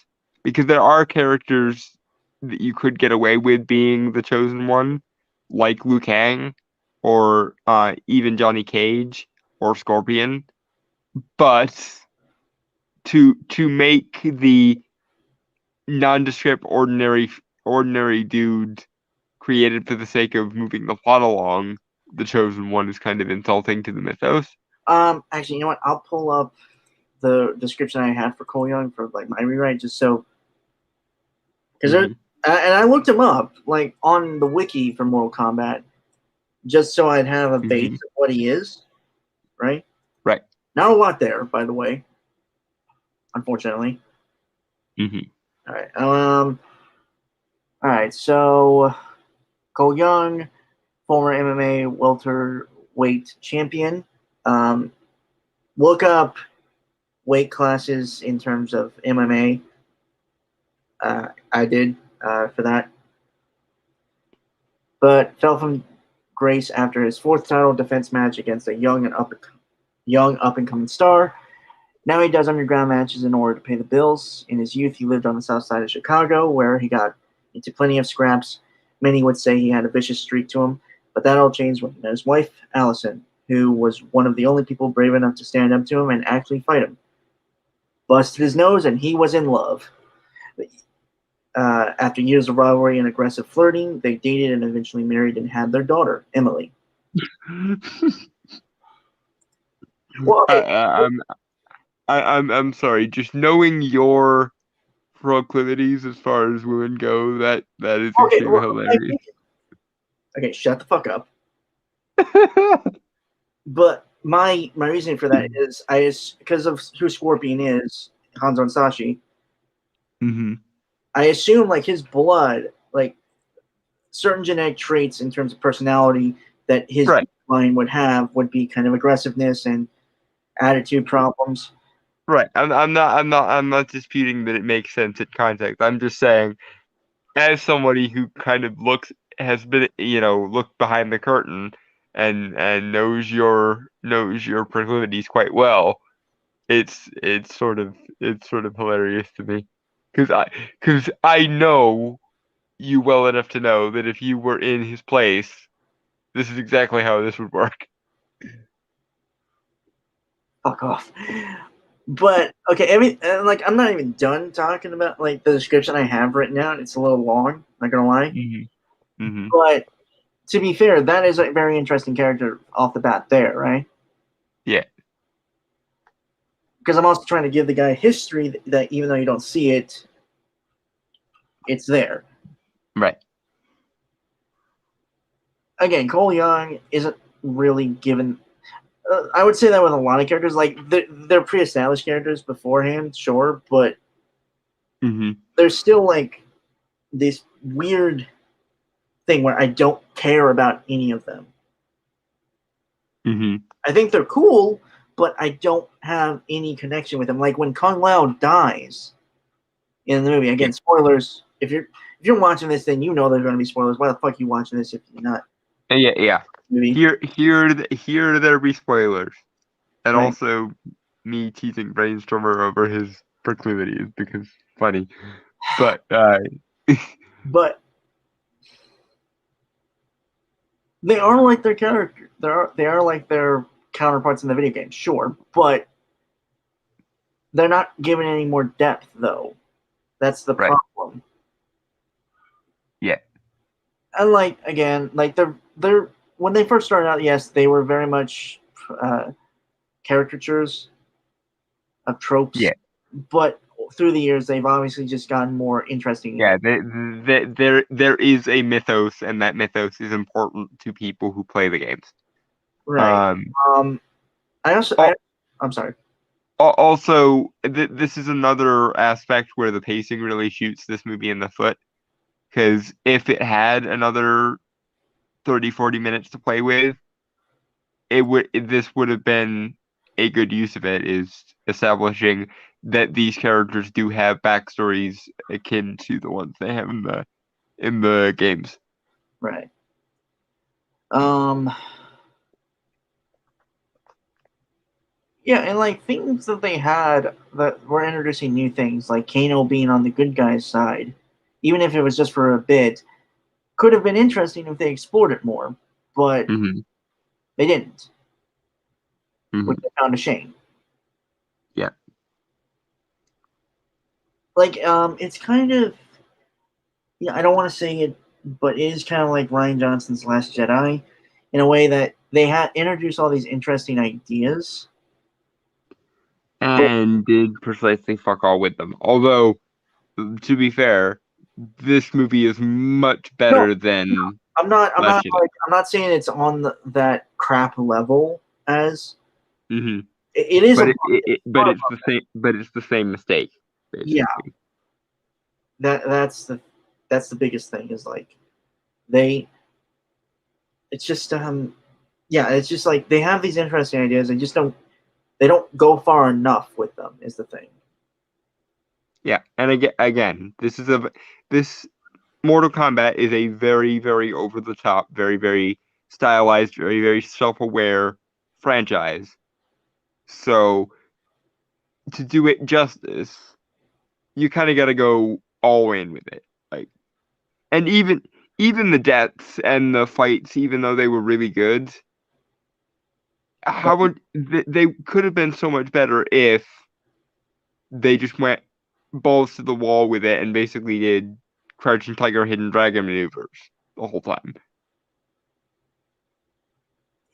because there are characters that you could get away with being the chosen one, like Liu Kang, or even Johnny Cage or Scorpion, but to make the nondescript ordinary dude created for the sake of moving the plot along, the chosen one, is kind of insulting to the mythos. Actually, you know what? I'll pull up the description I had for Cole Young for like my rewrite, just so because and I looked him up like on the wiki for Mortal Kombat, just so I'd have a base of what he is, right? Right. Not a lot there, by the way. Unfortunately. Mm-hmm. All right. All right. So Cole Young, former MMA welterweight champion. Look up weight classes in terms of MMA. I did for that, but fell from grace after his fourth title defense match against a young up and coming star. Now he does underground matches in order to pay the bills. In his youth, he lived on the south side of Chicago, where he got into plenty of scraps. Many would say he had a vicious streak to him, but that all changed when he met his wife, Allison, who was one of the only people brave enough to stand up to him and actually fight him. Busted his nose, and he was in love. After years of rivalry and aggressive flirting, they dated and eventually married and had their daughter, Emily. Well, okay. I'm sorry. Just knowing your proclivities as far as women go, that is extremely hilarious. Okay, shut the fuck up. But my reasoning for that is because of who Scorpion is, Hanzo Hasashi. Mm-hmm. I assume like his blood, like certain genetic traits in terms of personality that his line would have would be kind of aggressiveness and attitude problems. Right. I'm not disputing that it makes sense in context. I'm just saying, as somebody who kind of has been, looked behind the curtain and knows your proclivities quite well, it's sort of hilarious to me, because I know you well enough to know that if you were in his place, this is exactly how this would work. Fuck off. But okay, I'm not even done talking about like the description I have written down. It's a little long, not gonna lie. Mm-hmm. Mm-hmm. But to be fair, that is a very interesting character off the bat there, right? Yeah. Because I'm also trying to give the guy history that even though you don't see it, it's there. Right. Again, Cole Young isn't really given. I would say that with a lot of characters, like they're pre-established characters beforehand, sure, but there's still like this weird thing where I don't care about any of them. Mm-hmm. I think they're cool, but I don't have any connection with them. Like when Kung Lao dies in the movie. Again, spoilers. If you're watching this, then you know there's going to be spoilers. Why the fuck are you watching this if you're not? Yeah. Movie? Here there be spoilers, and Right. also me teasing Brainstormer over his proclivities because funny, but but they are like their character. They are like their counterparts in the video game, sure, but they're not given any more depth, though. That's the problem. Yeah. And like again, like they're when they first started out, yes, they were very much caricatures of tropes. Yeah. But through the years, they've obviously just gotten more interesting. Yeah, there is a mythos, and that mythos is important to people who play the games. Right. I'm sorry. Also, this is another aspect where the pacing really shoots this movie in the foot. Because if it had another 30, 40 minutes to play with, this would have been a good use of it, is establishing that these characters do have backstories akin to the ones they have in the games. Right. Yeah, and like things that they had that were introducing new things, like Kano being on the good guy's side, even if it was just for a bit, could have been interesting if they explored it more, but Mm-hmm. they didn't, Mm-hmm. which I found a shame. Yeah. Like, it's kind of, I don't want to say it, but it is kind of like Rian Johnson's Last Jedi, in a way that they had introduced all these interesting ideas. And did precisely fuck all with them. Although, to be fair, this movie is much better than I'm not Last Jedi. I'm not saying it's on that crap level as Mm-hmm. it is, but it's the same. But it's the same mistake. Basically. Yeah. That's the biggest thing is like it's just it's just like they have these interesting ideas, they don't go far enough with them is the thing. Yeah, and again, this Mortal Kombat is a very, very over the top, very, very stylized, very, very self-aware franchise. So to do it justice, you kind of got to go all in with it. Like, and even the deaths and the fights, even though they were really good, they could have been so much better if they just went balls to the wall with it and basically did Crouching Tiger, Hidden Dragon maneuvers the whole time.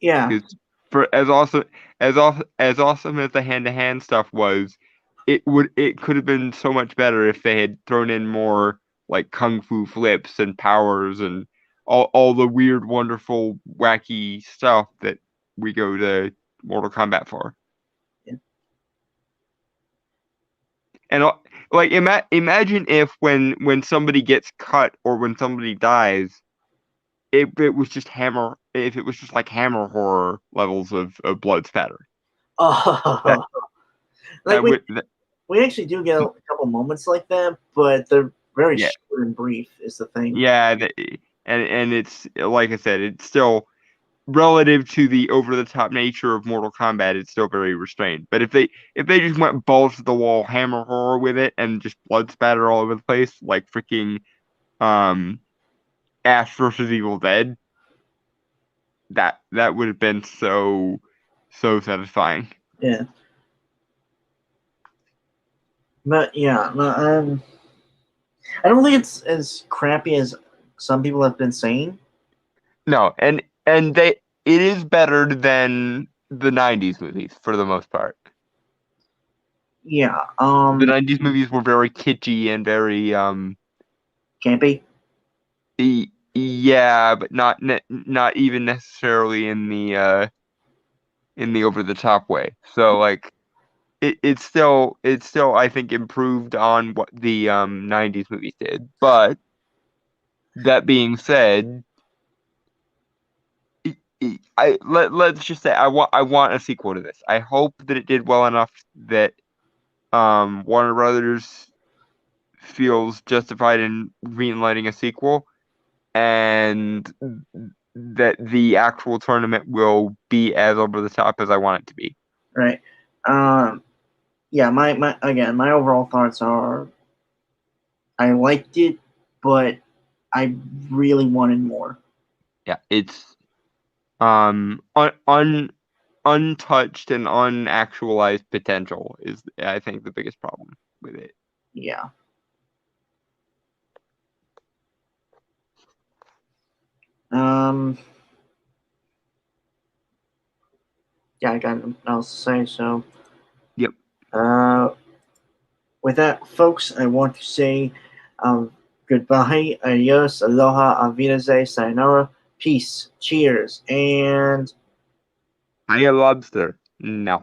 Yeah. Because for as awesome as the hand-to-hand stuff was, it could have been so much better if they had thrown in more like kung fu flips and powers and all the weird, wonderful, wacky stuff that we go to Mortal Kombat for. Yeah. And like imagine if when somebody gets cut or when somebody dies, if it was just like Hammer horror levels of blood spatter. We actually do get a couple moments like that, but they're very short and brief is the thing. Yeah, and it's like I said, it's still relative to the over-the-top nature of Mortal Kombat, it's still very restrained. But if they just went balls to the wall Hammer horror with it and just blood spatter all over the place, like freaking Ash versus Evil Dead, that would have been so satisfying. Yeah. But yeah, I don't think it's as crappy as some people have been saying. No, and it is better than the 90s movies for the most part. Yeah. The 90s movies were very kitschy and very campy. Yeah, but not even necessarily in the over the top way. So like it's still I think improved on what the 90s movies did. But that being said, let's just say I want a sequel to this. I hope that it did well enough that Warner Brothers feels justified in greenlighting a sequel, and that the actual tournament will be as over the top as I want it to be. Right. Yeah, my overall thoughts are I liked it, but I really wanted more. Yeah, it's untouched and unactualized potential is, I think, the biggest problem with it. Yeah. yeah, I got nothing else to say. So, Yep. With that, folks, I want to say goodbye, adios, aloha, auf Wiedersehen, sayonara, peace, cheers, and Hiya lobster. No.